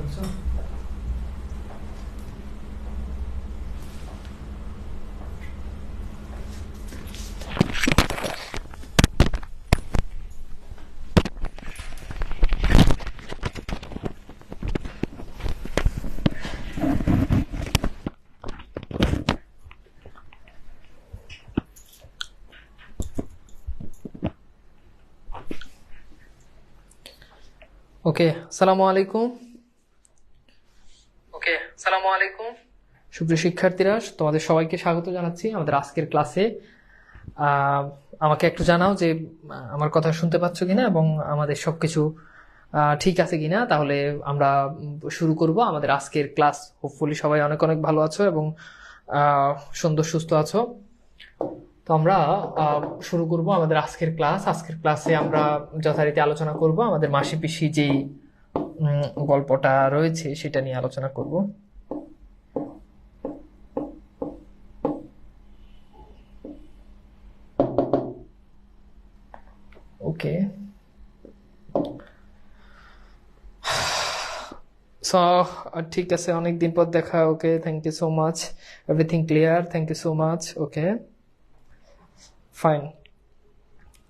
বুঝছো? ওকে, আসসালামু আলাইকুম। সুপ্রিয় শিক্ষার্থীরা, তোমাদের সবাইকে স্বাগত জানাচ্ছি আমাদের আজকের ক্লাসে। আমাকে একটু জানাও যে আমার কথা শুনতে পাচ্ছ কিনা এবং আমাদের সবকিছু ঠিক আছে কিনা, তাহলে আমরা শুরু করব আমাদের আজকের ক্লাস। হোপফুলি সবাই অনেক অনেক ভালো আছো এবং সুন্দর সুস্থ আছো। তো আমরা শুরু করব আমাদের আজকের ক্লাস। আজকের ক্লাসে আমরা যথারীতি আলোচনা করব আমাদের মাসি পিসি যেই গল্পটা রয়েছে সেটা নিয়ে আলোচনা করব। ওকে, সো ঠিক আছে, অনেকদিন পর দেখা। Okay, thank you so much, everything clear, thank you so much. Okay, fine,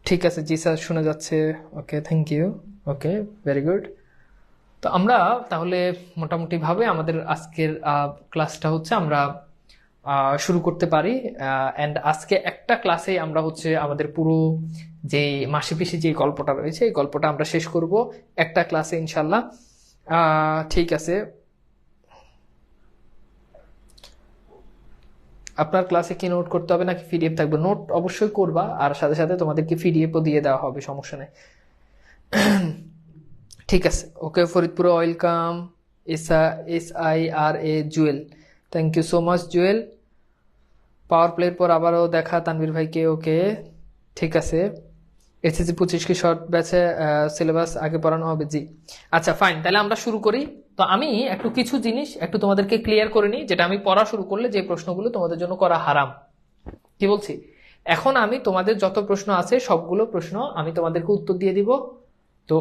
ঠিক আছে, জি স্যার শোনা যাচ্ছে। Okay, thank you. Okay, very good. তো আমরা তাহলে মোটামুটি ভাবে আমাদের আজকের ক্লাসটা হচ্ছে আমরা শুরু করতে পারি। অ্যান্ড আজকে একটা ক্লাসে আমরা হচ্ছে আমাদের পুরো যে মাসি পিসি যে গল্পটা রয়েছে এই গল্পটা আমরা শেষ করব একটা ক্লাসে ইনশাল্লাহ। ঠিক আছে, আপনার ক্লাসে কি নোট করতে হবে নাকি পিডিএফ থাকবে? নোট অবশ্যই করবা, আর সাথে সাথে তোমাদেরকে পিডিএফও দিয়ে দেওয়া হবে, সমস্যা নেই। ঠিক আছে, ওকে, ফরিদপুরে welcome. SIRA Jewel, thank you so much Jewel. Power প্লের পর আবারও দেখা তানভীর ভাইকে। ওকে, ঠিক আছে। SSC 25 কি শর্ট ব্যাচে সিলেবাস আগে পড়ানো হবে? জি, আচ্ছা ফাইন, তাহলে আমরা শুরু করি। তো আমি একটু কিছু জিনিস একটু তোমাদেরকে ক্লিয়ার করে নিই, যেটা আমি পড়া শুরু করলে যে প্রশ্নগুলো তোমাদের জন্য করা হারাম। কি বলছি? এখন আমি তোমাদের যত প্রশ্ন আছে সবগুলো প্রশ্ন আমি তোমাদেরকে উত্তর দিয়ে দিব। তো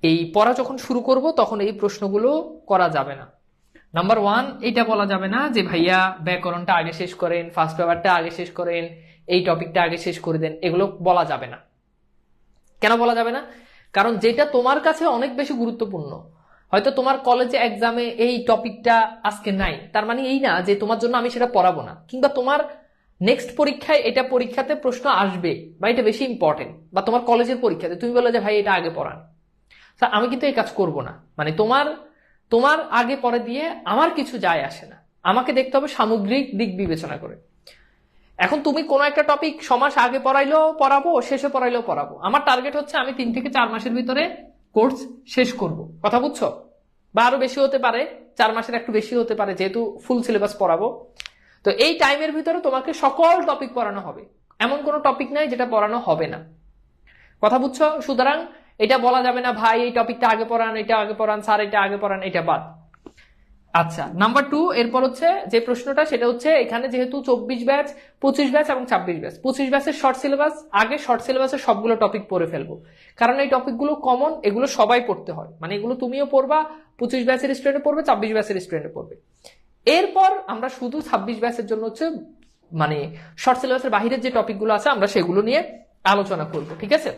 এই পড়া যখন শুরু করব তখন এই প্রশ্নগুলো করা যাবে না। নাম্বার 1, এইটা বলা যাবে না যে ভাইয়া ব্যাকরণটা আগে শেষ করেন, ফার্স্ট পেপারটা আগে শেষ করেন, এই টপিকটা আগে শেষ করে দেন, এগুলো বলা যাবে না। কেন বলা যাবে না? কারণ যেটা তোমার কাছে অনেক বেশি গুরুত্বপূর্ণ, হয়তো তোমার কলেজে এক্সামে এই টপিকটা আজকে নাই, তার মানে এই না যে তোমার জন্য আমি সেটা পড়াবো না, কিংবা তোমার নেক্সট পরীক্ষায় এটা পরীক্ষাতে প্রশ্ন আসবে বা এটা বেশি ইম্পর্টেন্ট, বা তোমার কলেজের পরীক্ষাতে তুমি বলো যে ভাই এটা আগে পড়ান। আমি কিন্তু এই কাজ করব না। মানে তোমার তোমার আগে পরে দিয়ে আমার কিছু যায় আসে না, আমাকে দেখতে হবে সামগ্রিক দিক বিবেচনা করে। এখন তুমি কোনো একটা টপিক সমাস আগে পড়াইলেও পড়াবো, শেষে পড়াইলেও পড়াবো। আমার টার্গেট হচ্ছে আমি 3 থেকে 4 মাসের ভিতরে কোর্স শেষ করব, কথা বুঝছো? বা আরো বেশি হতে পারে, 4 মাসের একটু বেশি হতে পারে, যেহেতু ফুল সিলেবাস পড়াবো। তো এই টাইমের ভিতরে তোমাকে সকল টপিক পড়ানো হবে, এমন কোনো টপিক নাই যেটা পড়ানো হবে না, কথা বুঝছো? সুতরাং এটা বলা যাবে না ভাই এই টপিকটা আগে পড়ান, এটা আগে পড়ান, স্যার এটা আগে পড়ান, এটা বাদ। আচ্ছা, নাম্বার 2, এরপর হচ্ছে যে প্রশ্নটা সেটা হচ্ছে এখানে যেহেতু 24 ব্যাচ, 25 ব্যাচ এবং 26 ব্যাচ, 25 ব্যাচের শর্ট সিলেবাস, আগে শর্ট সিলেবাসের সবগুলো টপিক পড়ে ফেলবো, কারণ এই টপিকগুলো কমন, এগুলো সবাই পড়তে হয়। মানে এগুলো তুমিও পড়বা, 25 ব্যাচের স্টুডেন্ট পড়বে, 26 ব্যাচের স্টুডেন্ট পড়বে। এরপর আমরা শুধু 26 ব্যাচের জন্য হচ্ছে মানে শর্ট সিলেবাসের বাহিরের যে টপিকগুলো আছে আমরা সেগুলো নিয়ে আলোচনা করব, ঠিক আছে?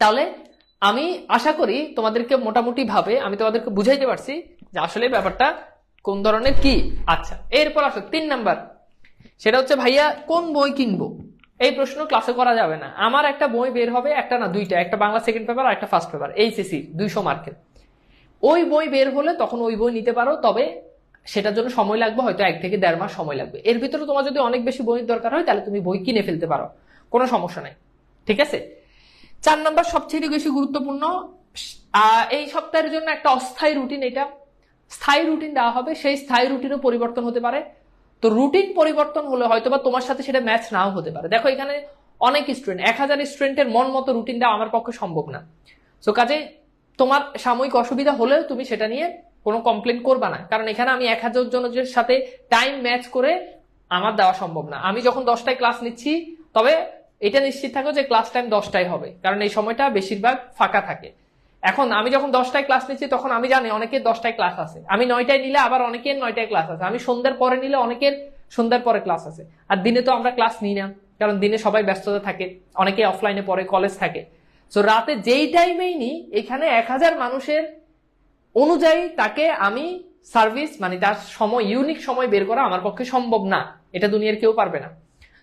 তাহলে আমি আশা করি তোমাদেরকে মোটামুটি ভাবে আমি তোমাদেরকে বুঝাইতে পারছি যে আসলে ব্যাপারটা কোন ধরনের কি। আচ্ছা, এরপর আসো 3 নাম্বার, সেটা হচ্ছে ভাইয়া কোন বই কিনবো। এই প্রশ্ন ক্লাসে করা যাবে না। আমার একটা বই বের হবে, একটা না দুইটা, একটা বাংলা সেকেন্ড পেপার আর একটা ফার্স্ট পেপার, এইচএসসি 200 মার্কের। ওই বই বের হলে তখন ওই বই নিতে পারো, তবে সেটার জন্য সময় লাগবে, হয়তো 1 থেকে 1.5 মাস সময় লাগবে। এর ভিতরে তোমার যদি অনেক বেশি বইয়ের দরকার হয় তাহলে তুমি বই কিনে ফেলতে পারো, কোনো সমস্যা নাই, ঠিক আছে? 4 নাম্বার সবচেয়ে বেশি গুরুত্বপূর্ণ, এই সপ্তাহের জন্য একটা অস্থায়ী রুটিন, এটা স্থায়ী রুটিন দেওয়া হবে। সেই স্থায়ী রুটিনও পরিবর্তন হতে পারে। তো রুটিন পরিবর্তন হলে হয়তোবা তোমার সাথে সেটা ম্যাচ নাও হতে পারে। দেখো এখানে অনেক স্টুডেন্ট, 1000 স্টুডেন্টের মন মতো রুটিন দেওয়া আমার পক্ষে সম্ভব না। সো কাজে তোমার সাময়িক অসুবিধা হলেও তুমি সেটা নিয়ে কোনো কমপ্লেন করবা না, কারণ এখানে আমি 1000 জনের সাথে টাইম ম্যাচ করে আমার দেওয়া সম্ভব না। আমি যখন 10টায় ক্লাস নিচ্ছি, তবে এটা নিশ্চিত থাকো যে ক্লাস টাইম 10টায় হবে, কারণ এই সময়টা বেশিরভাগ ফাঁকা থাকে। এখন আমি যখন 10টায় ক্লাস নিচ্ছি তখন আমি জানি অনেকের 10টায় ক্লাস আছে, আমি 9টায় নিলে আবার অনেকের 9টায় ক্লাস আছে, আমি সন্ধ্যার পরে নিলে অনেকের সন্ধ্যার পরে ক্লাস আছে। আর দিনে তো আমরা ক্লাস নিই না, কারণ দিনে সবাই ব্যস্ততা থাকে, অনেকে অফলাইনে পড়ে, কলেজ থাকে। তো রাতে যেই টাইমেই নিই, এখানে 1000 মানুষের অনুযায়ী তাকে আমি সার্ভিস মানে তার সময়, ইউনিক সময় বের করা আমার পক্ষে সম্ভব না, এটা দুনিয়ার কেউ পারবে না।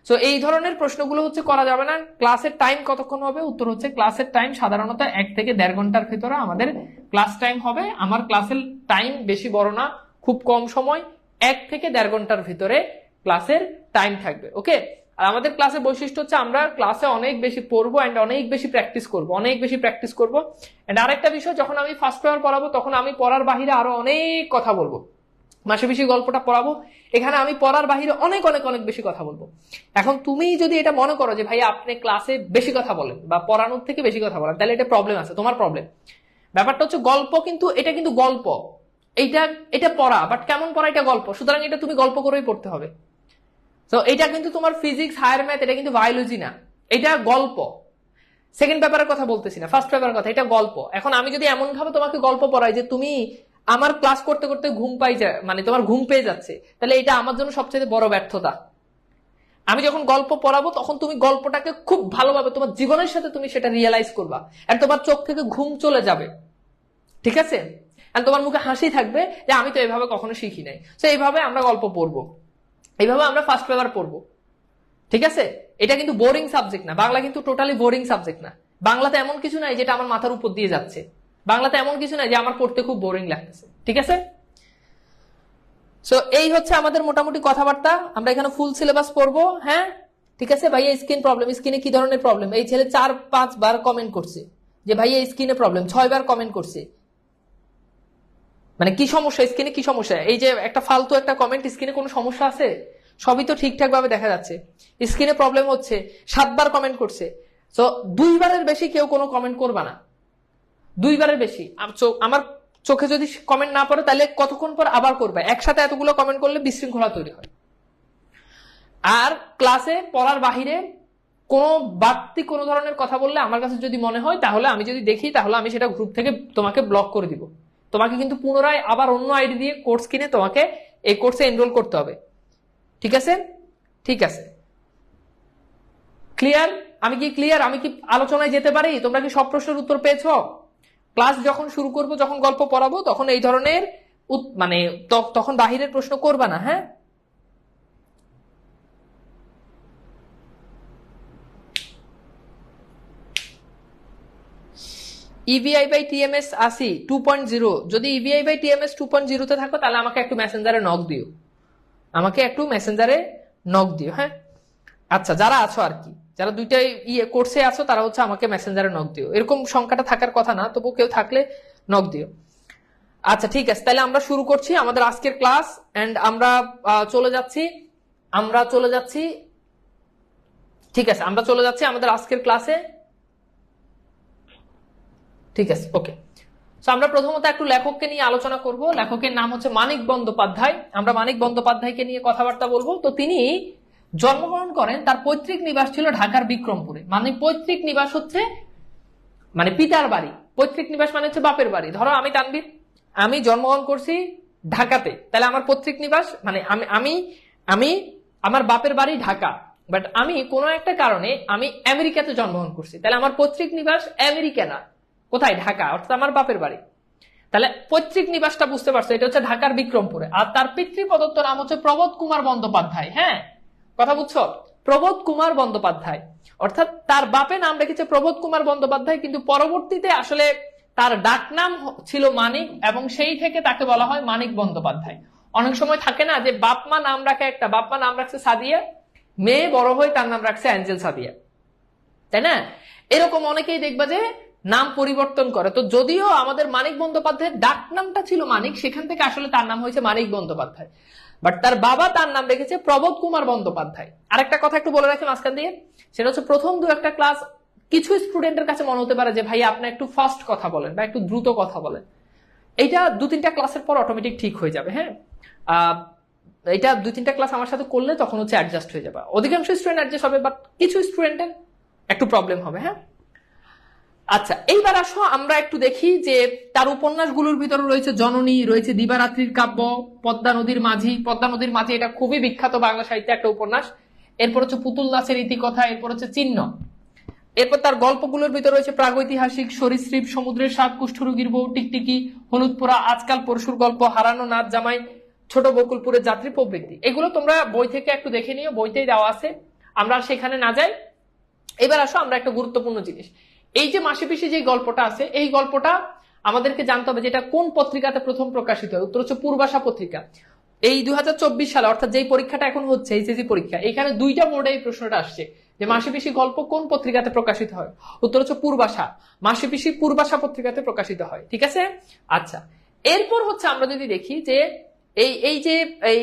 সো এই ধরনের প্রশ্নগুলো হচ্ছে করা যাবে না। ক্লাসের টাইম কতক্ষণ হবে? উত্তর হচ্ছে ক্লাসের টাইম সাধারণত 1 থেকে 1.5 ঘন্টার ভিতরে আমাদের ক্লাস টাইম হবে। আমার ক্লাসের টাইম বেশি বড় না, খুব কম সময়, 1 থেকে 1.5 ঘন্টার ভিতরে ক্লাসের টাইম থাকবে। ওকে, আর আমাদের ক্লাসের বৈশিষ্ট্য হচ্ছে আমরা ক্লাসে অনেক বেশি পড়বো এন্ড অনেক বেশি প্র্যাকটিস করবো, অনেক বেশি প্র্যাকটিস করবো। এন্ড আরেকটা বিষয়, যখন আমি ফার্স্ট পেপার পড়াবো তখন আমি পড়ার বাহিরে আরো অনেক কথা বলবো। মাসে বেশি গল্পটা পড়াবো, এখানে আমি পড়ার বাহিরে অনেক অনেক অনেক বেশি কথা বলবো। এখন তুমি যদি এটা মনে করো যে ভাই আপনি ক্লাসে বেশি কথা বলেন বা পড়ানোর থেকে বেশি কথা বলেন, তাহলে এটা প্রবলেম আছে, তোমার প্রবলেম। ব্যাপারটা হচ্ছে গল্প, কিন্তু এটা কিন্তু গল্প, এটা পড়া, বাট কেমন পড়া? এটা গল্প, সুতরাং এটা তুমি গল্প করেই পড়তে হবে। তো এটা কিন্তু তোমার ফিজিক্স, হায়ার ম্যাথ, এটা কিন্তু বায়োলজি না, এটা গল্প। সেকেন্ড পেপারের কথা বলতেছি না, ফার্স্ট পেপারের কথা, এটা গল্প। এখন আমি যদি এমন ভাবে তোমাকে গল্প পড়াই যে তুমি আমার ক্লাস করতে করতে ঘুম পাই যায়, মানে তোমার ঘুম পেয়ে যাচ্ছে, তাহলে এটা আমার জন্য সবচেয়ে বড় ব্যর্থতা। আমি যখন গল্প পড়াবো তখন তুমি গল্পটাকে খুব ভালোভাবে তোমার জীবনের সাথে তুমি সেটা রিয়েলাইজ করবা, আর তোমার চোখ থেকে ঘুম চলে যাবে, ঠিক আছে? আর তোমার মুখে হাসি থাকবে যে আমি তো এইভাবে কখনো শিখি নাই। তো এইভাবে আমরা গল্প পড়বো, এইভাবে আমরা ফার্স্ট পেপার পড়বো, ঠিক আছে? এটা কিন্তু বোরিং সাবজেক্ট না, বাংলা কিন্তু টোটালি বোরিং সাবজেক্ট না। বাংলাতে এমন কিছু নাই যেটা আমার মাথার উপর দিয়ে যাচ্ছে, বাংলাতে এমন কিছু নাই যে আমার পড়তে খুব বোরিং লাগতেছে, ঠিক আছে? সো এই হচ্ছে আমাদের মোটামুটি কথাবার্তা। আমরা এখানে ফুল সিলেবাস পড়বো, হ্যাঁ ঠিক আছে? ভাইয়া স্ক্রিন প্রবলেম, স্ক্রিনে কি ধরনের প্রবলেম? এই ছেলে 4-5 বার কমেন্ট করছে যে ভাইয়া স্ক্রিনে প্রবলেম, 6 বার কমেন্ট করছে। মানে কি সমস্যা স্ক্রিনে, কি সমস্যা? এই যে একটা ফালতু একটা কমেন্ট, স্ক্রিনে কোনো সমস্যা আছে? সবই তো ঠিকঠাক ভাবে দেখা যাচ্ছে, স্ক্রিনে প্রবলেম হচ্ছে। 7 বার কমেন্ট করছে, তো 2 বারের বেশি কেউ কোনো কমেন্ট করবা না, 2 বারের বেশি। আমার চোখে যদি কমেন্ট না পড়ে তাহলে কতক্ষণ পর আবার করবে? একসাথে এতগুলো কমেন্ট করলে বিশৃঙ্খলা তৈরি হয়। আর ক্লাসে পড়ার বাহিরে কোনো বাড়তি কোনো ধরনের কথা বললে আমার কাছে যদি মনে হয়, তাহলে আমি যদি দেখি, তাহলে আমি সেটা গ্রুপ থেকে তোমাকে ব্লক করে দিব। তোমাকে কিন্তু পুনরায় আবার অন্য আইডি দিয়ে কোর্স কিনে তোমাকে এই কোর্সে এনরোল করতে হবে, ঠিক আছে? ঠিক আছে, ক্লিয়ার? আমি কি ক্লিয়ার? আমি কি আলোচনায় যেতে পারি? তোমরা কি সব প্রশ্নের উত্তর পেয়েছো? ক্লাস যখন শুরু করব, যখন গল্প পড়াবো, তখন এই ধরনের মানে তখন বাহিরের প্রশ্ন করবা না, হ্যাঁ? ইভিআই বাই টিএমএস 80 2.0, যদি ইভিআই বাই টিএমএস 2.0 তে থাকো তাহলে আমাকে একটু মেসেঞ্জারে নক দিও, আমাকে একটু মেসেঞ্জারে নক দিও, হ্যাঁ? আচ্ছা, যারা আছো আর কি, যারা দুইটাই কোর্সে আছো তারা হচ্ছে আমাকে মেসেঞ্জারে নক দিও। এরকম সংখ্যাটা থাকার কথা না, তবু কেউ থাকলে নক দিও। আচ্ছা ঠিক আছে, তাহলে আমরা শুরু করছি আমাদের আজকের ক্লাস। এন্ড আমরা চলে যাচ্ছি ঠিক আছে, আমরা চলে যাচ্ছি আমাদের আজকের ক্লাসে, ঠিক আছে? ওকে, তো আমরা প্রথমত একটু লেখককে নিয়ে আলোচনা করব। লেখকের নাম হচ্ছে মানিক বন্দ্যোপাধ্যায়। আমরা মানিক বন্দ্যোপাধ্যায়কে নিয়ে কথাবার্তা বলবো। তো তিনি জন্মগ্রহণ করেন, তার পৈতৃক নিবাস ছিল ঢাকার বিক্রমপুরে। মানে পৈতৃক নিবাস হচ্ছে মানে পিতার বাড়ি, পৈতৃক নিবাস মানে হচ্ছে বাপের বাড়ি। ধরো আমি তানভীর, আমি জন্মগ্রহণ করছি ঢাকাতে, তাহলে আমার পৈতৃক নিবাস মানে আমি আমার বাপের বাড়ি ঢাকা, বাট আমি কোনো একটা কারণে আমি আমেরিকাতে জন্মগ্রহণ করছি, তাহলে আমার পৈতৃক নিবাস আমেরিকা না, কোথায়? ঢাকা, অর্থাৎ আমার বাপের বাড়ি। তাহলে পৈতৃক নিবাসটা বুঝতে পারছো, এটা হচ্ছে ঢাকার বিক্রমপুরে। আর তার পিতৃপ্রদত্ত নাম হচ্ছে প্রবোধ কুমার বন্দ্যোপাধ্যায়। হ্যাঁ, কথা বুঝছো? প্রবোধ কুমার বন্দ্যোপাধ্যায়, অর্থাৎ তার বাপে নাম রেখেছে প্রবোধ কুমার বন্দ্যোপাধ্যায়, কিন্তু পরবর্তীতে আসলে তার ডাকনাম ছিল মানিক, এবং সেই থেকে তাকে বলা হয় মানিক বন্দ্যোপাধ্যায়। অনেক সময় থাকে না যে বাপ মা নাম রাখে একটা, বাপ মা নাম রাখছে সাদিয়া, মেয়ে বড় হয়ে তার নাম রাখছে অ্যাঞ্জেল সাদিয়া, তাই না? এরকম অনেকেই দেখবা যে নাম পরিবর্তন করে। তো যদিও আমাদের মানিক বন্দ্যোপাধ্যায়ের ডাক নামটা ছিল মানিক, সেখান থেকে আসলে তার নাম হয়েছে মানিক বন্দ্যোপাধ্যায়, বাট তার বাবা তার নাম রেখেছে প্রবোধ কুমার বন্দ্যোপাধ্যায়। আরেকটা কথা একটু বলে রাখি মাঝখান দিয়ে, সেটা হচ্ছে প্রথম 2-1টা ক্লাস কিছু স্টুডেন্টের কাছে মনে হতে পারে যে ভাই আপনি একটু ফাস্ট কথা বলেন বা একটু দ্রুত কথা বলেন। এইটা 2-3টা ক্লাসের পর অটোমেটিক ঠিক হয়ে যাবে, হ্যাঁ? এটা 2-3টা ক্লাস আমার সাথে করলে তখন হচ্ছে অ্যাডজাস্ট হয়ে যাবে। অধিকাংশ স্টুডেন্ট অ্যাডজাস্ট হবে, বাট কিছু স্টুডেন্টের একটু প্রবলেম হবে, হ্যাঁ? আচ্ছা, এইবার আসো আমরা একটু দেখি যে তার উপন্যাসগুলোর ভিতরে রয়েছে জননী, রয়েছে দিবারাত্রির কাব্য, পদ্মা নদীর মাঝি। পদ্মা নদীর মাঝি এটা খুবই বিখ্যাত বাংলা সাহিত্যে একটা উপন্যাস। এরপর হচ্ছে পুতুল নাচের ইতিকথা, এরপর হচ্ছে চিহ্ন। এরপর তার গল্পগুলোর ভিতরে রয়েছে প্রাগৈতিহাসিক, সরীসৃপ, সমুদ্রের সাত, কুষ্ঠরোগীর বউ, টিকটিকি, হলুদ পোড়া, আজকাল পরশুর গল্প, হারানো নাচ জামাই, ছোট বকুলপুরের যাত্রী প্রবৃত্তি। এগুলো তোমরা বই থেকে একটু দেখে নিও, বইতেই দেওয়া আছে, আমরা সেখানে না যাই। এবার আসো আমরা একটা গুরুত্বপূর্ণ জিনিস, এই যে মাসি পিসি যে গল্পটা আছে, এই গল্পটা আমাদেরকে জানতে হবে যে এটা কোন পত্রিকাতে প্রথম প্রকাশিত হয়। উত্তর হচ্ছে পূর্বাশা পত্রিকা। এই 2024 সালে, অর্থাৎ যেই পরীক্ষাটা এখন হচ্ছে এইচএসসি পরীক্ষা, এখানে দুইটা বোর্ডে এই প্রশ্নটা আসছে যে মাসি পিসি গল্প কোন পত্রিকাতে প্রকাশিত হয়। উত্তর হচ্ছে পূর্বাশা। মাসি পিসি পূর্বাশা পত্রিকাতে প্রকাশিত হয়, ঠিক আছে। আচ্ছা, এরপর হচ্ছে আমরা যদি দেখি যে এই যে এই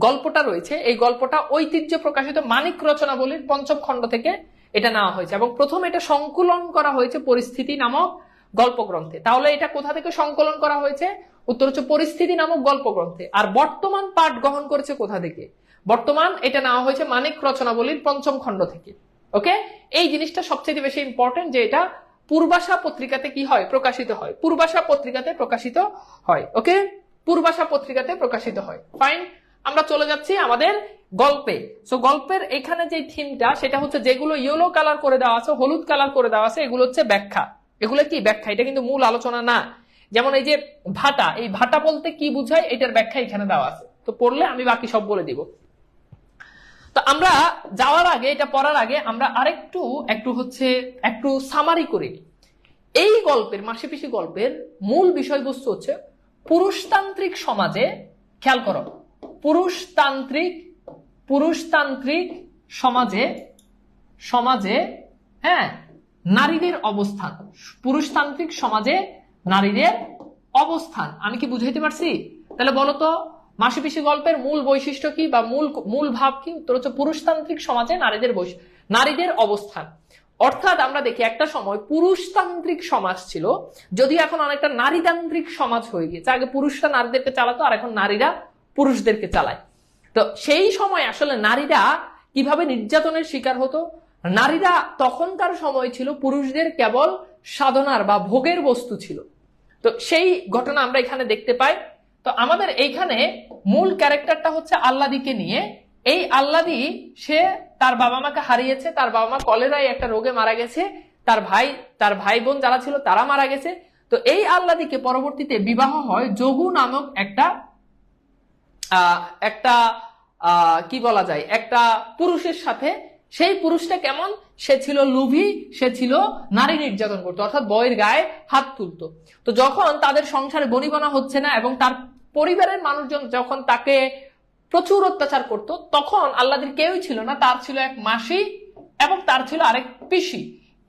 গল্পটা রয়েছে, এই গল্পটা ঐতিহ্য প্রকাশিত মানিক রচনাবলীর পঞ্চম খণ্ড থেকে এটা নেওয়া হয়েছে এবং প্রথম এটা সংকলন করা হয়েছে পরিস্থিতি নামক গল্পগ্রন্থে। তাহলে এটা কোথা থেকে সংকলন করা হয়েছে? উত্তর হচ্ছে পরিস্থিতি নামক গল্পগ্রন্থে। আর বর্তমান পাঠ গ্রহণ করেছে কোথা থেকে? বর্তমান এটা নেওয়া হয়েছে মানিক রচনাবলীর পঞ্চম খণ্ড থেকে। ওকে, এই জিনিসটা সবচেয়ে বেশি ইম্পর্টেন্ট যে এটা পূর্বাশা পত্রিকাতে কি হয়? প্রকাশিত হয়। পূর্বাশা পত্রিকাতে প্রকাশিত হয়। ওকে, পূর্বাশা পত্রিকাতে প্রকাশিত হয়। ফাইন, আমরা চলে যাচ্ছি আমাদের গল্পে। সো গল্পের এখানে যে থিমটা, সেটা হচ্ছে যেগুলো ইয়েলো কালার করে দেওয়া আছে, হলুদ কালার করে দেওয়া আছে, এগুলো হচ্ছে ব্যাখ্যা। এগুলো কি ব্যাখ্যা, এটা কিন্তু মূল আলোচনা না। যেমন এই যে ভাটা, এই ভাটা বলতে কি বুঝায় এটার ব্যাখ্যা এখানে দেওয়া আছে, তো পড়লে আমি বাকি সব বলে দিব। তো আমরা যাওয়ার আগে, এটা পড়ার আগে আমরা একটু সামারি করে নিই। এই গল্পের, মাসি পিসি গল্পের মূল বিষয়বস্তু হচ্ছে পুরুষতান্ত্রিক সমাজে, খেয়াল করো, পুরুষতান্ত্রিক সমাজে হ্যাঁ নারীদের অবস্থান। পুরুষতান্ত্রিক সমাজে নারীদের অবস্থান, আমি কি বুঝাইতে পারছি? তাহলে বলো তো মাসি পিসি গল্পের মূল বৈশিষ্ট্য কি বা মূল ভাব কি? উত্তর হচ্ছে পুরুষতান্ত্রিক সমাজে নারীদের অবস্থান। অর্থাৎ আমরা দেখি একটা সময় পুরুষতান্ত্রিক সমাজ ছিল, যদি এখন অনেকটা নারীতান্ত্রিক সমাজ হয়ে গিয়েছে। আগে পুরুষরা নারীদেরকে চালাতো, আর এখন নারীরা পুরুষদেরকে চালায়। তো সেই সময় আসলে নারীরা কিভাবে নির্যাতনের শিকার হতো? নারীরা তখনকার সময় ছিল পুরুষদের কেবল সাধনার বা ভোগের বস্তু ছিল। তো সেই ঘটনা আমরা এখানে দেখতে পাই। তো আমাদের এইখানে মূল ক্যারেক্টারটা হচ্ছে আল্লাদিকে নিয়ে। এই আল্লাদি, সে তার বাবা মাকে হারিয়েছে, তার বাবা মা কলেরায় একটা রোগে মারা গেছে, তার ভাই বোন যারা ছিল তারা মারা গেছে। তো এই আল্লাদিকে পরবর্তীতে বিবাহ হয় যোগু নামক একটা কি বলা যায়, একটা পুরুষের সাথে। সেই পুরুষটা কেমন? সে ছিল লোভী, সে ছিল নারী নির্যাতন করতো, অর্থাৎ বউয়ের গায়ে হাত তুলতো। তো যখন তাদের সংসারে বনিবনা হচ্ছে না এবং তার পরিবারের মানুষজন যখন তাকে প্রচুর অত্যাচার করতো, তখন আল্লাদির কেউই ছিল না, তার ছিল এক মাসি এবং তার ছিল আরেক পিসি।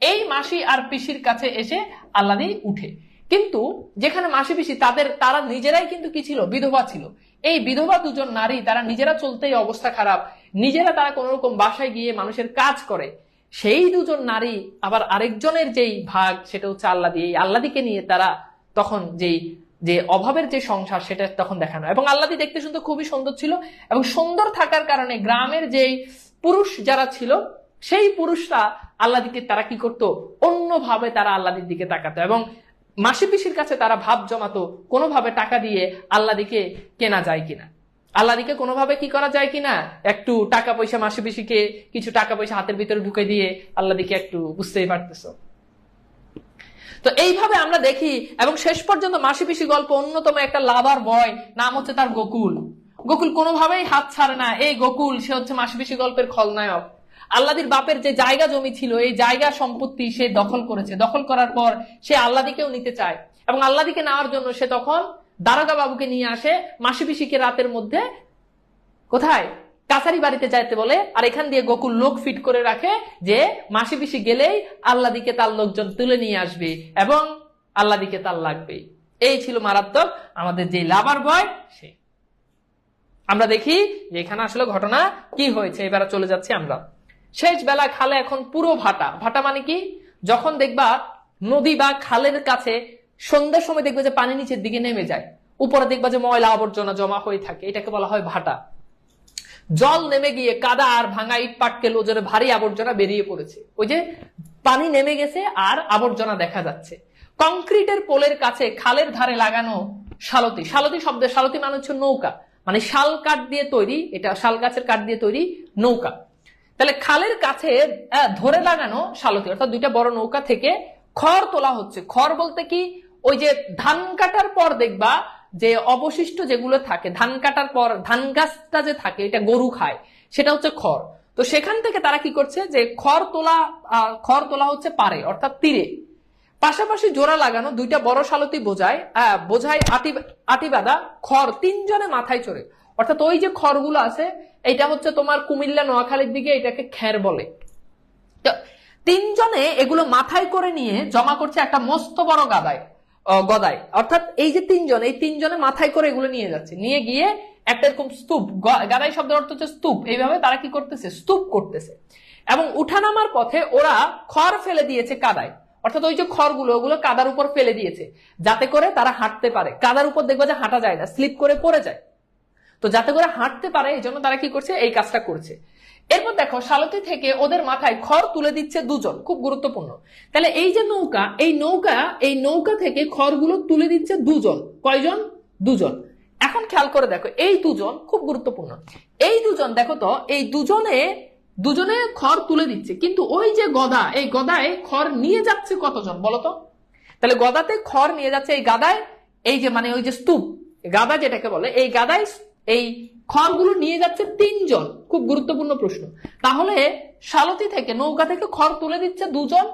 এই মাসি আর পিসির কাছে এসে আল্লাদি উঠে। কিন্তু যেখানে মাসি পিসি তারা নিজেরাই কিন্তু কি ছিল? বিধবা ছিল। এই বিধবা দুজন নারী, তারা নিজেরা চলতেই অবস্থা খারাপ, নিজেরা তারা কোন রকম বাসায় গিয়ে মানুষের কাজ করে। সেই দুজন নারী আবার আরেকজনের যেই ভাগ, সেটা হচ্ছে আল্লাদি। এই আল্লাদিকে নিয়ে তারা তখন যে অভাবের যে সংসার, সেটা তখন দেখানো। এবং আল্লাদি দেখতে শুনতে খুবই সুন্দর ছিল, এবং সুন্দর থাকার কারণে গ্রামের যেই পুরুষ যারা ছিল, সেই পুরুষরা আল্লাদিকে তারা কি করতো? অন্যভাবে তারা আল্লাদির দিকে তাকাতো এবং মাসি পিসির কাছে তারা ভাব জমাতো কোনোভাবে টাকা দিয়ে আল্লাদিকে কেনা যায় কিনা, আল্লাদিকে কোনোভাবে কি করা যায় কিনা, একটু টাকা পয়সা, মাসি পিসিকে কিছু টাকা পয়সা হাতের ভিতরে ঢুকে দিয়ে আল্লাদিকে একটু, বুঝতেই পারতেছো। তো এইভাবে আমরা দেখি এবং শেষ পর্যন্ত মাসি পিসি গল্প অন্যতম একটা লাভার বয়, নাম হচ্ছে তার গোকুল। গোকুল কোনোভাবেই হাত ছাড়ে না। এই গোকুল, সে হচ্ছে মাসি পিসি গল্পের খলনায়ক। আল্লাদির বাপের যে জায়গা জমি ছিল, এই জায়গা সম্পত্তি সে দখল করেছে। দখল করার পর সে আল্লাদিকেও নিতে চায় এবং আল্লাদিকে নেওয়ার জন্য সে তখন দারোগা বাবুকে নিয়ে আসে। মাসি পিসিকে রাতের মধ্যে কোথায়? কাছারি বাড়িতে যাইতে বলে, আর এখান দিয়ে গোকুল লোক ফিট করে রাখে যে মাসি পিসি গেলেই আল্লাদিকে তার লোকজন তুলে নিয়ে আসবে এবং আল্লাদিকে তার লাগবে। এই ছিল মারাত্মক আমাদের যে লাভার বয় সে। আমরা দেখি যে এখানে আসলে ঘটনা কি হয়েছে। এবার চলে যাচ্ছি আমরা শেষ বেলা খালে। এখন পুরো ভাটা। ভাটা মানে কি? যখন দেখবা নদী বা খালের কাছে সন্ধ্যার সময় দেখবে যে পানি নিচের দিকে নেমে যায়, উপরে দেখবা যে ময়লা আবর্জনা জমা হয়ে থাকে, এটাকে বলা হয় ভাটা। জল নেমে গিয়ে কাদা আর ভাঙা ইট পাটকেল ওজনে ভারী আবর্জনা বেরিয়ে পড়েছে। ওই যে পানি নেমে গেছে আর আবর্জনা দেখা যাচ্ছে। কংক্রিটের পোলের কাছে খালের ধারে লাগানো শালতি, শালতি শব্দ, শালতি মানে হচ্ছে নৌকা, মানে শাল কাঠ দিয়ে তৈরি, এটা শাল গাছের কাঠ দিয়ে তৈরি নৌকা। তাহলে খালের কাছে ধরে লাগানো শালতি অর্থাৎ দুইটা বড় নৌকা থেকে খড় তোলা হচ্ছে। খড় বলতে কি, ওই যে ধান কাটার পর দেখবা যে অবশিষ্ট যেগুলো থাকে, ধান কাটার পর ধান গাছটা যে থাকে এটা গরু খায়, সেটা হচ্ছে খড়। তো সেখান থেকে তারা কি করছে যে খড় তোলা হচ্ছে পারে অর্থাৎ তীরে। পাশাপাশি জোড়া লাগানো দুইটা বড় শালতি বোঝায় আটি বাঁধা খড় তিনজনে মাথায় চড়ে, অর্থাৎ ওই যে খড়গুলো আছে এটা হচ্ছে তোমার কুমিল্লা নোয়াখালীর দিকে এটাকে খ্যার বলে। তিনজনে এগুলো মাথায় করে নিয়ে জমা করছে একটা মস্ত বড় গদায়, অর্থাৎ এই যে এই তিনজনে মাথায় করে এগুলো নিয়ে যাচ্ছে, নিয়ে গিয়ে একটা এরকম স্তূপ, গাদাই শব্দের অর্থ হচ্ছে স্তূপ, এইভাবে তারা কি করতেছে, স্তূপ করতেছে। এবং উঠানামার পথে ওরা খড় ফেলে দিয়েছে কাদায়, অর্থাৎ ওই যে খড়গুলো ওগুলো কাদার উপর ফেলে দিয়েছে যাতে করে তারা হাঁটতে পারে। কাদার উপর দেখবা যে হাঁটা যায় না, স্লিপ করে পড়ে যায়, তো যাতে করে হাঁটতে পারে এই জন্য তারা কি করছে, এই কাজটা করছে। এরপর দেখো শালতি থেকে ওদের মাথায় খড় তুলে দিচ্ছে দুজন, খুব গুরুত্বপূর্ণ। তাহলে এই যে নৌকা, এই নৌকা থেকে খড়গুলো তুলে দিচ্ছে দুজন। কয়জন? দুজন। এখন খেয়াল করে দেখো এই দুজন খুব গুরুত্বপূর্ণ। এই দুজন দেখো তো, এই দুজনে খড় তুলে দিচ্ছে, কিন্তু ওই যে গদা, এই গদায় খড় নিয়ে যাচ্ছে কতজন বলতো? তাহলে গদাতে খড় নিয়ে যাচ্ছে এই গাদায়, এই যে মানে ওই যে স্তূপ গাদা যেটাকে বলে, এই গাদায় এই খড়গুলো নিয়ে যাচ্ছে তিনজন। খুব গুরুত্বপূর্ণ প্রশ্ন। তাহলে শালতি থেকে নৌকা থেকে খড় তুলে দিচ্ছে দুজন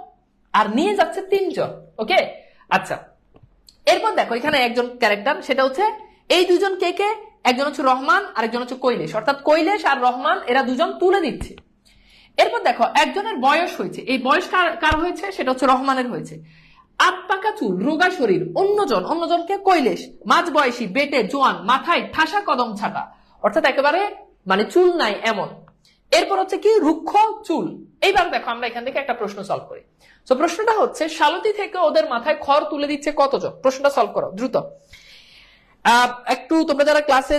আর নিয়ে যাচ্ছে তিনজন। ওকে, আচ্ছা। এরপর দেখো এখানে একজন ক্যারেক্টার, সেটা হচ্ছে এই দুজন কে কে, একজন হচ্ছে রহমান আর একজন হচ্ছে কৈলেশ, অর্থাৎ কৈলেশ আর রহমান এরা দুজন তুলে দিচ্ছে। এরপর দেখো একজনের বয়স হয়েছে, এই বয়স কার হয়েছে, সেটা হচ্ছে রহমানের হয়েছে। আট পাকা চুল, রোগা শরীর, অন্যজনকে কৈলেশ, মাঝ বয়সী, বেটে, জোয়ান, মাথায় ঠাসা কদম ছাটা, অর্থাৎ একেবারে মানে চুল নাই এমন। এরপর হচ্ছে কি, রুক্ষ চুল। এইবার দেখো আমরা এখান থেকে একটা প্রশ্ন সলভ করি। তো প্রশ্নটা হচ্ছে শালতি থেকে ওদের মাথায় খড় তুলে দিচ্ছে কতজন? প্রশ্নটা সলভ করো দ্রুত। একটু তোমরা যারা ক্লাসে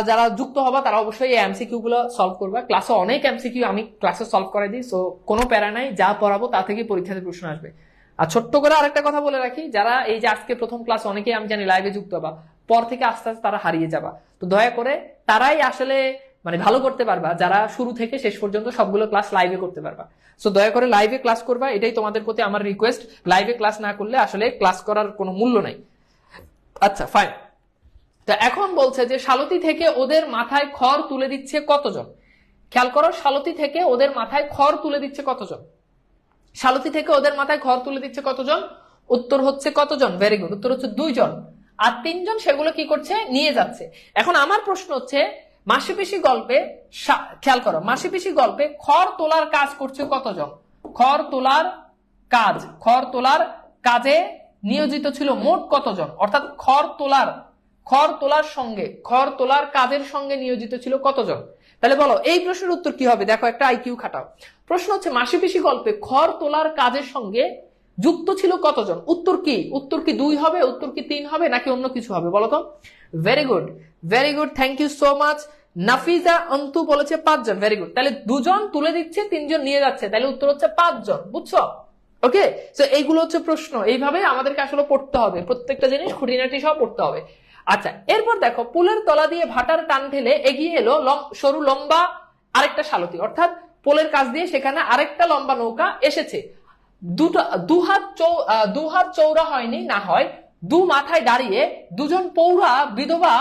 যারা যুক্ত হবা তারা অবশ্যই এমসিকিউ গুলো সলভ করবা। ক্লাসে অনেক এমসিকিউ আমি ক্লাসে সলভ করে দিই, সো কোনো প্যারা নাই, যা পড়াবো তা থেকে পরীক্ষাতে প্রশ্ন আসবে। আর ছোট্ট করে আরেকটা কথা বলে রাখি, যারা এই যে আজকে প্রথম ক্লাস অনেকেই আমি জানি লাইভে যুক্ত হবা, পর থেকে আস্তে আস্তে তারা হারিয়ে যাবা। তো দয়া করে তারাই আসলে মানে ভালো করতে পারবা যারা শুরু থেকে শেষ পর্যন্ত সবগুলো ক্লাস লাইভে করতে পারবা। সো দয়া করে লাইভে ক্লাস করবা, এটাই তোমাদের প্রতি আমার রিকোয়েস্ট। লাইভে ক্লাস না করলে আসলে ক্লাস করার কোনো মূল্য নাই। আচ্ছা ফাইন। তো এখন বলছে যে শালতি থেকে ওদের মাথায় খড় তুলে দিচ্ছে কতজন? খেয়াল করো, শালতি থেকে ওদের মাথায় খড় তুলে দিচ্ছে কতজন? শালতি থেকে ওদের মাথায় খড় তুলে দিচ্ছে কতজন? উত্তর হচ্ছে কতজন? ভেরি গুড, উত্তর হচ্ছে দুইজন। আর তিনজন সেগুলো কি করছে? নিয়ে যাচ্ছে। এখন আমার প্রশ্ন হচ্ছে মাসিপিসি গল্পে, খেয়াল করো, মাসিপিসি গল্পে খড় তোলার কাজ করছে কতজন? খড় তোলার কাজে নিয়োজিত ছিল মোট কতজন? অর্থাৎ খড় তোলার কাজের সঙ্গে নিয়োজিত ছিল কতজন? তাহলে বলো এই প্রশ্নের উত্তর কি হবে? দেখো একটা আইকিউ খাটাও। প্রশ্ন হচ্ছে মাসিপিসি গল্পে খড় তোলার কাজের সঙ্গে যুক্ত ছিল কতজন? উত্তর কি? উত্তর কি 2 হবে, উত্তর কি 3 হবে, নাকি অন্য কিছু হবে বলো তো? Very good, thank you so much. Nafiza Antu বলেছে 5 জন। Very good. তাহলে 2 জন তুলে দিচ্ছে, 3 জন নিয়ে যাচ্ছে, তাহলে উত্তর হচ্ছে 5 জন। বুঝছো? ওকে, সো এইগুলো হচ্ছে প্রশ্ন। এইভাবে আমাদেরকে আসলে পড়তে হবে, প্রত্যেকটা জিনিস খুঁটিনাটি সহ পড়তে হবে। আচ্ছা, এরপর দেখো পুলের তলা দিয়ে ভাটার টান ঠেলে এগিয়ে এলো সরু লম্বা আরেকটা শালতি, অর্থাৎ পোলের কাছ দিয়ে সেখানে আরেকটা লম্বা নৌকা এসেছে। দুহাত চৌড়া হয়নি, না হয় 2 মাথায় দাঁড়িয়ে দুজন পৌরা বিধবা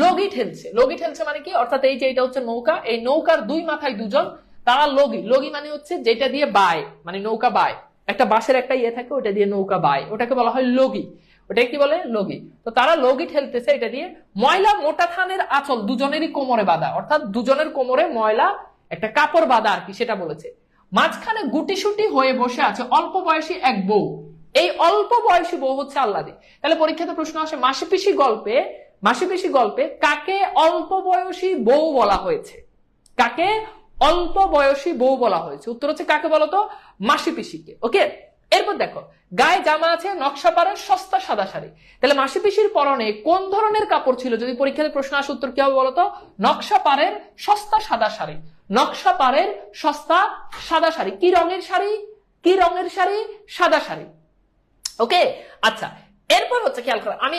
লগি ঠেলছে মানে কি? অর্থাৎ এই যে এটা হচ্ছে নৌকা, এই নৌকার 2 মাথায় দুজন, তারা লগি মানে হচ্ছে যেটা দিয়ে বায়, মানে নৌকা বায়, একটা বাঁশের একটা ইয়ে থাকে ওটা দিয়ে নৌকা বায়, ওটাকে বলা হয় লগি। ওটাকে কি বলে? লগি। তো তারা লগি ঠেলতেছে এটা দিয়ে। ময়লা মোটা থানের আঁচল দুজনেরই কোমরে বাঁধা, অর্থাৎ দুজনের কোমরে ময়লা একটা কাপড় বাঁধা আর কি, সেটা বলেছে। মাঝখানে গুটিসুটি হয়ে বসে আছে অল্প বয়সী এক বউ। এই অল্প বয়সী বউ হচ্ছে আল্লাদি। তাহলে পরীক্ষাতে প্রশ্ন আসে মাসিপিসি গল্পে কাকে অল্প বয়সী বউ বলা হয়েছে? কাকে অল্প বয়সী বউ বলা হয়েছে? উত্তর হচ্ছে কাকে বলতো? মাসিপিসিকে। ওকে, এরপর দেখো গায়ে জামা আছে নকশাপাড়ের সস্তা সাদা শাড়ি। তাহলে মাসিপিসির পরনে কোন ধরনের কাপড় ছিল? যদি পরীক্ষাতে প্রশ্ন আসে উত্তর কি হবে বলতো? নকশাপাড়ের সস্তা সাদা শাড়ি। নকশাপাড়ের সস্তা সাদা শাড়ি। কি রঙের শাড়ি? কি রঙের শাড়ি? সাদা শাড়ি। ওকে, আচ্ছা এরপর হচ্ছে খেয়াল করো, আমি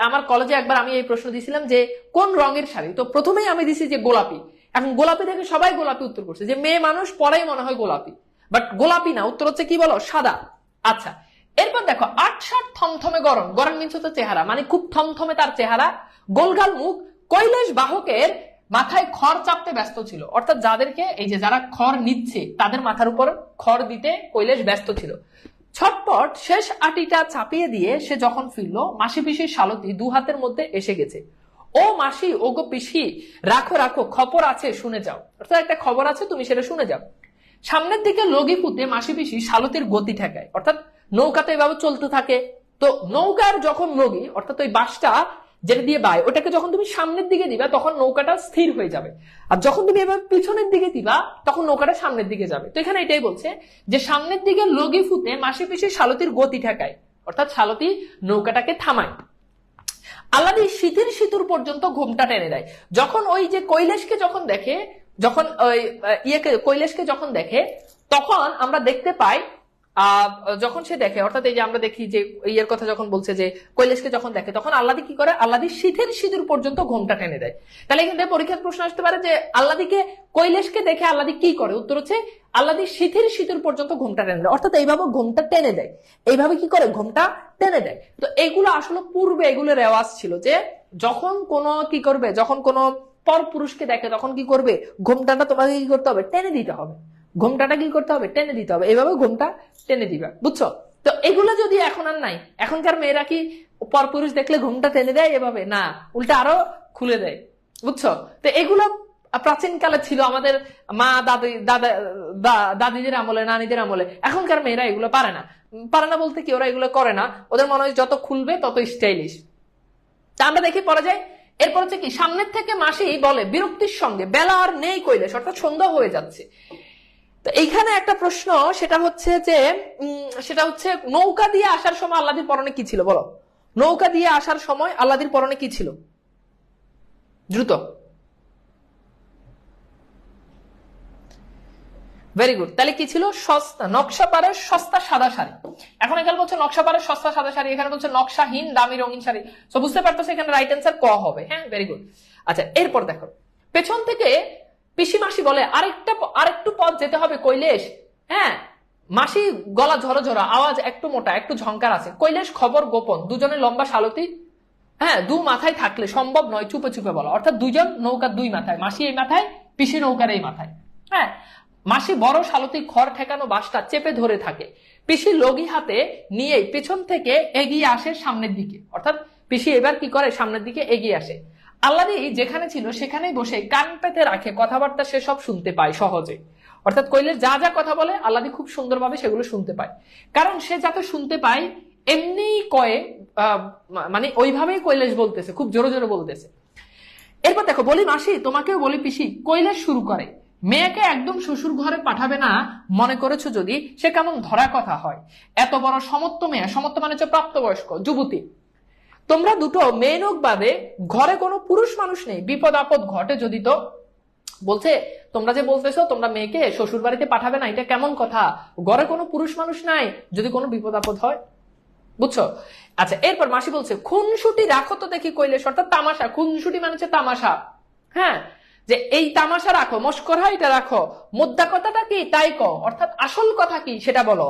আমার কলেজে একবার আমি এই প্রশ্ন দিয়েছিলাম যে কোন রঙের শাড়ি, তো প্রথমেই আমি দিছি যে গোলাপি। এখন গোলাপি দেখে সবাই গোলাপি উত্তর করছে, যে মেয়ে মানুষ পরেই মনে হয় গোলাপি, বাট গোলাপি না, উত্তর হচ্ছে কি বলো? সাদা। আচ্ছা এরপর দেখো, ৮-৬ থমথমে গরম, গরম মিনস হচ্ছে চেহারা, মানে খুব থমথমে তার চেহারা, গোলগাল মুখ, কৈলাস বাহকের মাথায় খড় চাপতে ব্যস্ত ছিল। অর্থাৎ যাদেরকে এই যে যারা খড় নিচ্ছে তাদের মাথার উপর খড় দিতে কৈলাস ব্যস্ত ছিল। ছটপট শেষ আটিটা চাপিয়ে দিয়ে সে যখন ফিরলো, মাসি পিসির শালতি দু হাতের মধ্যে এসে গেছে। ও মাসি, ও গো পিসি, রাখো রাখো, খবর আছে শুনে যাও। অর্থাৎ একটা খবর আছে, তুমি সেটা শুনে যাও। সামনের দিকে লগি ফুটে মাসি পিসি শালতির গতি ঠেকায়, অর্থাৎ নৌকাতে এভাবে চলতে থাকে। তো নৌকার যখন লগি, অর্থাৎ ওই বাঁশটা যেটা দিয়ে বায়, ওটাকে যখন তুমি সামনের দিকে দিবা তখন নৌকাটা স্থির হয়ে যাবে, আর যখন তুমি এবার পিছনের দিকে দিবা তখন নৌকাটা সামনের দিকে যাবে। তো এখানে এটাই বলছে যে সামনের দিকে লগি ফুটে মাসি পিসি শালতির গতি ঠেকায়, অর্থাৎ শালতি নৌকাটাকে থামায়। আল্লাদি শীতের সিঁতুর পর্যন্ত ঘোমটা টেনে দেয়। যখন ওই যে কৈলাসকে যখন দেখে, যখন ওই কৈলাসকে যখন দেখে, তখন আমরা দেখতে পাই যখন সে দেখে, অর্থাৎ এই যে আমরা দেখি যে ইয়ের কথা যখন বলছে যে কৈলাসকে যখন দেখে, তখন আল্লাদি কি করে? আল্লাদি শীতের সিঁদুর পর্যন্ত ঘোমটা টেনে দেয়। তাহলে এখান থেকে পরীক্ষার প্রশ্ন আসতে পারে যে আল্লাদিকে, কৈলাসকে দেখে আল্লাদি কি করে? উত্তর হচ্ছে আল্লাদি শীতের সিঁদুর পর্যন্ত ঘোমটা টেনে দেয়, অর্থাৎ এইভাবে ঘোমটা টেনে দেয়। এইভাবে কি করে? ঘোমটা টেনে দেয়। তো এইগুলো আসলে পূর্বে এগুলো রেওয়াজ ছিল যে যখন কোনো কি করবে, যখন কোনো পর পুরুষকে দেখে তখন কি করবে? ঘোমটাটা তোমাকে কি করতে হবে? টেনে দিতে হবে। ঘোমটাটা কি করতে হবে? টেনে দিতে হবে। এইভাবে ঘোমটা টেনে দিবা, বুঝছো? তো এগুলো যদি এখন আর নাই, এখনকার মেয়েরা কি পরপুরুষ দেখলে ঘোমটা টেনে দেয় এভাবে? না, উল্টা আরো খুলে দেয়, বুঝছো? তো এগুলো প্রাচীন কালে ছিল, আমাদের মা দাদিদের আমলে, নানিদের আমলে। এখনকার মেয়েরা এগুলো পারে না। পারে না বলতে কি, ওরা এগুলো করে না, ওদের মনে হয় যত খুলবে তত স্টাইলিশ। তা আমরা দেখি পরে যাই। এরপর হচ্ছে কি, সামনের থেকে মাসি বলে বিরক্তির সঙ্গে, বেলা আর নেই কৈলাস, অর্থাৎ সন্ধ্যা হয়ে যাচ্ছে। তো এইখানে একটা প্রশ্ন, সেটা হচ্ছে নৌকা দিয়ে আসার সময় আল্লাদির পরনে কি ছিল? বলো, নৌকা দিয়ে আসার সময় আল্লাদির পরনে কি ছিল? দ্রুত। Very good. তাহলে কি ছিল? সস্তা, নকশা পাড়ের সস্তা সাদা শাড়ি। এখন এখানে বলছে নকশা পাড়ের সস্তা সাদা শাড়ি, এখানে বলছে নকশাহীন দামি রঙিন শাড়ি। তো বুঝতে পারতেছে এখানে রাইট অ্যান্সার ক হবে। হ্যাঁ, ভেরি গুড। আচ্ছা এরপর দেখো, পেছন থেকে পিসি মাসি বলে আরেকটু পথ যেতে হবে কৈলাস। হ্যাঁ, মাসি গলা ঝরো ঝরো, আওয়াজ একটু মোটা, একটু ঝংকার আছে। কৈলাস খবর গোপন, দুজনে লম্বা শালতি, হ্যাঁ, দু মাথায় থাকলে সম্ভব নয় চুপে চুপে বলা। অর্থাৎ দুজন নৌকার দুই মাথায়, মাসি এই মাথায়, পিসি নৌকার এই মাথায়। হ্যাঁ, মাসি বড় শালতি খড় ঠেকানো বাঁশটা চেপে ধরে থাকে। পিসি লগি হাতে নিয়ে পেছন থেকে এগিয়ে আসে সামনের দিকে, অর্থাৎ পিসি এবার কি করে? সামনের দিকে এগিয়ে আসে। আল্লাদি যেখানে ছিল সেখানেই বসে কান পেতে রাখে, কথাবার্তা সে সব শুনতে পায় সহজে। অর্থাৎ কৈলাস যা যা কথা বলে আল্লাদি খুব সুন্দরভাবে সেগুলো শুনতে পায়, কারণ সে যাতে শুনতে পায় এমনি কয়ে, মানে ওইভাবেই কৈলাস বলতেছে, খুব জোরে জোরে বলতেছে। এরপর দেখো, বলি মাসি তোমাকেও বলি পিসি, কৈলাস শুরু করে, মেয়েকে একদম শ্বশুর ঘরে পাঠাবে না মনে করেছো যদি, সে কেমন ধরা কথা হয়। এত বড় সমত্ব মেয়ে, সমত্ব মানে হচ্ছে প্রাপ্তবয়স্ক যুবতী, তোমরা দুটো মেয়ে লোক বাদে ঘরে কোনো পুরুষ মানুষ নেই, বিপদ আপদ ঘটে যদি। তো বলছে তোমরা যে বলতেছো তোমরা মেয়েকে শ্বশুর বাড়িতে পাঠাবে না, এটা কেমন কথা? ঘরে কোনো পুরুষ মানুষ নাই, যদি কোনো বিপদ আপদ হয়, বুঝছো? আচ্ছা এরপর মাসি বলছে খুনসুটি রাখো তো দেখি কৈলাস, অর্থাৎ তামাশা। খুনসুটি মানে হচ্ছে তামাশা। হ্যাঁ, যে এই তামাশা রাখো, মস্করা এটা রাখো, মুদ্রা কথাটা কি তাই কও, অর্থাৎ আসল কথা কি সেটা বলো।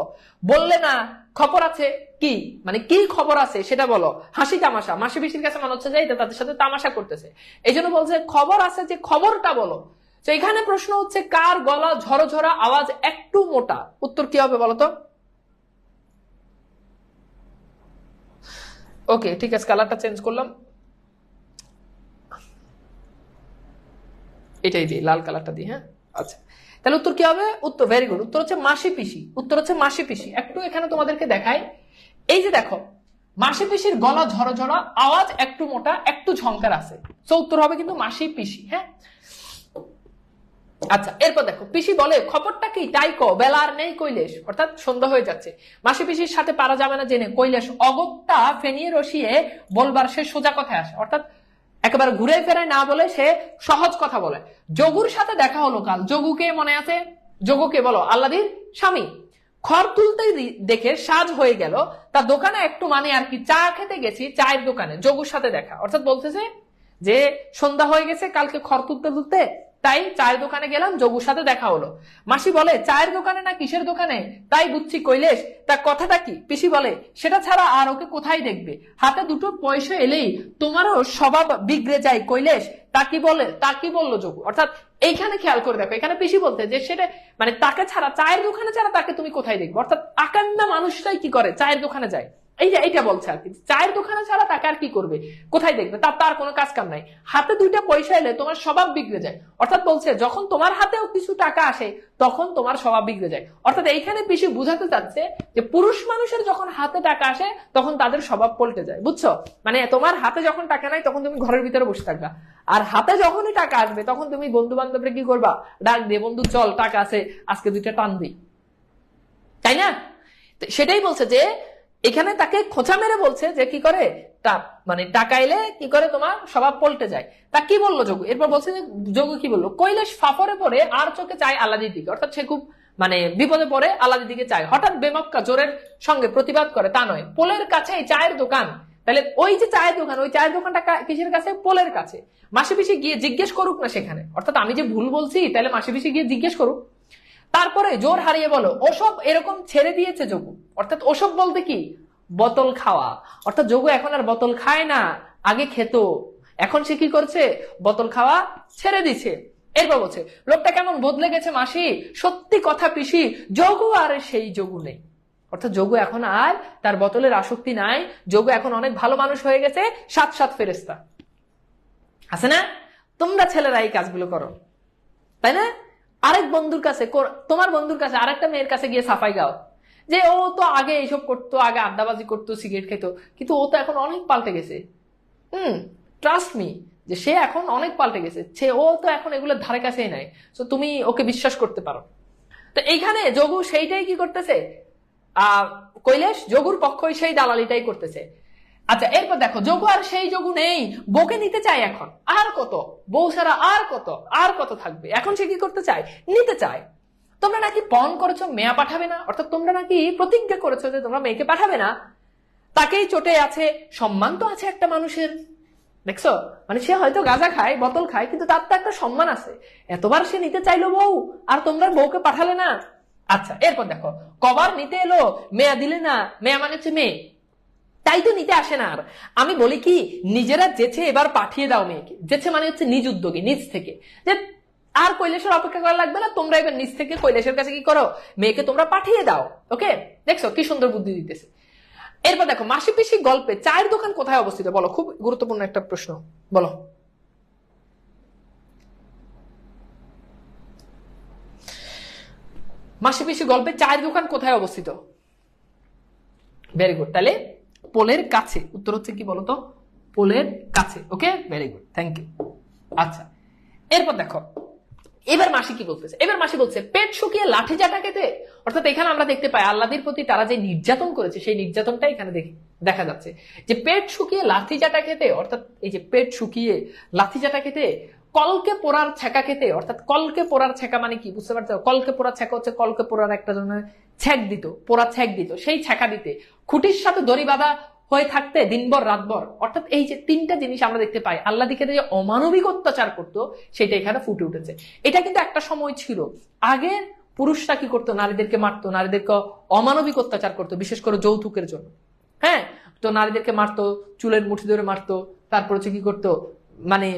বললে না খবর আছে কি, মানে কি খবর আছে সেটা বলো। হাসি তামাশা, মাসি পিসির কাছে মনে হচ্ছে যে এটা তাদের সাথে তামাশা করতেছে, এই জন্য বলছে খবর আছে, যে খবরটা বলো। তো এখানে প্রশ্ন হচ্ছে কার গলা ঝরো ঝরা, আওয়াজ একটু মোটা, উত্তর কি হবে বলতো? ওকে ঠিক আছে, কালারটা চেঞ্জ করলাম, এটাই দিই, লাল কালারটা দিই। হ্যাঁ, আচ্ছা তাহলে উত্তর কি হবে? উত্তর ভেরি গুড, উত্তর হচ্ছে মাসি পিসি। উত্তর হচ্ছে মাসি পিসি। একটু এখানে তোমাদেরকে দেখাই, এই যে দেখো মাসি পিসির গলা ঝরো ঝরা, আওয়াজ একটু মোটা, একটু ঝংকার আছে, তো উত্তর হবে কিন্তু মাসি পিসি। হ্যাঁ, আচ্ছা এরপর দেখো, পিসি বলে খবরটা কি তাই কও, বেলা আর নেই কৈলাস, অর্থাৎ সন্ধ্যা হয়ে যাচ্ছে। মাসি পিসির সাথে পারা যাবে না জেনে কৈলাস অগত্যা ফেনিয়ে রসিয়ে বলবার সে সোজা কথায় আসে, অর্থাৎ একেবারে ঘুরে ফেরায় না বলে সে সহজ কথা বলে। যোগুর সাথে দেখা হলো কাল। যোগুকে মনে আছে? যোগুকে বলো, আল্লাদির স্বামী। খড় তুলতেই দেখে সাজ হয়ে গেল, তার দোকানে একটু মানে আর কি চা খেতে গেছি, চায়ের দোকানে যোগুর সাথে দেখা। অর্থাৎ বলতেছে যে সন্ধ্যা হয়ে গেছে কালকে খড় তুলতে তুলতে, তাই চায়ের দোকানে গেলাম, যোগুর সাথে দেখা হলো। মাসি বলে চায়ের দোকানে না কিসের দোকানে? তাই বুঝছি কৈলেশ, তার কথাটা কি? পিসি বলে সেটা ছাড়া আর ওকে কোথায় দেখবে, হাতে দুটো পয়সা এলেই তোমারও স্বভাব বিগড়ে যায় কৈলেশ। তা কি বললো যোগু? অর্থাৎ এইখানে খেয়াল করে দেখো, এখানে পিসি বলতে যে সেটা মানে তাকে ছাড়া, চায়ের দোকানে ছাড়া তাকে তুমি কোথায় দেখবে। অর্থাৎ আকান্না মানুষটাই কি করে, চায়ের দোকানে যায়। এইটা বলছে আর কি, চায়ের দোকানে ছাড়া তাকে আর কি করবে, কোথায় দেখবে, তার কোনো কাজ কাম নাই। হাতে দুইটা পয়সা এলে তোমার স্বভাব বিগড়ে যায়। অর্থাৎ বলছে যখন তোমার হাতেও কিছু টাকা আসে তখন তোমার স্বভাব বিগড়ে যায়। অর্থাৎ এইখানে পিসি বুঝাতে চাচ্ছে যে পুরুষ মানুষের যখন হাতে টাকা আসে তখন তাদের স্বভাব পাল্টে যায়, বুঝছো? মানে তোমার হাতে যখন টাকা নাই তখন তুমি ঘরের ভিতরে বসে থাকবা, আর হাতে যখনই টাকা আসবে তখন তুমি বন্ধু বান্ধবরা কি করবা, ডাক দিয়ে বন্ধু চল টাকা আছে আজকে দুইটা টান দিই, তাই না? সেটাই বলছে যে এখানে তাকে খোঁচা মেরে বলছে যে কি করে, মানে টাকা এলে কি করে তোমার স্বভাব পল্টে যায়। তা কি বললো যোগু? এরপর বলছে যে যোগু কি বললো, কৈলাস ফাফরে পড়ে আর চোখে চায় আল্লাদির দিকে। অর্থাৎ সে খুব মানে বিপদে পড়ে আল্লাদির দিকে চায়। হঠাৎ বেমক্কা জোরের সঙ্গে প্রতিবাদ করে, তা নয়, পোলের কাছে চায়ের দোকান। তাহলে ওই যে চায়ের দোকান, ওই চায়ের দোকানটা কিসের কাছে? পোলের কাছে। মাসি পিসি গিয়ে জিজ্ঞেস করুক না সেখানে। অর্থাৎ আমি যে ভুল বলছি তাহলে মাসি পিসি গিয়ে জিজ্ঞেস করুক। তারপরে জোর হারিয়ে বলো ওসব এরকম ছেড়ে দিয়েছে যোগু। অর্থাৎ ওসব বলতে কি, বোতল খাওয়া। অর্থাৎ যোগু এখন আর বোতল খায় না, আগে খেত, এখন সে কি করছে, বোতল খাওয়া ছেড়ে দিছে। এরপর বলছে লোকটা কেমন বদলে গেছে মাসি, সত্যি কথা পিসি, যোগু আর সেই যোগু নেই। অর্থাৎ যোগু এখন আর তার বোতলের আসক্তি নাই, যোগু এখন অনেক ভালো মানুষ হয়ে গেছে, সাত সাত ফেরেশতা আছে না? তোমরা ছেলেরা এই কাজগুলো করো, তাই না? আরেক বন্ধুর কাছে, তোমার বন্ধুর কাছে আরেকটা মেয়ের কাছে গিয়ে সাফাই গাও যে ও তো আগে এইসব করতো, আগে আড্ডাবাজি করতো, সিগারেট খেত, কিন্তু ও তো এখন অনেক পাল্টে গেছে। ট্রাস্ট মি, যে সে এখন অনেক পাল্টে গেছে, ও তো এখন এগুলোর ধারে কাছেই নাই। তো তুমি ওকে বিশ্বাস করতে পারো। তো এইখানে যোগু সেইটাই কি করতেছে, কৈলাস যোগুর পক্ষই সেই দালালিটাই করতেছে। আচ্ছা, এরপর দেখো যোগু আর সেই যোগু নেই, বউকে নিতে চায় এখন। আর কত বউ ছাড়া আর কত থাকবে, এখন সে কি করতে চায়, নিতে চায়। তোমরা নাকি পণ করেছো মেয়া পাঠাবে না, অর্থাৎ তোমরা নাকি প্রতিজ্ঞা করেছো যে তোমরা মেয়েকে পাঠাবে না। তাকেই চটে আছে, সম্মান তো আছে একটা মানুষের, দেখছো? মানে সে হয়তো গাঁজা খায়, বোতল খায়, কিন্তু তার তো একটা সম্মান আছে। এতবার সে নিতে চাইলো বউ, আর তোমরা বউকে পাঠালে না। আচ্ছা, এরপর দেখো কবার নিতে এলো, মেয়া দিলে না। মেয়া মানে হচ্ছে মেয়ে, তাই তো নিতে আসে না। আর আমি বলি কি, নিজেরা যেছে এবার পাঠিয়ে দাও মেয়েকে। যেছে মানে হচ্ছে নিজ উদ্যোগে, নিজ থেকে, যে আর কৈলাসের অপেক্ষা করা লাগবে না, তোমরা এবার নিজ থেকে কৈলাসের কাছে কি করো, মেয়েকে তোমরা পাঠিয়ে দাও। ওকে, দেখছো কি সুন্দর বুদ্ধি দিতেছে। এরপর দেখো মাসি পিসি গল্পে চায়ের দোকান কোথায় অবস্থিত, বলো? খুব গুরুত্বপূর্ণ একটা প্রশ্ন, বলো। মাসি পিসি গল্পে চায়ের দোকান কোথায় অবস্থিত? ভেরি গুড, তাহলে পোলের কাছে। উত্তর হচ্ছে কি বলতো, পোলের কাছে। ওকে, ভেরি গুড, থ্যাংক ইউ। আচ্ছা, এরপর দেখো এবার মাসি কি বলতেছে। এবার মাসি বলছে পেট শুকিয়ে লাঠি চাটা খেতে। অর্থাৎ এখানে আমরা দেখতে পাই আল্লাদির প্রতি তারা যে নির্যাতন করেছে সেই নির্যাতনটা এখানে দেখা যাচ্ছে, যে পেট শুকিয়ে লাঠি চাটা খেতে। অর্থাৎ এই যে পেট শুকিয়ে লাঠি চাটা খেতে, কলকে পোড়ার ছেঁকা খেতে। অর্থাৎ কলকে পোড়ার ছেঁকা মানে কি বুঝতে পারছো? কলকে পোড়ার ছেঁকা হচ্ছে কলকে পোড়ার একটা ধরনের ছেঁক দিত, পোড়া ছেঁক দিত, সেই ছেঁকা দিতে। খুঁটির সাথে দড়ি বাঁধা হয়ে থাকতে দিনভর রাতভর। অর্থাৎ এই যে তিনটা জিনিস আমরা দেখতে পাই, আল্লাদিকে যে অমানবিক অত্যাচার করতো সেটা এখানে ফুটে উঠেছে। এটা কিন্তু একটা সময় ছিল, আগে পুরুষরা কি করতো, নারীদেরকে মারতো, নারীদেরকে অমানবিক অত্যাচার করতো, বিশেষ করে যৌতুকের জন্য। হ্যাঁ, তো নারীদেরকে মারতো, চুলের মুঠি ধরে মারতো, তারপর হচ্ছে কি করতো, মানে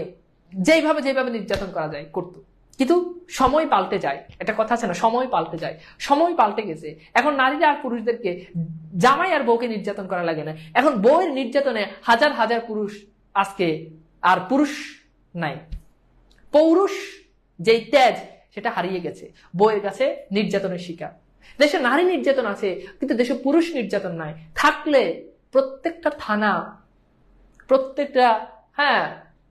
যেভাবে নির্যাতন করা যায় করতো। কিন্তু সময় পাল্টে যায়, একটা কথা আছে না, সময় পাল্টে যায়। সময় পাল্টে গেছে, এখন নারীরা আর পুরুষদেরকে, জামাই আর বউকে নির্যাতন করা লাগে না। এখন বউয়ের নির্যাতনে হাজার হাজার পুরুষ আজকে আর পুরুষ নাই, পৌরুষ যেই তেজ সেটা হারিয়ে গেছে, বউয়ের কাছে নির্যাতনের শিকার। দেশে নারী নির্যাতন আছে কিন্তু দেশে পুরুষ নির্যাতন নাই। থাকলে প্রত্যেকটা থানা, প্রত্যেকটা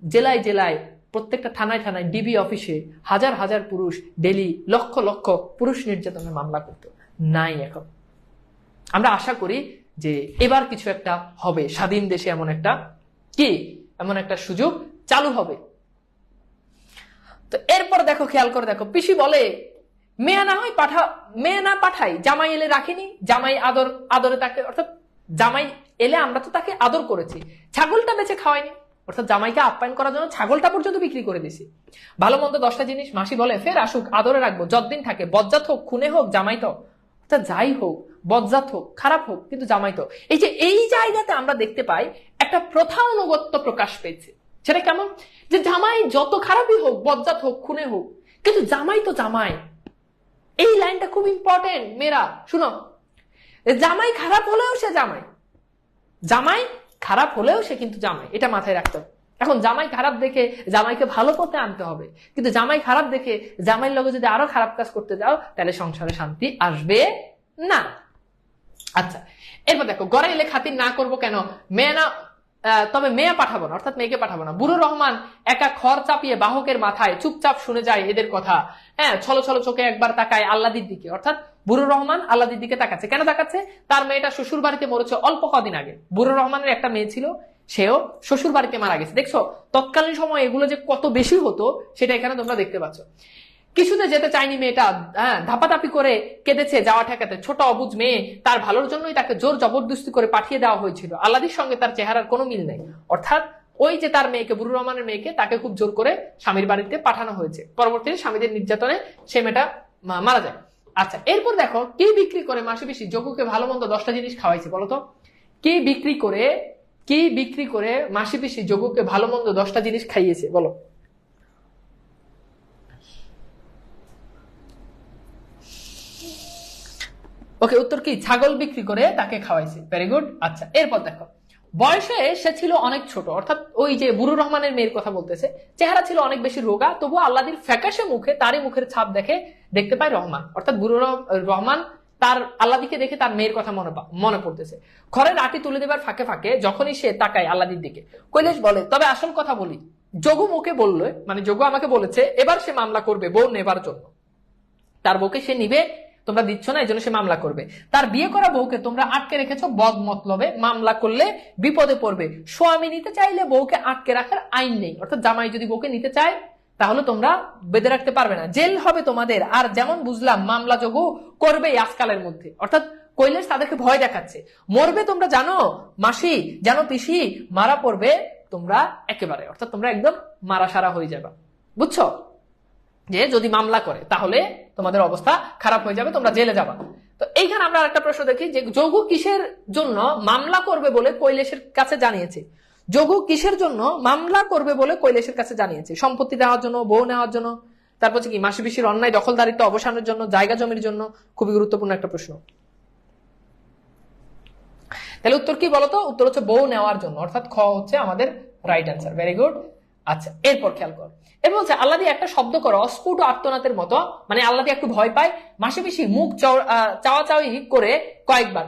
জেলায় জেলায়, প্রত্যেকটা থানায় থানায়, ডিবি অফিসে হাজার হাজার পুরুষ ডেলি লক্ষ লক্ষ পুরুষ নির্যাতনের মামলা করত। নাই এখন। আমরা আশা করি যে এবার কিছু একটা হবে, স্বাধীন দেশে এমন একটা সুযোগ চালু হবে। তো এরপর দেখো, খেয়াল করে দেখো, পিসি বলে মেয়ে না হয় মেয়ে না পাঠাই, জামাই এলে রাখিনি, জামাই আদরে তাকে, অর্থাৎ জামাই এলে আমরা তো তাকে আদর করেছি, ছাগলটা বেঁচে খাওয়াইনি, অর্থাৎ জামাইকে আপ্যায়ন করার জন্য ছাগলটা পর্যন্ত বিক্রি করে দিছি। ভালো মন্দ 10টা জিনিস মাসি বলে ফের আসুক, আদরে রাখবো যতদিন থাকে, বজ্জাত হোক, খুনে হোক, জামাই তো, অর্থাৎ যাই হোক, বজ্জাত হোক, খারাপ হোক, কিন্তু জামাই তো। এই জায়গাতে আমরা দেখতে পাই একটা প্রথা অনুগত্য প্রকাশ পেয়েছে। সেটা কেমন? যে জামাই যত খারাপই হোক, বজ্জাত হোক, খুনে হোক, কিন্তু জামাই তো জামাই। এই লাইনটা খুব ইম্পর্টেন্ট মেয়েরা, শুনো। জামাই খারাপ হলেও সে জামাই, জামাই খারাপ হলেও সে কিন্তু জামাই, এটা মাথায় রাখতে হবে। এখন জামাই খারাপ দেখে জামাইকে ভালো পথে আনতে হবে, কিন্তু জামাই খারাপ দেখে জামাইয়ের লগে যদি আরো খারাপ কাজ করতে যাও, তাহলে সংসারে শান্তি আসবে না। আচ্ছা, এরপর দেখো, গড়ে এলে খাতির না করবো কেন, মেয়ে না, তবে মেয়ে পাঠাবো না, অর্থাৎ মেয়েকে পাঠাবো না। বুড়ো রহমান একা খড় চাপিয়ে বাহকের মাথায় চুপচাপ শুনে যায় এদের কথা। হ্যাঁ, ছলো ছলো চোখে একবার তাকায় আল্লাদির দিকে, অর্থাৎ বুড়ো রহমান আল্লাদির দিকে তাকাচ্ছে। কেন তাকাচ্ছে? তার মেয়েটা শ্বশুর বাড়িতে মরেছে অল্প কদিন আগে। বুড়ো রহমানের একটা মেয়ে ছিল, সেও শ্বশুর বাড়িতে মারা গেছে। দেখছো তৎকালীন সময় এগুলো যে কত বেশি হতো, সেটা এখানে তোমরা দেখতে পাচ্ছ। কিছুতে যেতে চায়নি মেয়েটা, ধাপাধাপি করে কেঁদেছে যাওয়া ঠেকাতে। ছোট অবুঝ মেয়ে, তার ভালোর জন্যই তাকে জোর জবরদস্তি করে পাঠিয়ে দেওয়া হয়েছিল। আল্লাদির সঙ্গে তার চেহারার কোনো মিল নেই, অর্থাৎ ওই যে তার মেয়েকে, বুড়ো রহমানের মেয়েকে, তাকে খুব জোর করে স্বামীর বাড়িতে পাঠানো হয়েছে। পরবর্তীতে স্বামীদের নির্যাতনে সে মেয়েটা মারা যায়। আচ্ছা, এরপর দেখো কি বিক্রি করে মাসি পিসি যোগুকে ভালো মন্দ 10টা জিনিস খাওয়াইছে। বলতো কি বিক্রি করে মাসি পিসি যোগুকে ভালো মন্দ 10টা জিনিস খাইয়েছে, বলো। ওকে, উত্তর কি? ছাগল বিক্রি করে তাকে খাওয়াইছে। Very good. আচ্ছা, এরপর দেখো, বয়সে সে ছিল অনেক ছোট, অর্থাৎ ওই যে বুড়ো রহমানের মেয়ের কথা বলতেছে। চেহারা ছিল অনেক বেশি রোগা, তবু আল্লাদির ফ্যাকাশে মুখে, তারই মুখের ছাপ দেখতে পায় রহমান, অর্থাৎ বুড়ো রহমান তার আল্লাদিকে দেখে তার মেয়ের কথা মনে পড়তেছে। ঘরের আটি তুলে দেবার ফাঁকে ফাঁকে যখনই সে তাকায় আল্লাদির দিকে, কৈলেশ বলে, তবে আসল কথা বলি, যোগু মুখে বললো, মানে যোগু আমাকে বলেছে এবার সে মামলা করবে বউ নেবার জন্য। তার বউকে সে নিবে, তোমরা দিচ্ছ না, এই জন্য সে মামলা করবে। তার বিয়ে করা বউকে তোমরা আটকে রেখেছো বদ মতলবে, মামলা করলে বিপদে পড়বে। স্বামী নিতে চাইলে বউকে আটকে রাখার আইন নেই, অর্থাৎ জামাই যদি বউকে নিতে চায় তাহলে তোমরা বেঁধে রাখতে পারবে না, জেল হবে তোমাদের। আর যেমন বুঝলাম মামলা যোগু করবে আজকালের মধ্যে, অর্থাৎ কৈলাস তাদেরকে ভয় দেখাচ্ছে। মরবে তোমরা জানো মাসি, জানো পিসি, মারা পড়বে তোমরা একেবারে, অর্থাৎ তোমরা একদম মারা সারা হয়ে যাবে, বুঝছো? যে যদি মামলা করে তাহলে তোমাদের অবস্থা খারাপ হয়ে যাবে, তোমরা জেলে যাবা। তো এইখানে আমরা একটা প্রশ্ন দেখি যে যোগু কিসের জন্য মামলা করবে বলে কৈলাসের কাছে জানিয়েছে। যোগু কিসের জন্য মামলা করবে বলে কৈলাসের কাছে জানিয়েছে? সম্পত্তি দেওয়ার জন্য, বউ নেওয়ার জন্য, তারপর কি মাসি পিসির অন্যায় দখলদারিত্ব অবসানের জন্য, জায়গা জমির জন্য? খুবই গুরুত্বপূর্ণ একটা প্রশ্ন। তাহলে উত্তর কি বলতো? উত্তর হচ্ছে বউ নেওয়ার জন্য, অর্থাৎ খ হচ্ছে আমাদের রাইট অ্যান্সার। Very good. আচ্ছা, এরপর খেয়াল কর, এর বলছে আল্লাদি একটা শব্দ করো অস্ফুট আর্তনাদের মতো, মানে আল্লাদি একটু ভয় পায়। মাসি পিসি মুখ চাওয়াচাওয়ি করে কয়েকবার,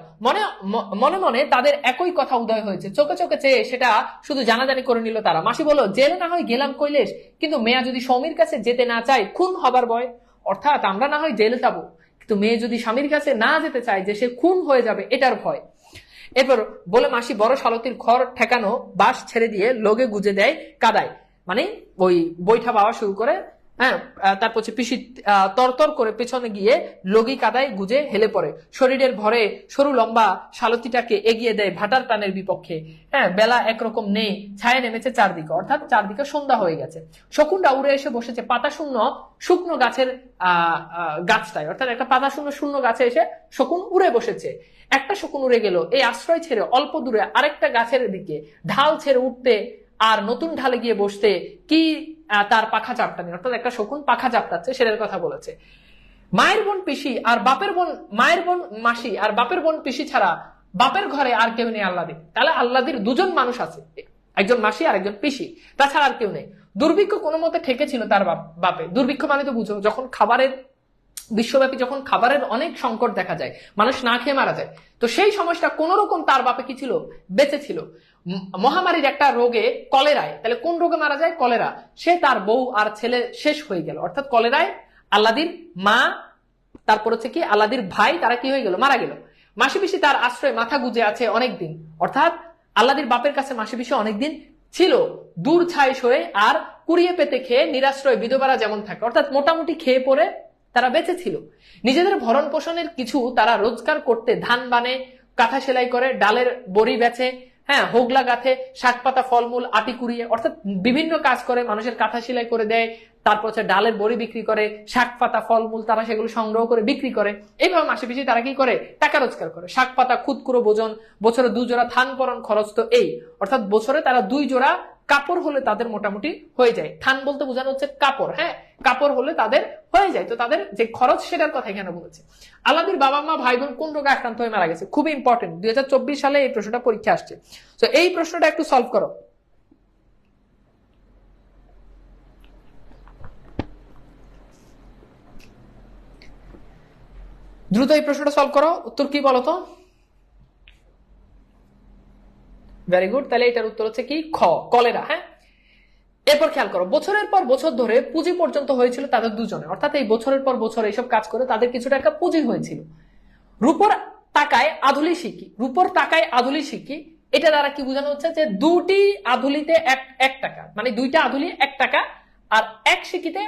মনে মনে তাদের একই কথা উদয় হয়েছে। চোখে চোখে চেয়ে সেটা শুধু জানাজানি করে নিল তারা। মাসি বলল, জেলে না হয় গেলাম কৈলেশ, কিন্তু মেয়া যদি স্বামীর কাছে যেতে না চায়, খুন হবার ভয়। অর্থাৎ আমরা না হয় জেলে যাবো, কিন্তু মেয়ে যদি স্বামীর কাছে না যেতে চায়, যে সে খুন হয়ে যাবে, এটার ভয়। এরপর বলে মাসি বড় শালতির খড় ঠেকানো বাঁশ ছেড়ে দিয়ে লোগে গুজে দেয় কাদায়, মানে ওই বৈঠা বাওয়া শুরু করে। হ্যাঁ, তারপর পিসি তরতর করে পেছনে গিয়ে লগি কাদায় গুজে হেলে পড়ে, শরীরের ভরে সরু লম্বা শালতিটাকে এগিয়ে দেয় ভাটার টানের বিপক্ষে। হ্যাঁ, বেলা একরকম নেই, ছায়া নেমেছে চারদিকে, অর্থাৎ চারদিকে সন্ধ্যা হয়ে গেছে। শকুনটা উড়ে এসে বসেছে পাতা শূন্য শুকনো গাছের গাছটায়, অর্থাৎ একটা পাতা শূন্য গাছে এসে শকুন উড়ে বসেছে। একটা শকুন উড়ে গেল, এই আশ্রয় ছেড়ে অল্প দূরে আরেকটা গাছের দিকে ঢাল ছেড়ে উঠতে আর নতুন ঢালে গিয়ে বসতে কি তার পাখা চাপটানি, অর্থাৎ একটা শকুন পাখা চাপটাচ্ছে, সেটার কথা বলেছে। মায়ের বোন পিসি আর বাপের বোন, মায়ের বোন মাসি আর বাপের বোন পিসি ছাড়া বাপের ঘরে আর কেউ নেই আল্লাদির। তাহলে আল্লাদির দুজন মানুষ আছে, একজন মাসি আর একজন পিসি, তাছাড়া আর কেউ নেই। দুর্ভিক্ষ কোনো মতে ঠেকেছিল তার বাপে। দুর্ভিক্ষ মানে তো বুঝো, যখন খাবারের বিশ্বব্যাপী যখন খাবারের অনেক সংকট দেখা যায়, মানুষ না খেয়ে মারা যায়, তো সেই সময়টা কোন রকম তার বাপে কি ছিল? বেঁচে ছিল। মহামারীর একটা রোগে, কলেরায়, তাহলে কোন রোগে মারা যায়? কলেরা। সে তার বউ আর ছেলে শেষ হয়ে গেল, অর্থাৎ কলেরায় আল্লাদির মা, তারপর হচ্ছে কি আল্লাদির ভাই, তারা কি হয়ে গেল? মারা গেল। মাসি পিসি তার আশ্রয়ে মাথা গুজে আছে অনেকদিন, অর্থাৎ আল্লাদির বাপের কাছে মাসি পিসি অনেকদিন ছিল, দূর ছাই সয়ে আর কুড়িয়ে পেতে খেয়ে নিরাশ্রয় বিধবারা যেমন থাকে, অর্থাৎ মোটামুটি খেয়ে পরে তারা বেঁচে ছিল। নিজেদের ভরণ পোষণের কিছু তারা রোজগার করতে ধান বানে, কাঁথা সেলাই করে, ডালের বড়ি বেচে, হ্যাঁ, হোগলা গাঁথে, শাক পাতা ফলমূল আটি কুড়িয়ে, অর্থাৎ বিভিন্ন কাজ করে, মানুষের কাঁথা সেলাই করে দেয়, তারপর হচ্ছে ডালের বড়ি বিক্রি করে, শাক পাতা ফলমূল তারা সেগুলো সংগ্রহ করে বিক্রি করে। এইভাবে মাসে পিছিয়ে তারা কি করে, টাকা রোজগার করে। শাক পাতা খুদকুড়ো ভোজন, বছরে 2 জোড়া থান পরন খরচ তো এই, অর্থাৎ বছরে তারা 2 জোড়া কাপড় হলে তাদের মোটামুটি হয়ে যায়। থান বলতে বোঝানো হচ্ছে কাপড়, হ্যাঁ, কাপড় হলে তাদের হয়ে যায়। তো তাদের যে খরচ সেটার কথা এখানে বলেছে। আলাদির বাবা মা ভাই বোন কোন রোগে আক্রান্ত হয়ে মারা গেছে? খুবই ইম্পর্টেন্ট, 2024 সালে এই প্রশ্নটা পরীক্ষা আসছে। তো এই প্রশ্নটা একটু সলভ করো। দ্রুত এই প্রশ্নটা সলভ করো। উত্তর কি বলো তো? Very good. তাহলে এটার উত্তর হচ্ছে কি? খ, কলেরা। হ্যাঁ, এরপর খেয়াল করো, বছরের পর বছর ধরে পুঁজি পর্যন্ত হয়েছিল তাদের দুজনে, অর্থাৎ এই বছরের পর বছর এইসব কাজ করে তাদের কিছুটা একটা পুঁজি হয়েছিল। রূপর টাকায় আধুলি শিখি, রূপর টাকায় আধুলি শিখি, এটা দ্বারা কি বোঝানো হচ্ছে? যে 2টি আধুলিতে 1 টাকা, মানে 2টা আধুলি 1 টাকা, আর 1 সিকিতে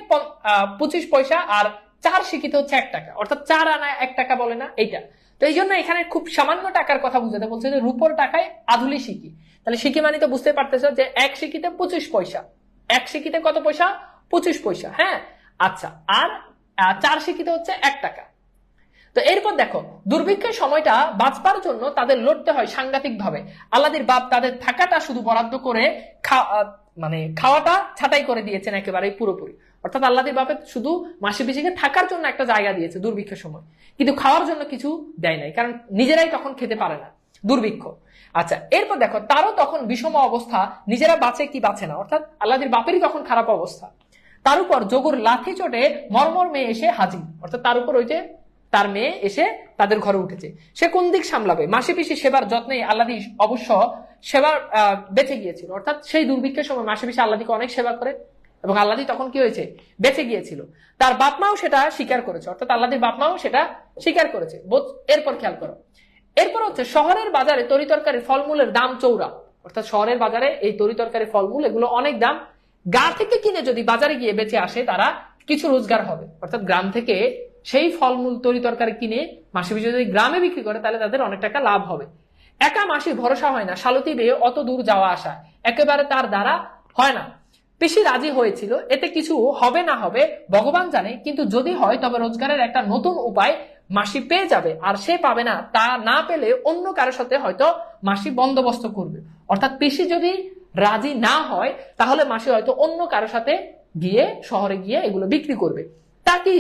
25 পয়সা, আর 4 সিকিতে হচ্ছে 1 টাকা, অর্থাৎ 4 আনা 1 টাকা বলে না এইটা। তো এই জন্য এখানে খুব সামান্য টাকার কথা বুঝাতে বলছে যে রূপর টাকায় আধুলি শিখি। তাহলে শিখি মানে তো বুঝতে পারতেছ যে 1 সিকিতে 25 পয়সা, 1 সিকিতে কত পয়সা? 25 পয়সা। হ্যাঁ, আচ্ছা, আর 4 সিকিতে হচ্ছে 1 টাকা। তো এরপর দেখো, দুর্ভিক্ষের সময়টা বাঁচবার জন্য তাদের লড়তে হয় সাংঘাতিক ভাবে। আল্লাদির বাপ তাদের থাকাটা শুধু বরাদ্দ করে মানে খাওয়াটা ছাঁটাই করে দিয়েছেন একেবারে পুরোপুরি। অর্থাৎ আল্লাদির বাপের শুধু মাসি পিসিকে থাকার জন্য একটা জায়গা দিয়েছে দুর্ভিক্ষের সময়, কিন্তু খাওয়ার জন্য কিছু দেয় নাই, কারণ নিজেরাই তখন খেতে পারে না, দুর্ভিক্ষ। আচ্ছা, এরপর দেখো, তারও তখন বিষম অবস্থা, নিজেরা বাঁচে কি বাঁচে না, অর্থাৎ আল্লাদির বাপেরই তখন খারাপ অবস্থা। তার উপর যোগুর লাথি চোটে মর্মর মেয়ে এসে হাজির, অর্থাৎ তার উপর ওই যে তার মেয়ে এসে তাদের ঘরে উঠেছে। সে কোন দিক সামলাবে? মাসি পিসি সেবার যত্নে আল্লাদি অবশ্য সেবার বেঁচে গিয়েছিল, অর্থাৎ সেই দুর্ভিক্ষের সময় মাসি পিসি আল্লাদিকে অনেক সেবা করে, এবং আল্লাদি তখন কি হয়েছে? বেঁচে গিয়েছিল। তার বাপমাও সেটা স্বীকার করেছে, অর্থাৎ আল্লাদির বাপমাও সেটা স্বীকার করেছে। এরপর খেয়াল করো, এরপর হচ্ছে শহরের বাজারে তরি তরকারি ফলমূলের দাম চৌড়া, অর্থাৎ শহরের বাজারে এই তরি তরকারি ফলমূল এগুলো অনেক দাম। গা থেকে কিনে যদি বাজারে গিয়ে বেঁচে আসে তারা কিছু রোজগার হবে, অর্থাৎ গ্রাম থেকে সেই ফলমূল তরি তরকারি কিনে মাসি পিসি যদি গ্রামে বিক্রি করে তাহলে তাদের অনেক টাকা লাভ হবে। একা মাসির ভরসা হয় না, শালতি বেয়ে অত দূর যাওয়া আসা একেবারে তার দ্বারা হয় না। পিসি রাজি হয়েছিল, এতে কিছু হবে না হবে ভগবান জানে, কিন্তু যদি হয় তবে রোজগারের একটা নতুন উপায় মাসি পেয়ে যাবে, আর সে পাবে না, তা না পেলে অন্য কারোর সাথে হয়তো মাসি বন্দোবস্ত করবে। অর্থাৎ পিসি যদি রাজি না হয় তাহলে মাসি হয়তো অন্য কারোর সাথে গিয়ে শহরে গিয়ে এগুলো বিক্রি করবে। তা কি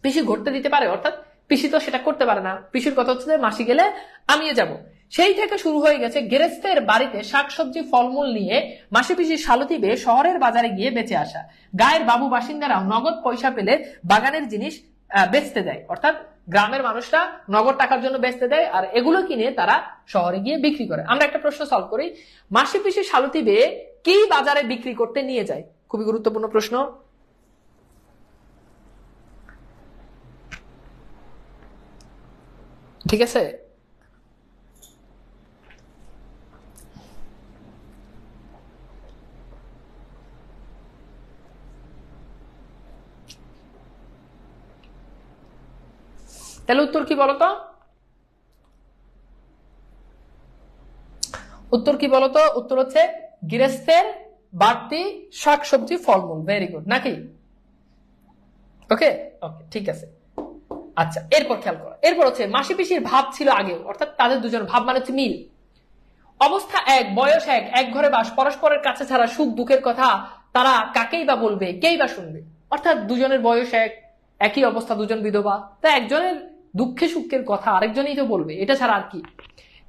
পিসি ঘটতে দিতে পারে? অর্থাৎ পিসি তো সেটা করতে পারে না। পিসির কথা হচ্ছে যে মাসি গেলে আমিও যাব। সেই থেকে শুরু হয়ে গেছে গেরেস্তের বাড়িতে শাকসবজি ফলমূল নিয়ে মাসি পিসি শালতি বেয়ে শহরের বাজারে গিয়ে বেঁচে আসা। গায়ের বাবু বাসিন্দারাও নগদ পয়সা পেলে বাগানের জিনিস বেচতে দেয়, অর্থাৎ গ্রামের মানুষরা নগদ টাকার জন্য বেচতে দেয়, আর এগুলো কিনে তারা শহরে গিয়ে বিক্রি করে। আমরা একটা প্রশ্ন সলভ করি, মাসি পিসি শালতি বেয়ে কি বাজারে বিক্রি করতে নিয়ে যায়? খুবই গুরুত্বপূর্ণ প্রশ্ন। ঠিক আছে, তাহলে উত্তর কি বলতো? উত্তর কি বলতো? উত্তর হচ্ছে গৃহস্থের বাড়তি শাকসবজি ফলমূল। ভেরি গুড, নাকি? ওকে ওকে, ঠিক আছে। আচ্ছা, এরপর খেয়াল করো, এরপর হচ্ছে মাসি পিসির ভাব ছিল আগেও, অর্থাৎ তাদের দুজন ভাব মানে হচ্ছে মিল। অবস্থা এক, বয়স এক, এক ঘরে বাস, পরস্পরের কাছে ছাড়া সুখ দুঃখের কথা তারা কাকেই বা বলবে, কেই বা শুনবে। অর্থাৎ দুজনের বয়স এক, একই অবস্থা, দুজন বিধবা, তা একজনের দুঃখে সুখের কথা আরেকজনই তো বলবে, এটা ছাড়া আর কি।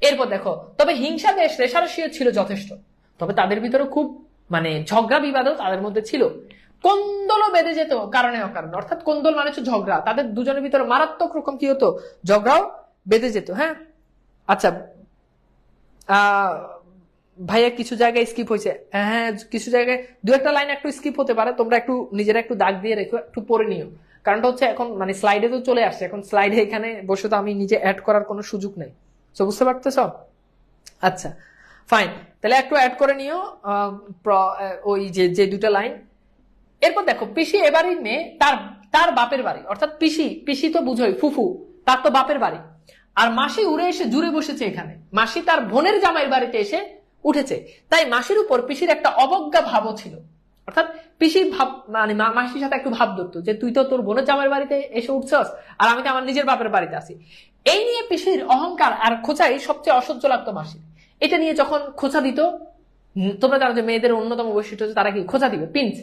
এরপর দেখো, তবে হিংসা দেশ রেশারেশিও ছিল যথেষ্ট, তবে তাদের ভিতরে খুব মানে ঝগড়া বিবাদও তাদের মধ্যে ছিল। কোন্দলও বেঁধে যেত কারণে অকারণে, অর্থাৎ কোন্দল মানে হচ্ছে ঝগড়া, তাদের দুজনের ভিতরে মারাত্মক রকম কি হতো? ঝগড়াও বেঁধে যেত। হ্যাঁ, আচ্ছা ভাইয়া কিছু জায়গায় স্কিপ হয়েছে, হ্যাঁ কিছু জায়গায় 2-1টা লাইন একটু স্কিপ হতে পারে, তোমরা একটু নিজেরা একটু দাগ দিয়ে রেখো, একটু পড়ে নিও। কারণটা হচ্ছে এখন মানে স্লাইডে তো চলে আসছে, এখন স্লাইডে এখানে বসে তো আমি নিজে অ্যাড করার কোনো সুযোগ নেই, তো বুঝতে পারতেছ? আচ্ছা ফাইন, তাহলে একটু অ্যাড করে নিও ওই যে 2টা লাইন। এরপর দেখো, পিসি এবারই মেয়ে, তার বাপের বাড়ি, অর্থাৎ পিসি, পিসি তো বুঝোই ফুফু, তার তো বাপের বাড়ি। আর মাসি উড়ে এসে জুড়ে বসেছে এখানে, মাসি তার বোনের জামাইয়ের বাড়িতে এসে উঠেছে। তাই মাসির উপর পিসির একটা অবজ্ঞা ভাবও ছিল, অর্থাৎ পিসি ভাব মানে মাসির সাথে একটু ভাব ধরতো যে তুই তো তোর বোনের জামাইয়ের বাড়িতে এসে উঠছস আর আমি তো আমার নিজের বাপের বাড়িতে আছি। এই নিয়ে পিসির অহংকার আর খোঁচাই সবচেয়ে অসহ্য লাগতো মাসির। এটা নিয়ে যখন খোঁচা দিত, তোমরা জানো যে মেয়েদের অন্যতম বৈশিষ্ট্য হচ্ছে তারা কি খোঁচা দিবে, পিঞ্চ।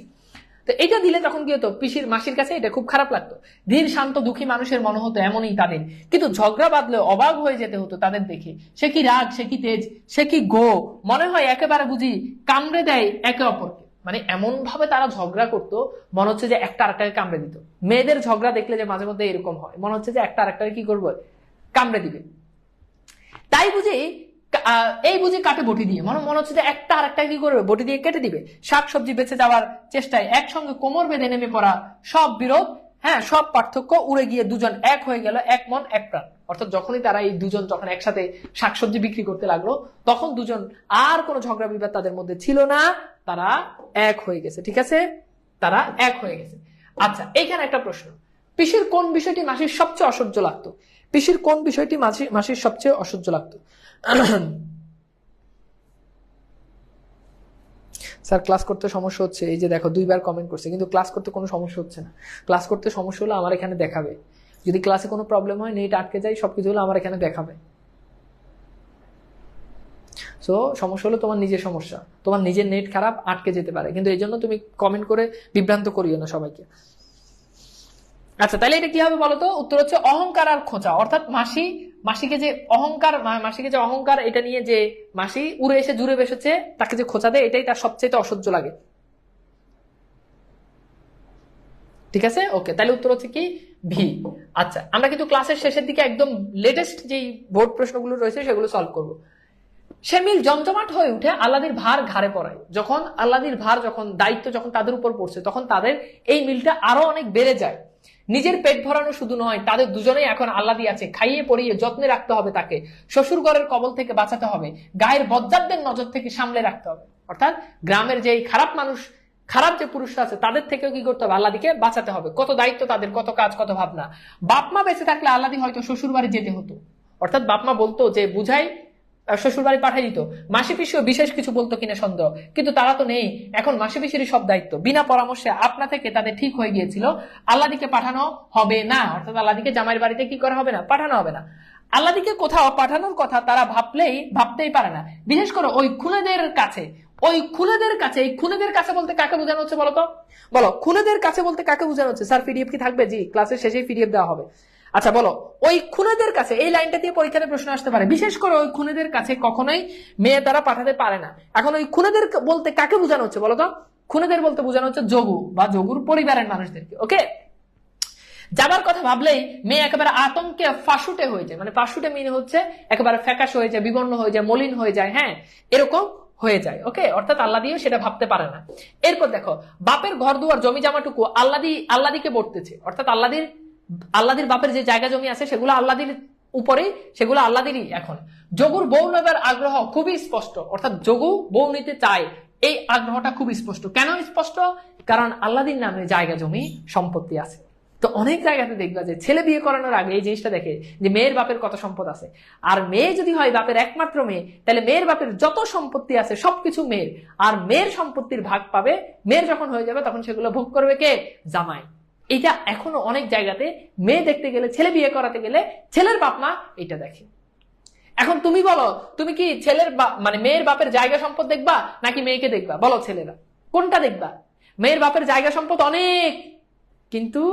তো এটা দিলে তখন কি হতো, পিসির মাসির কাছে এটা খুব খারাপ লাগতো। ধীর শান্ত দুঃখী মানুষের মনে হতো এমনই তাদের, কিন্তু ঝগড়া বাঁধলে অবাক হয়ে যেতে হতো তাদের দেখে। সে কি রাগ, সে কি তেজ, সে কি গো, মনে হয় একেবারে বুঝি কামড়ে দেয় একে অপরকে। মানে এমন ভাবে তারা ঝগড়া করতো, মনে হচ্ছে যে একটা আরেকটাকে কামড়ে দিত। মেয়েদের ঝগড়া দেখলে যে মাঝে মধ্যে এরকম হয়, মনে হচ্ছে যে একটা আরেকটাকে কি করবো, কামড়ে দিবে। তাই বুঝি এই বুঝি কাটে বটি দিয়ে, মনে হচ্ছে যে একটা আর একটা কি করবে, বটি দিয়ে কেটে দিবে। শাকসবজি বেঁচে যাওয়ার চেষ্টায় একসঙ্গে কোমর বেঁধে নেমে পড়া, সব বিরোধ, হ্যাঁ সব পার্থক্য উড়ে গিয়ে দুজন এক হয়ে গেল, এক মন এক প্রাণ। অর্থাৎ যখনই তারা এই দুজন যখন একসাথে শাকসবজি বিক্রি করতে লাগলো, তখন দুজন আর কোনো ঝগড়া বিবাদ তাদের মধ্যে ছিল না, তারা এক হয়ে গেছে। ঠিক আছে, তারা এক হয়ে গেছে। আচ্ছা, এইখানে একটা প্রশ্ন, পিসির কোন বিষয়টি মাসির সবচেয়ে অসহ্য লাগতো? পিসির কোন বিষয়টি মাসির সবচেয়ে অসহ্য লাগতো? স্যার ক্লাস করতে সমস্যা হচ্ছে, এই যে দেখো 2বার কমেন্ট করছে, কিন্তু ক্লাস করতে কোনো সমস্যা হচ্ছে না। ক্লাস করতে সমস্যা হলে আমার এখানে দেখাবে, যদি ক্লাসে কোনো প্রবলেম হয়, নেট আটকে যায়, সবকিছু হলে আমার এখানে দেখাবে। সো সমস্যা হলো তোমার নিজের সমস্যা, তোমার নিজের নেট খারাপ, আটকে যেতে পারে, কিন্তু এই জন্য তুমি কমেন্ট করে বিভ্রান্ত করিও না সবাইকে। আচ্ছা, তাহলে এটা কি হবে বলতো? উত্তর হচ্ছে অহংকার আর খোঁচা। অর্থাৎ মাসিকে যে অহংকার, এটা নিয়ে যে মাসি উড়ে এসে জুড়ে বসেছে, তাকে যে খোঁচা দেয়, এটাই তার সবচেয়ে অসহ্য লাগে। ঠিক আছে, ওকে, তাহলে উত্তর হচ্ছে কি ভি। আচ্ছা, আমরা কিন্তু ক্লাসের শেষের দিকে একদম লেটেস্ট যেই বোর্ড প্রশ্নগুলো রয়েছে সেগুলো সলভ করব। সে মিল জমজমাট হয়ে উঠে আল্লাদির ভার ঘাড়ে পড়ায়। যখন আল্লাদির ভার, যখন দায়িত্ব যখন তাদের উপর পড়ছে, তখন তাদের এই মিলটা আরো অনেক বেড়ে যায়। নিজের পেট ভরানো শুধু নয়, তাদের দুজনেই এখন আল্লাদি আছে, খাইয়ে পরিয়ে যত্নে রাখতে হবে তাকে, শ্বশুর ঘরের কবল থেকে বাঁচাতে হবে, গায়ের বজ্জাতদের নজর থেকে সামলে রাখতে হবে। অর্থাৎ গ্রামের যেই খারাপ মানুষ, খারাপ যে পুরুষরা আছে, তাদের থেকেও কি করতে হবে, আল্লাদিকে বাঁচাতে হবে। কত দায়িত্ব তাদের, কত কাজ, কত ভাবনা। বাপমা বেঁচে থাকলে আল্লাদি হয়তো শ্বশুর বাড়ি যেতে হতো, অর্থাৎ বাপমা বলতো যে বুঝাই শ্বশুর বাড়ি পাঠিয়ে দিত। মাসি পিসিও বিশেষ কিছু বলতো কিনা সন্দেহ, কিন্তু তারা তো নেই, এখন মাসি পিসিরই সব দায়িত্ব। বিনা পরামর্শে আপনা থেকে তাদের ঠিক হয়ে গিয়েছিল আল্লাদিকে পাঠানো হবে না, অর্থাৎ আল্লাদিকে জামাইয়ের বাড়িতে কি করা হবে না, পাঠানো হবে না। আল্লাদিকে কোথাও পাঠানোর কথা তারা ভাবতেই পারে না, বিশেষ করে ওই খুনেদের কাছে। এই খুনেদের কাছে বলতে কাকে বোঝানো হচ্ছে বলতো? বলো, খুনেদের কাছে বলতে কাকে বোঝানো হচ্ছে? স্যার পিডিএফ কি থাকবে? জি, ক্লাসের শেষেই পিডিএফ দেওয়া হবে। আচ্ছা বলো, ওই খুনেদের কাছে, এই লাইনটা দিয়ে পরীক্ষাতে প্রশ্ন আসতে পারে। বিশেষ করে ওই খুনেদের কাছে কখনোই মেয়ে তারা পাঠাতে পারে না। এখন ওই খুনেদের বলতে কাকে বোঝানো হচ্ছে বলতো? খুনেদের বলতে বোঝানো হচ্ছে যোগু বা যোগুর পরিবারের মানুষদেরকে। ওকে, যাবার কথা ভাবলেই মেয়ে একেবারে আতঙ্কে ফাঁসুটে হয়ে যায়। মানে ফাঁসুটে মিনে হচ্ছে একেবারে ফ্যাকাশ হয়ে যায়, বিবর্ণ হয়ে যায়, মলিন হয়ে যায়, হ্যাঁ এরকম হয়ে যায়। ওকে, অর্থাৎ আল্লাহ দিয়েও সেটা ভাবতে পারে না। এরপর দেখো, বাপের ঘর দুয়ার জমি জামাটুকু আল্লাদিকে বর্তেছে, অর্থাৎ আল্লাদির বাপের যে জায়গা জমি আছে সেগুলো আল্লাদির উপরে, সেগুলো আল্লাদিরই। এখন যোগুর বউ নেবার আগ্রহ খুবই স্পষ্ট, অর্থাৎ যোগু বউ নিতে চায়, এই আগ্রহটা খুব স্পষ্ট। কেন স্পষ্ট? কারণ আল্লাদির নামে জায়গা জমি সম্পত্তি আছে। তো অনেক জায়গাতে দেখবা যে ছেলে বিয়ে করানোর আগে এই জিনিসটা দেখে যে মেয়ের বাপের কত সম্পদ আছে। আর মেয়ে যদি হয় বাপের একমাত্র মেয়ে, তাহলে মেয়ের বাপের যত সম্পত্তি আছে সবকিছু মেয়ের, আর মেয়ের সম্পত্তির ভাগ পাবে। মেয়ের যখন হয়ে যাবে তখন সেগুলো ভোগ করবে কে? জামাই। এটা এখনো অনেক জায়গাতে মেয়ে দেখতে গেলে, ছেলে বিয়ে করাতে গেলে ছেলের বাপ মা এটা দেখে। এখন তুমি বলো, তুমি কি ছেলের মানে মেয়ের বাপের জায়গা সম্পদ দেখবা নাকি মেয়েকে দেখবা? বলো ছেলেরা, কোনটা দেখবা? মেয়ের বাপের জায়গা সম্পদ অনেক, কিন্তু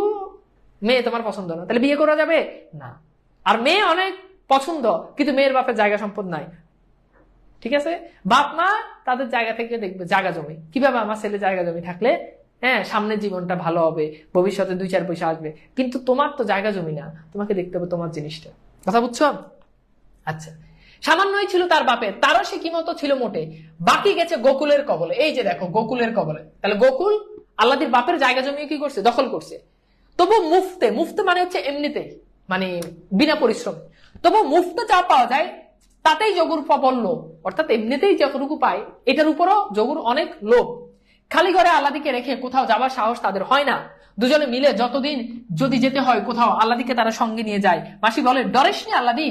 মেয়ে তোমার পছন্দ না, তাহলে বিয়ে করা যাবে না। আর মেয়ে অনেক পছন্দ, কিন্তু মেয়ের বাপের জায়গা সম্পদ নাই। ঠিক আছে, বাপ মা তাদের জায়গা থেকে দেখবে জায়গা জমি, কিভাবে আমার ছেলে জায়গা জমি থাকলে হ্যাঁ সামনের জীবনটা ভালো হবে, ভবিষ্যতে 2-4 পয়সা আসবে। কিন্তু তোমার তো জায়গা জমি না, তোমাকে দেখতে হবে তোমার জিনিসটা। কথা বুঝছো? আচ্ছা, সামান্যই ছিল তার বাপের, তারও সে কি মতো ছিল মোটে, বাকি গেছে গোকুলের কবলে। এই যে দেখো, গোকুলের কবলে, তাহলে গোকুল আল্লাদির বাপের জায়গা জমি কি করছে? দখল করছে। তবু মুফতে মানে হচ্ছে এমনিতেই, মানে বিনা পরিশ্রমে। তবু মুফতে যা পাওয়া যায় তাতেই যোগুর প্রবল লোভ, অর্থাৎ এমনিতেই যতটুকু পায় এটার উপরও যোগুর অনেক লোভ। খালি ঘরে আল্লাদিকে রেখে কোথাও যাবার সাহস তাদের হয় না। দুজনে মিলে যতদিন যদি যেতে হয় কোথাও, আল্লাদিকে তারা সঙ্গে নিয়ে যায়। মাসি বলে, ডরিস নি আল্লাদি,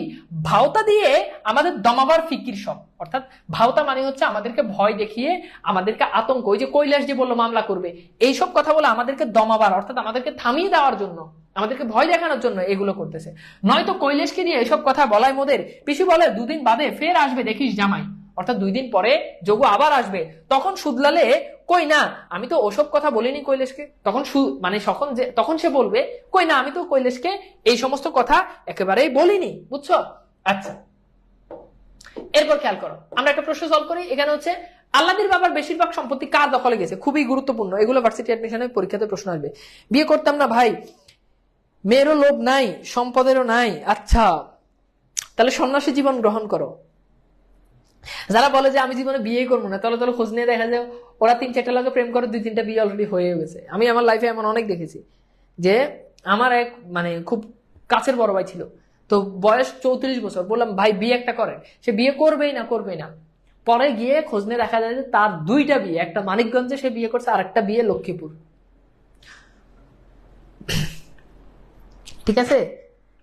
ভাওতা দিয়ে আমাদের দমাবার ফিকির সব। অর্থাৎ ভাওতা মানে হচ্ছে আমাদেরকে ভয় দেখিয়ে, আমাদেরকে আতঙ্ক, ওই যে কৈলাস যে বললো মামলা করবে, এইসব কথা বলে আমাদেরকে দমাবার, অর্থাৎ আমাদেরকে থামিয়ে দেওয়ার জন্য, আমাদেরকে ভয় দেখানোর জন্য এগুলো করতেছে। নয়তো কৈলাসকে দিয়ে এসব কথা বলাই মোদের। পিসি বলে, দুদিন বাদে ফের আসবে দেখিস জামাই, অর্থাৎ 2 দিন পরে যোগু আবার আসবে। তখন শুধলালে, কই না আমি তো ওসব কথা বলিনি কৈলাসকে। তখন মানে তখন সে বলবে, কই না আমি তো কৈলাসকে এই সমস্ত কথা একেবারেই বলিনি, বুঝছো? আচ্ছা, এরপর খেয়াল করো, আমরা একটা প্রশ্ন সলভ করি। এখানে হচ্ছে আল্লাদির বাবার বেশিরভাগ সম্পত্তি কার দখলে গেছে? খুবই গুরুত্বপূর্ণ, এগুলো ভার্সিটি অ্যাডমিশনের পরীক্ষাতে প্রশ্ন আসবে। বিয়ে করতাম না ভাই, মেয়েরও লোভ নাই, সম্পদেরও নাই। আচ্ছা, তাহলে সন্ন্যাসী জীবন গ্রহণ করো। যারা বলে যে আমি জীবনে বিয়ে করবো না, তাহলে খোঁজ নিয়ে দেখা যায় ওরা 3-4টা লোকে প্রেম করে, 2-3টা বিয়ে অলরেডি হয়ে গেছে। আমি আমার লাইফে এমন অনেক দেখেছি যে আমার এক মানে খুব কাছের বড় ভাই ছিল, তো বয়স 34 বছর। বললাম ভাই বিয়ে একটা করেন, সে বিয়ে করবেই না। পরে গিয়ে খোঁজ নিয়ে দেখা যায় যে তার 2টা বিয়ে, একটা মানিকগঞ্জে সে বিয়ে করছে, আর একটা বিয়ে লক্ষ্মীপুর। ঠিক আছে,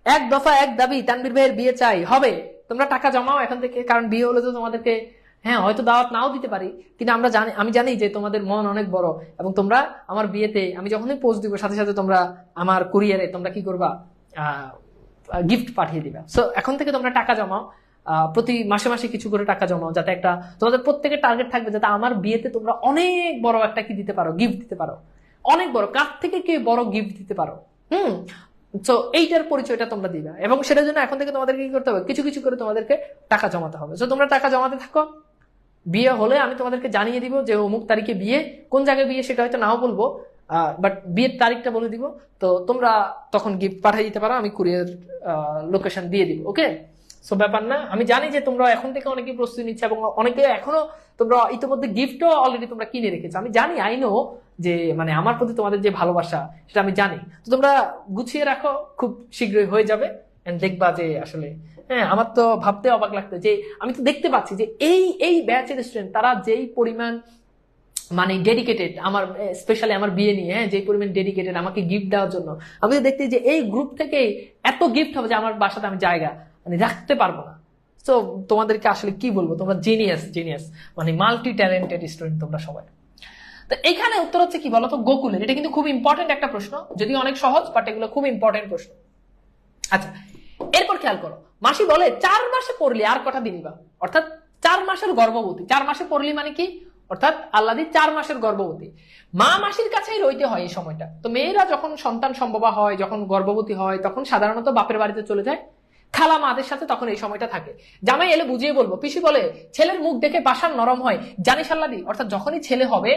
এক দফা এক দাবি, তানভীর ভাইয়ের বিয়ে চাই, হবে। তোমরা টাকা জমাও এখন থেকে, কারণ বিয়ে হলে তো তোমাদেরকে হয়তো দাওয়াত নাও দিতে পারি, কিন্তু আমি জানি যে তোমাদের মন অনেক বড়, এবং তোমরা আমার বিয়েতে আমি যখনই পোস্ট দিব সাথে সাথে তোমরা আমার কুরিয়ারে তোমরা কি করবা, গিফট পাঠিয়ে দিবা। সো এখন থেকে তোমরা টাকা জমাও, প্রতি মাসে মাসে কিছু করে টাকা জমাও, যাতে একটা তোমাদের প্রত্যেকের টার্গেট থাকবে যাতে আমার বিয়েতে তোমরা অনেক বড় একটা কি দিতে পারো, গিফট দিতে পারো, অনেক বড়, কার থেকে কি বড় গিফট দিতে পারো। তো এইটার পরিচয়টা তোমরা দিবা, এবং সেটার জন্য এখন থেকে তোমাদেরকে কি করতে হবে, কিছু কিছু করে তোমাদেরকে টাকা জমাতে হবে। তো তোমরা টাকা জমাতে থাকো, বিয়ে হলে আমি তোমাদেরকে জানিয়ে দিব যে অমুক তারিখে বিয়ে, কোন জায়গায় বিয়ে সেটা হয়তো নাও বলবো, বাট বিয়ের তারিখটা বলে দিব। তো তোমরা তখন গিফট পাঠিয়ে দিতে পারো, আমি কুরিয়ার লোকেশন দিয়ে দিব। ওকে, সো ব্যাপার না। আমি জানি যে তোমরা এখন থেকে অনেকেই প্রস্তুতি নিচ্ছে, এবং অনেকে এখনো তোমরা ইতিমধ্যে গিফটও অলরেডি তোমরা কিনে রেখেছো। আমি জানি, আইনো যে মানে আমার প্রতি তোমাদের যে ভালোবাসা সেটা আমি জানি। তো তোমরা গুছিয়ে রাখো, খুব শীঘ্রই হয়ে যাবে। এন্ড দেখবা যে আসলে আমার তো ভাবতে অবাক লাগতো যে আমি তো দেখতে পাচ্ছি যে এই ব্যাচের স্টুডেন্ট তারা যেই পরিমাণ মানে ডেডিকেটেড, আমার স্পেশালি আমার বিয়ে নিয়ে যে পরিমাণ ডেডিকেটেড আমাকে গিফট দেওয়ার জন্য। আমি তো দেখতে যে এই গ্রুপ থেকে এত গিফট হবে যে আমার বাসাতে আমি জায়গা মানে রাখতে পারবো না। তো তোমাদেরকে আসলে কি বলবো, তোমরা জিনিয়াস মানে মাল্টি ট্যালেন্টেড স্টুডেন্ট তোমরা সবাই। তো এখানে উত্তর হচ্ছে কি বলতো, গোকুলের। এটা কিন্তু খুব ইম্পর্টেন্ট একটা প্রশ্ন, যদি অনেক সহজ, বাট এগুলো খুব ইম্পর্টেন্ট প্রশ্ন। আচ্ছা, এরপর খেয়াল করো, মাসি বলে 4 মাসে পড়লি আর কটা দিনিবা, অর্থাৎ 4 মাসের গর্ভবতী। 4 মাসে পড়লি মানে কি, অর্থাৎ আল্লাদি 4 মাসের গর্ভবতী। মা মাসির কাছেই রইতে হয় এই সময়টা। তো মেয়েরা যখন সন্তান সম্ভবা হয়, যখন গর্ভবতী হয়, তখন সাধারণত বাপের বাড়িতে চলে যায়, খালা মাদের সাথে তখন এই সময়টা থাকে। জামাই এলে বুঝিয়ে বলবো। পিসি বলে, ছেলের মুখ দেখে পাষাণ নরম হয়, জানিস আল্লাদি, অর্থাৎ যখনই ছেলে হবে,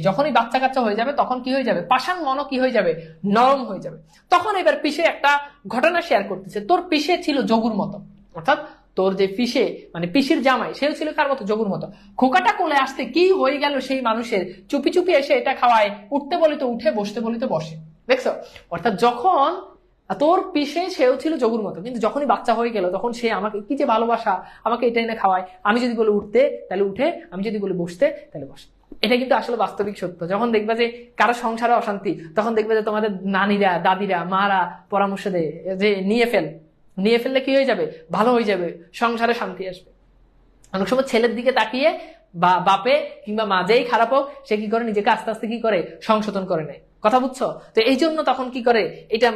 যখনই বাচ্চা কাচ্চা হয়ে যাবে, তখন কি হয়ে যাবে, পাষাণ মনও কি হয়ে যাবে, নরম হয়ে যাবে। তখন এবার পিসে একটা ঘটনা শেয়ার করতেছে। তোর পিসে ছিল যোগুর মতো, অর্থাৎ তোর যে পিসে মানে পিসির জামাই, সেও ছিল কার মতো, যোগুর মতো। খোকাটা কোলে আসতে কি হয়ে গেল সেই মানুষের, চুপি চুপি এসে এটা খাওয়ায়, উঠতে বলি তো উঠে, বসতে বলি তো বসে। দেখছো, অর্থাৎ যখন তোর পিসে সেও ছিল যোগুর মতো, কিন্তু যখনই বাচ্চা হয়ে গেল তখন সে আমাকে কি যে ভালোবাসা, আমাকে এটা এনে খাওয়ায়, আমি যদি বলি উঠতে তাহলে উঠে, আমি যদি বলি বসতে তাহলে বসে। এটা কিন্তু আসলে বাস্তবিক সত্য। যখন দেখবে যে কারো সংসারে অশান্তি, তখন দেখবে যে তোমাদের নানিরা, দাদিরা, মারা পরামর্শ দেয় যে নিয়ে ফেললে কি হয়ে যাবে, ভালো হয়ে যাবে, সংসারে শান্তি আসবে। অনেক সময় ছেলের দিকে তাকিয়ে বা বাপে কিংবা মা যেই খারাপ হোক, সে কি করে, নিজেকে আস্তে আস্তে কি করে, সংশোধন করে নেয়। কথা বুঝছো? তো এই জন্য তখন কি করে, এটা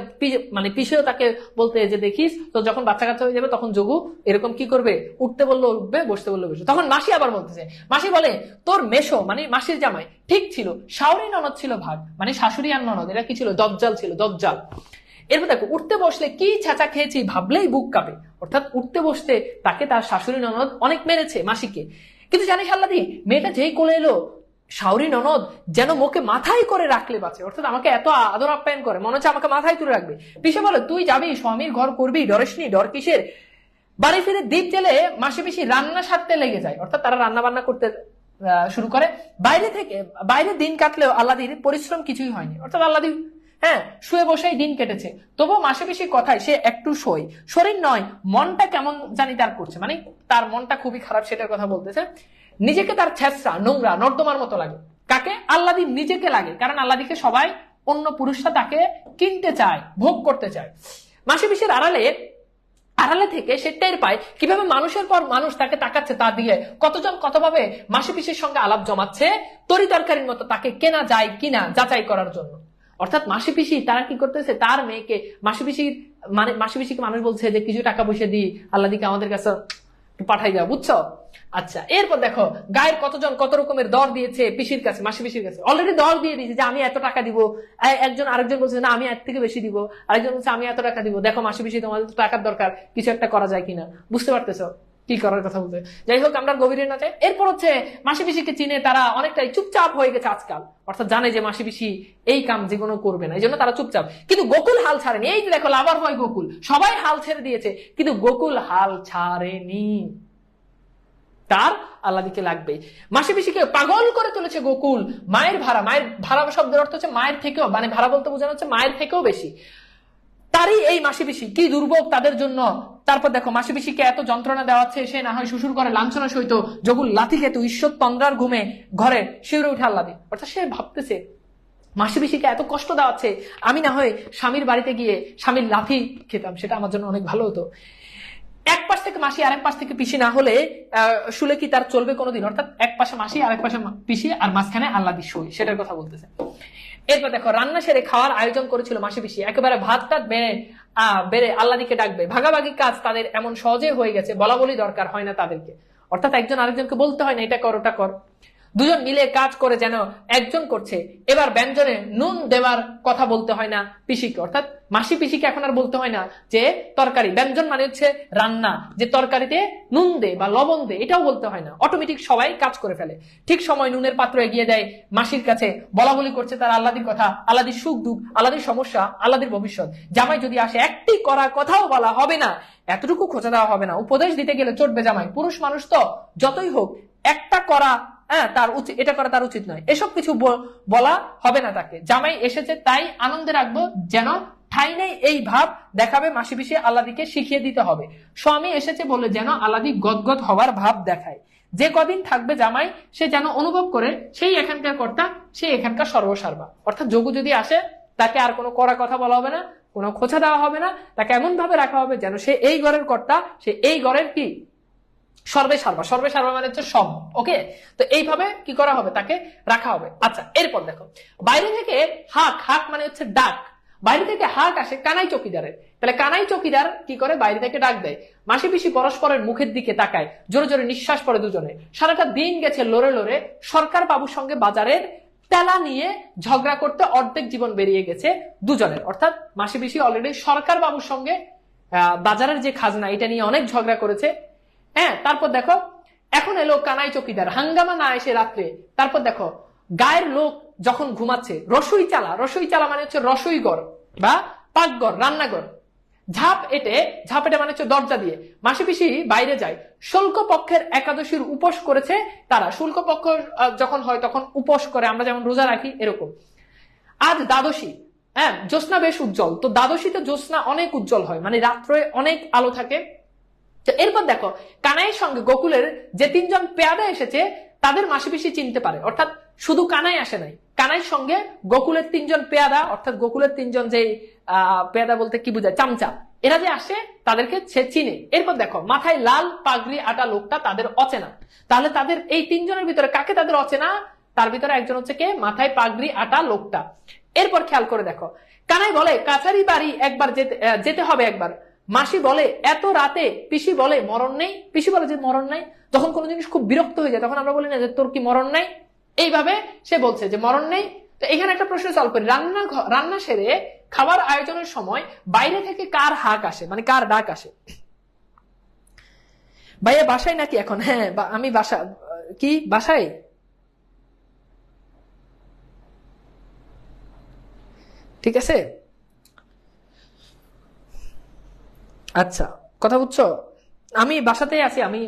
মানে পিসেও তাকে বলতে যে দেখিস তো যখন বাচ্চা কাচ্চা হয়ে যাবে তখন যোগু এরকম কি করবে, উঠতে বললে উঠবে, বসতে বললে বসবে। তখন মাসি আবার বলতেছে, মাসি বলে তোর মেশো মানে মাসির জামাই ঠিক ছিল, শাওরি ননদ ছিল ভাগ, মানে শাশুড়ি আর ননদ এরা কি ছিল, দজ্জাল ছিল, দজ্জাল। এরপর দেখো, উঠতে বসলে কি ছাঁচা খেয়েছি ভাবলেই বুক কাঁপে, অর্থাৎ উঠতে বসতে তাকে তার শাশুড়ি ননদ অনেক মেরেছে মাসিকে। কিন্তু জানিস আল্লাদি, মেয়েটা যেই কোলে এলো, শাওরি ননদ যেন মোকে মাথায় করে রাখলে বাঁচে, অর্থাৎ আমাকে এত আদর আপ্যায়ন করে, মনে হচ্ছে আমাকে মাথায় তুলে রাখবে। পিসে বলে, তুই যাবি স্বামীর ঘর করবি, ডরেসনি, ডর কিসের। বাড়ি ফিরে দ্বীপ জেলে মাসে পিসি রান্না সারতে লেগে যায়, অর্থাৎ তারা রান্না বান্না করতে শুরু করে। বাইরে দিন কাটলেও আল্লাদির পরিশ্রম কিছুই হয়নি, অর্থাৎ আল্লাদি শুয়ে বসেই দিন কেটেছে। তবুও মাসে বেশি কথায় সে একটু শোয়, শরীর নয় মনটা কেমন জানি তার করছে, মানে তার মনটা খুবই খারাপ, সেটার কথা বলতেছে। নিজেকে তার ছেঁচড়া, নোংরা, নর্দমার মতো লাগে। কাকে? আল্লাদি নিজেকে লাগে, কারণ আল্লাদিকে সবাই অন্য পুরুষরা তাকে কিনতে চায়, ভোগ করতে চায়। মাসি পিসির আড়ালে থেকে সে টের পায় কিভাবে মানুষের পর মানুষ তাকে তাকাচ্ছে, তা দিয়ে কতজন কতভাবে মাসি পিসির সঙ্গে আলাপ জমাচ্ছে তরি তরকারির মতো তাকে কেনা যায় কিনা যাচাই করার জন্য। অর্থাৎ মাসি পিসি তারা কি করতেছে, তার মেয়েকে মাসি পিসিকে মানুষ বলছে যে কিছু টাকা পয়সা দিই আল্লাদিকে আমাদের কাছে পাঠাই দাও, বুঝছো? আচ্ছা, এরপর দেখো গায়ের কতজন কত রকমের দর দিয়েছে পিসির কাছে, মাসি পিসির কাছে অলরেডি দর দিয়ে দিয়েছে যে আমি এত টাকা দিব। আরেকজন বলছে না আমি এর থেকে বেশি দিব, আরেকজন বলছে আমি এত টাকা দিব। দেখো মাসি পিসি তোমাদের তো টাকার দরকার, কিছু একটা করা যায় কিনা, বুঝতে পারতেছো কি করার কথা বলতে। যাই হোক, আমরা গভীরে না যাই। এরপর হচ্ছে মাসি পিসিকে চিনে তারা অনেকটাই চুপচাপ হয়ে গেছে আজকাল, অর্থাৎ জানে যে মাসি পিসি এই কাম জীবনে করবে না, এই জন্য তারা চুপচাপ। কিন্তু গোকুল হাল ছাড়েনি। এই যে দেখো লাভার হয় গোকুল, সবাই হাল ছেড়ে দিয়েছে, কিন্তু গোকুল হাল ছাড়েনি, তার আল্লাদিকে লাগবে। মাসি পিসিকে পাগল করে তুলেছে গোকুল। মায়ের ভাড়া শব্দের অর্থ হচ্ছে মায়ের থেকেও, মানে ভাড়া বলতে বোঝানো হচ্ছে মায়ের থেকেও বেশি। তারই এই মাসি পিসি কি দুর্ভোগ তাদের জন্য। তারপর দেখো মাসি পিসিকে এত যন্ত্রণা দেওয়াচ্ছে, সে না হয় শ্বশুর করে লাঞ্ছনা সহিত যোগুল লাথি খেত ঈশ্বর তন্দ্রার ঘুমে ঘরে শিউরে উঠে আল্লাদি। অর্থাৎ সে ভাবতেছে মাসি পিসিকে এত কষ্ট দেওয়াচ্ছে, আমি না হয় স্বামীর বাড়িতে গিয়ে স্বামীর লাথি খেতাম, সেটা আমার জন্য অনেক ভালো হতো। এক পাশ থেকে মাসি আর এক পাশ থেকে পিসি না হলে শুলে কি তার চলবে কোনোদিন? অর্থাৎ এক পাশে মাসি আর এক পাশে পিসি আর মাঝখানে আল্লাদি শুই, সেটার কথা বলতেছে। এরপর দেখো রান্না সেরে খাওয়ার আয়োজন করেছিল মাসি পিসি, একেবারে ভাত টাত বেড়ে আল্লাদিকে ডাকবে। ভাগাভাগি কাজ তাদের এমন সহজে হয়ে গেছে, বলা বলি দরকার হয় না তাদেরকে। অর্থাৎ একজন আরেকজনকে বলতে হয় না এটা কর ওটা কর, দুজন মিলে কাজ করে যেন একজন করছে। এবার ব্যঞ্জনে নুন দেওয়ার কথা বলতে হয় না পিসিকে, অর্থাৎ মাসি পিসিকে এখন আর বলতে হয় না যে তরকারি, ব্যঞ্জন মানে হচ্ছে রান্না, যে তরকারিতে নুন দে বা লবণ দে, এটাও বলতে হয় না, অটোমেটিক সবাই কাজ করে ফেলে। ঠিক সময় নুনের পাত্র এগিয়ে দেয় মাসির কাছে, বলা বলি করছে তার আল্লাদির কথা, আল্লাদির সুখ দুঃখ, আল্লাদির সমস্যা, আল্লাদির ভবিষ্যৎ। জামাই যদি আসে একটি করা কথাও বলা হবে না, এতটুকু খোঁচা দেওয়া হবে না, উপদেশ দিতে গেলে চটবে জামাই। পুরুষ মানুষ তো যতই হোক একটা করা তার উচিত, এটা করা তার উচিত নয়, এসব কিছু বলা হবে না তাকে। জামাই এসেছে তাই আনন্দে রাখবো, যেন ঠাই নেই এই ভাব দেখাবে মাসি পিসি আল্লাদিকে শিখিয়ে দিতে হবে। স্বামী এসেছে বলে যেন আল্লাদি গদগদ হওয়ার ভাব দেখায়। যে কদিন থাকবে জামাই সে যেন অনুভব করে সেই এখানকার কর্তা, সে এখানকার সর্বসার্বা। অর্থাৎ যোগু যদি আসে তাকে আর কোনো কড়া কথা বলা হবে না, কোনো খোঁচা দেওয়া হবে না, তাকে এমন ভাবে রাখা হবে যেন সে এই ঘরের কর্তা, সে এই ঘরের কি সর্বে সার্বা মানে হচ্ছে সব। ওকে, তো এইভাবে কি করা হবে, তাকে রাখা হবে। আচ্ছা, এরপর দেখো বাইরে থেকে হাক মানে হচ্ছে ডাক, বাইরে থেকে হাক আসে কানাই চকিদারের। তাহলে কানাই চকিদার কি করে, বাইরে থেকে ডাক দেয়। মাসি পিসি পরস্পরের মুখের দিকে তাকায়, জোরে জোরে নিঃশ্বাস পড়ে দুজনে। সারাটা দিন গেছে লড়ে লড়ে, সরকার বাবুর সঙ্গে বাজারের তেলা নিয়ে ঝগড়া করতে অর্ধেক জীবন বেরিয়ে গেছে দুজনের। অর্থাৎ মাসি পিসি অলরেডি সরকার বাবুর সঙ্গে বাজারের যে খাজনা এটা নিয়ে অনেক ঝগড়া করেছে। হ্যাঁ, তারপর দেখো এখন এলো কানাই চকিদার, হাঙ্গামা না এসে রাত্রে। তারপর দেখো গায়ের লোক যখন ঘুমাচ্ছে, রসুই চালা মানে হচ্ছে রসুই ঘর বা পাকঘর, রান্নাঘর। ঝাপ এটে মানে হচ্ছে দরজা দিয়ে মাসি পিসি বাইরে যায়। শুল্ক পক্ষের একাদশীর উপোস করেছে তারা। শুল্ক পক্ষ যখন হয় তখন উপোস করে, আমরা যেমন রোজা রাখি এরকম। আজ দ্বাদশী, হ্যাঁ, জ্যোৎস্না বেশ উজ্জ্বল। তো দ্বাদশীতে জ্যোৎস্না অনেক উজ্জ্বল হয়, মানে রাত্রে অনেক আলো থাকে। তো এরপর দেখো কানাইয়ের সঙ্গে গোকুলের যে তিনজন পেয়াদা এসেছে তাদের মাসি পিসি চিনতে পারে। অর্থাৎ শুধু কানাই আসে নাই, কানাইয়ের সঙ্গে গোকুলের তিনজন পেয়াদা, অর্থাৎ গোকুলের তিনজন যে পেয়াদা বলতে কি বোঝায়, চামচা, এরা যে আসে তাদেরকে সে চিনে। এরপর দেখো মাথায় লাল পাগড়ি আটা লোকটা তাদের অচেনা। তাহলে তাদের এই তিনজনের ভিতরে কাকে তাদের অচেনা, তার ভিতরে একজন হচ্ছে কে, মাথায় পাগড়ি আটা লোকটা। এরপর খেয়াল করে দেখো কানাই বলে কাছারি বাড়ি একবার যেতে হবে একবার। মাসি বলে এত রাতে, পিসি বলে মরণ নেই, পিসি বলে যে মরণ নাই। যখন কোনো জিনিস খুব বিরক্ত হয়ে যায় তখন আমরা বলি না যে তোর কি মরণ নাই, এইভাবে সে বলছে যে মরণ নেই। তো এখানে একটা প্রশ্ন সলভ করি, রান্না সেরে খাবার আয়োজনের সময় বাইরে থেকে কার হাক আসে, মানে কার ডাক আসে? ভাইয়া বাসায় নাকি এখন? হ্যাঁ, আমি বাসায়। ঠিক আছে, আচ্ছা, কথা বুঝছো? আমি বাসাতেই আছি। আমি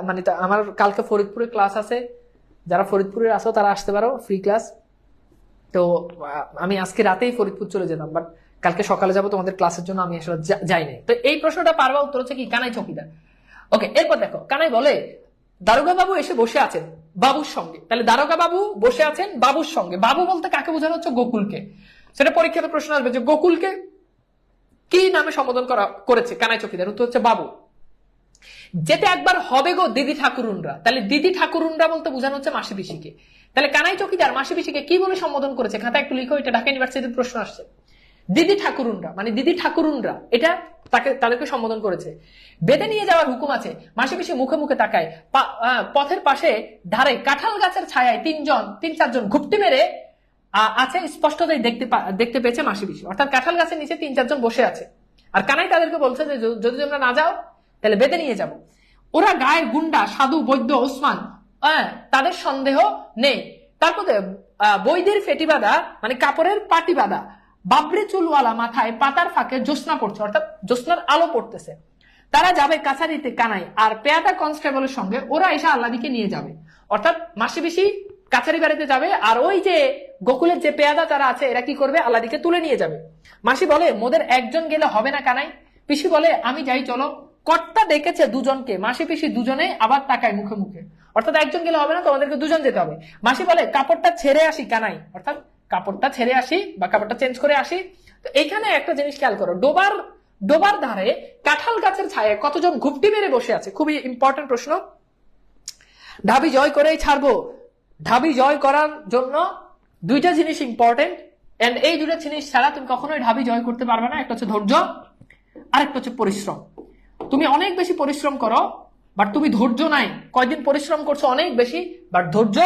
মানে আমার কালকে ফরিদপুরে ক্লাস আছে, যারা ফরিদপুরে আসো তারা আসতে পারো, ফ্রি ক্লাস। তো আমি আজকে রাতেই ফরিদপুর চলে যেতাম, বাট কালকে সকালে যাবো তোমাদের ক্লাসের জন্য, আমি আসলে যাই নাই। তো এই প্রশ্নটা পারবা উত্তর হচ্ছে কি, কানাই চকিদার। ওকে, এরপর দেখো কানাই বলে দারোগা বাবু এসে বসে আছেন বাবুর সঙ্গে। তাহলে দারোগা বাবু বসে আছেন বাবুর সঙ্গে। বাবু বলতে কাকে বোঝানো হচ্ছে? গোকুলকে। সেটা পরীক্ষাতে প্রশ্ন আসবে যে গোকুলকে কি নামে সম্বোধন করেছে কানাই চৌকিদার? উত্তর হচ্ছে বাবু। যেতে একবার হবে গো দিদি ঠাকুরুনরা। তাহলে দিদি ঠাকুরুনরা বলতে বোঝানো হচ্ছে মাসি পিসিকে। তাহলে কানাই চৌকিদার মাসি পিসিকে কি বলে সম্বোধন করেছে? খাতা একটু লিখো, এটা ঢাকা ইউনিভার্সিটির প্রশ্ন আসছে। দিদি ঠাকুরুনরা মানে দিদি ঠাকুরুনরা এটা তাদেরকে সম্বোধন করেছে। বেঁধে নিয়ে যাওয়ার হুকুম আছে। মাসি পিসি মুখে মুখে তাকায়। পথের পাশে ধারে কাঁঠাল গাছের ছায়ায় তিন চারজন ঘুপটি মেরে আছে, স্পষ্টতই দেখতে পেয়েছে মাসি পিসি। অর্থাৎ কাঁঠাল গাছের নিচে 3-4 জন বসে আছে। আর কানাই তাদেরকে বলছে যে যদি তোমরা না যাও তাহলে বেঁধে নিয়ে যাব। ওরা গায়ের গুন্ডা, সাধু, বৈদ্য, ওসমান, তাদের সন্দেহ নেই। তারপরে বৈদের ফেটি বাঁধা মানে কাপড়ের পাটি বাঁধা, বাবরে চুলওয়ালা, মাথায় পাতার ফাঁকে জ্যোৎস্না পড়ছে, অর্থাৎ জ্যোৎস্নার আলো পড়তেছে। তারা যাবে কাছারিতে কানাই আর পেয়াদা কনস্টেবলের সঙ্গে। ওরা এসে আল্লাদিকে নিয়ে যাবে। অর্থাৎ মাসি পিসি কাছারি বাড়িতে যাবে, আর ওই যে গোকুলের যে পেয়াদা যারা আছে এরা কি করবে? আল্লাদিকে তুলে নিয়ে যাবে। মাসি বলে মোদের একজন গেলে হবে না কানাই। পিসি বলে আমি যাই চলো। কর্তা ডেকেছে দুজনকে। মাসি পিসি দুজনে আবার তাকায় মুখে মুখে। অর্থাৎ একজন গেলে হবে না, তোমাদেরকে দুজন যেতে হবে। মাসি বলে কাপড়টা ছেড়ে আসি কানাই, অর্থাৎ কাপড়টা ছেড়ে আসি বা কাপড়টা চেঞ্জ করে আসি। তো এইখানে একটা জিনিস খেয়াল করো, ডোবার ধারে কাঁঠাল গাছের ছায়ায় কতজন ঘুপটি মেরে বসে আছে। খুবই ইম্পর্টেন্ট প্রশ্ন। ঢাবি জয় করেই ছাড়বো। ঢাবি জয় করার জন্য দুইটা জিনিস ইম্পর্টেন্ট, এন্ড এই দুইটা জিনিস ছাড়া তুমি কখনোই ঢাবি জয় করতে পারবে না। একটা হচ্ছে ধৈর্য, আরেকটা হচ্ছে পরিশ্রম। তুমি অনেক বেশি পরিশ্রম করো বাট তুমি ধৈর্য নাই। কয়দিন পরিশ্রম করছো অনেক বেশি বাট ধৈর্য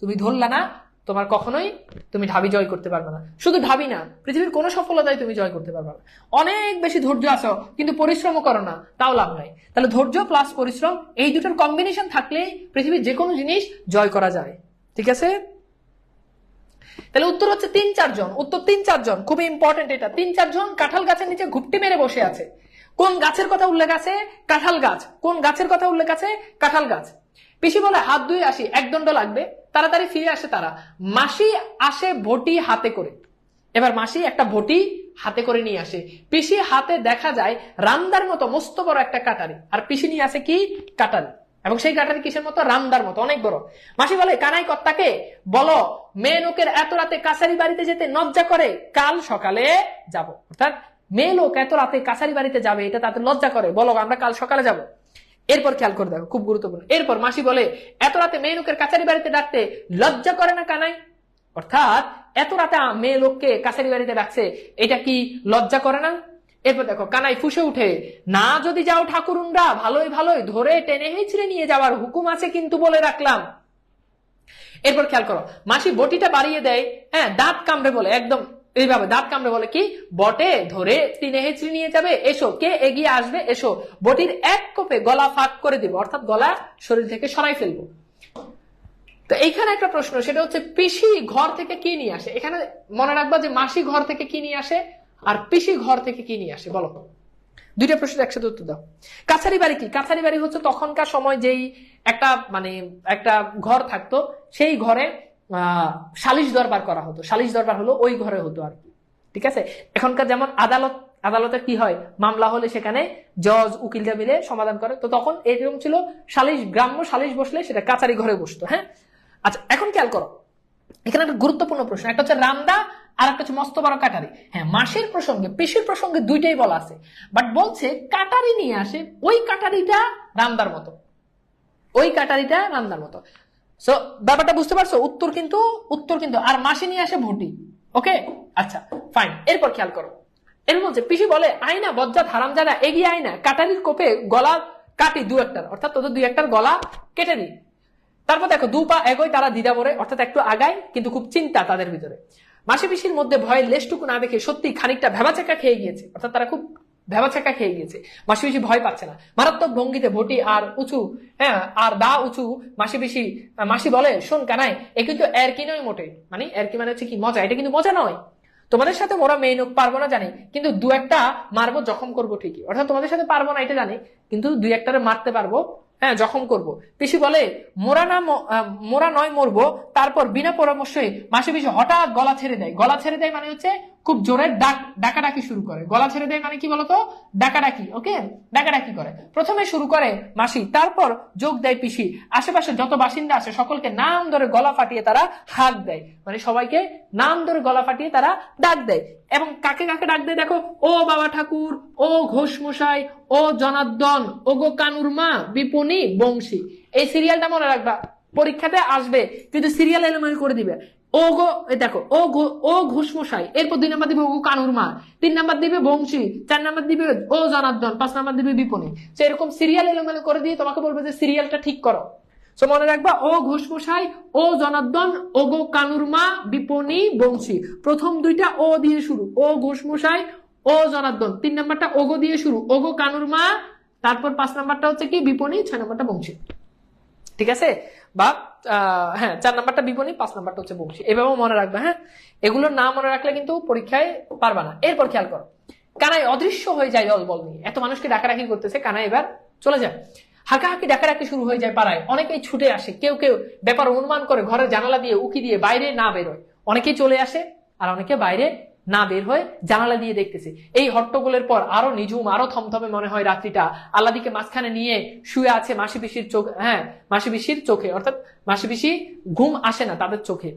তুমি ধরলা না, তোমার কখনোই তুমি ঢাবি জয় করতে পারবে না। শুধু ঢাবি না, পৃথিবীর কোনো সফলতাই তুমি জয় করতে পারবে না। অনেক বেশি ধৈর্য আছো কিন্তু পরিশ্রমও করো না, তাও লাভ নাই। তাহলে ধৈর্য প্লাস পরিশ্রম, এই দুটোর কম্বিনেশন থাকলেই পৃথিবীর যে কোনো জিনিস জয় করা যায়। ঠিক আছে? তাহলে উত্তর হচ্ছে 3-4 জন। উত্তর 3-4 জন, খুবই ইম্পর্টেন্ট এটা। 3-4 জন কাঁঠাল গাছের নিচে ঘুপটি মেরে বসে আছে। কোন গাছের কথা উল্লেখ আছে? কাঁঠাল গাছ। কোন গাছের কথা উল্লেখ আছে? কাঁঠাল গাছ। পিসি বলে হাত ধুয়ে আসি, 1 দণ্ড লাগবে। তাড়াতাড়ি ফিরে আসে তারা। মাসি আসে বটি হাতে করে। এবার মাসি একটা বটি হাতে করে নিয়ে আসে। পিসি হাতে দেখা যায় রামদার মতো মস্ত বড় একটা কাটারি, আর পিসি নিয়ে আসে কি? কাটারি। এবং সেই কাটারি কিসের মতো? রামদার মতো, অনেক বড়। মাসি বলে কানাই কর্তাকে বলো মেয়ে লোকের এত রাতে কাছারি বাড়িতে যেতে লজ্জা করে, কাল সকালে যাব। অর্থাৎ মেয়ে লোক এত রাতে কাছারি বাড়িতে যাবে এটা তাদের লজ্জা করে, বলো আমরা কাল সকালে যাব। এরপর খেয়াল করে দেখো, খুব গুরুত্বপূর্ণ। এরপর মাসি বলে এত রাতে মেয়ে লোকের কাছারি বাড়িতে ডাকতে লজ্জা করে না কানাই? অর্থাৎ এত রাতে মেয়ে লোককে কাছারি বাড়িতে ডাকছে, এটা কি লজ্জা করে না? এরপর দেখো কানাই ফুঁসে উঠে, না যদি যাও ঠাকুরুনরা ভালোই ভালোই ধরে টেনে হেঁচড়ে নিয়ে যাওয়ার হুকুম আছে কিন্তু বলে রাখলাম। এরপর খেয়াল করো, মাসি বটিটা বাড়িয়ে দেয়, দাঁত কামড়ে বলে, একদম এইভাবে দাঁত কামড়ে বলে কি? বটে ধরে টেনে হেঁচড়ে নিয়ে যাবে, এসো। কে এগিয়ে আসবে? এসো। বটির এক কোপে গলা ফাঁক করে দিব, অর্থাৎ গলা শরীর থেকে সরাই ফেলবো। তো এইখানে একটা প্রশ্ন, সেটা হচ্ছে পিসি ঘর থেকে কি নিয়ে আসে? এখানে মনে রাখবা যে মাসি ঘর থেকে কি নিয়ে আসে আর পিসি ঘর থেকে কি নিয়ে আসে, বলো। দুইটা প্রশ্নের একসাথে উত্তর দাও। কাছারি বাড়ি কি? কাছারি বাড়ি হচ্ছে তখনকার সময় যেই একটা ঘর থাকতো, সেই ঘরে সালিশ দরবার করা হতো। সালিশ দরবার হলো ওই ঘরে হতো আর কি। ঠিক আছে? এখনকার যেমন আদালতে কি হয়, মামলা হলে সেখানে জজ উকিলরা মিলে সমাধান করে, তো তখন এরকম ছিল সালিশ, গ্রাম্য সালিশ বসলে সেটা কাছারি ঘরে বসতো। হ্যাঁ, আচ্ছা এখন খেয়াল করো, এখানে একটা গুরুত্বপূর্ণ প্রশ্ন, একটা হচ্ছে রামদা আর একটা হচ্ছে মস্ত বড় কাটারি। হ্যাঁ, মাসির প্রসঙ্গে পিসির প্রসঙ্গে দুইটাই বলা আছে, বাট বলছে কাটারি নিয়ে আসে, ওই কাটারিটা রামদার মতো, ওই কাটারিটা রামদার মতো। সো ব্যাপারটা বুঝতে পারছো? উত্তর কিন্তু আর মাসি নিয়ে আসে ভুটি। ওকে, আচ্ছা ফাইন। এরপর খেয়াল করো, এর বলছে পিসি বলে আইনা বজ্জাত হারামজাদা এগিয়ে আইনা, কাটারির কোপে গলা কাটি 2-1টার, অর্থাৎ তোদের 2-1টার গলা কেটে দিই। তারপর দেখো 2 পা এগোয় তারা দ্বিধা ভরে, অর্থাৎ একটু আগায় কিন্তু খুব চিন্তা তাদের ভিতরে। মাসি পিসির মধ্যে ভয়ের লেশটুকু না দেখে সত্যি খানিকটা ভেবাচাকা খেয়ে গিয়েছে, অর্থাৎ তারা খুব ভেবাচাকা খেয়ে গিয়েছে। মাসি পিসি ভয় পাচ্ছে না, মারাত্মক ভঙ্গিতে ভটি আর উঁচু, আর দা উঁচু। মাসি বলে শোন কানাই, এ কিন্তু এরকি নয় মোটে, মানে এরকি মানে হচ্ছে কি মজা, এটা কিন্তু মজা নয়। তোমাদের সাথে মোরা মেয়ে নোক পারবো না জানি, কিন্তু 2-1টা মারবো, জখম করবো ঠিকই। অর্থাৎ তোমাদের সাথে পারবো না এটা জানি, কিন্তু 2-1টারে মারতে পারবো, জখম করবো। পিসি বলে মোরা নয় মরবো। তারপর বিনা পরামর্শে মাসি পিসি হঠাৎ গলা ছেড়ে দেয়। গলা ছেড়ে দেয় মানে হচ্ছে খুব জোরে ডাকাডাকি শুরু করে। গলা ছেড়ে দেয় মানে কি বলতো, ডাকাডাকি। ওকে, ডাকাডাকি করে। প্রথমে শুরু করে মাসি, তারপর যোগ দেয় পিসি, আশেপাশে যত বাসিন্দা আছে সকলকে নাম ধরে গলা ফাটিয়ে তারা হাঁক দেয়, মানে সবাইকে নাম ধরে গলা ফাটিয়ে তারা ডাক দেয়। এবং কাকে কাকে ডাক দেয় দেখো, ও বাবা ঠাকুর, ও ঘোষ মশাই, ও জনার্দন, ও গো কানুর মা, বিপণী, বংশী। এই সিরিয়ালটা মনে রাখবা, পরীক্ষাতে আসবে কিন্তু সিরিয়াল এলোমেলো করে দিবে। ও গো, দেখো, ও ঘোষ মশাই, এরপর 2 নাম্বার দিবে ও গো কানুর মা, 3 নাম্বার দিবে বংশী, 4 নাম্বার দিবে ও জনার্দন, 5 নাম্বার দিবে বিপণী। তো এরকম সিরিয়াল এলোমেলো করে দিয়ে তোমাকে বলবে যে সিরিয়ালটা ঠিক করো। তো মনে রাখবা, ও ঘোষ মশাই, ও জনার্দন, ও গো কানুর মা, বিপণী, বংশী। প্রথম 2টা ও দিয়ে শুরু, ও ঘোষ মশাই, ও জনার্দন। 3 নাম্বারটা ও গো দিয়ে শুরু, ও গো কানুর মা। তারপর 5 নাম্বারটা হচ্ছে কি বিপণী, 6 নাম্বারটা বংশী। ঠিক আছে? বা হ্যাঁ, 4 নাম্বারটা বিপণী, 5 নাম্বারটা হচ্ছে বংশী। এভাবেও মনে রাখবে। হ্যাঁ, এগুলো না মনে রাখলে কিন্তু পরীক্ষায় পারবা না। এরপর খেয়াল করো, কানাই অদৃশ্য হয়ে যায় দল বল নিয়ে। এত মানুষকে ডাকাডাকি করতেছে, কানাই এবার চলে যায়। হাঁকাহাঁকি ডাকাডাকি শুরু হয়ে যায় পাড়ায়। অনেকেই ছুটে আসে, কেউ কেউ ব্যাপার অনুমান করে ঘরের জানালা দিয়ে উকি দিয়ে বাইরে না বেরোয়। অনেকেই চলে আসে আর অনেকে বাইরে না বের হয়ে জানালা দিয়ে দেখতেছে। এই হট্টগোলের পর আরো নিঝুম, আরো থমথমে মনে হয় রাত্রিটা। আল্লাদিকে মাঝখানে নিয়ে শুয়ে আছে মাসি পিসির চোখ, হ্যাঁ মাসি পিসির চোখে, অর্থাৎ মাসি পিসি ঘুম আসে না তাদের চোখে।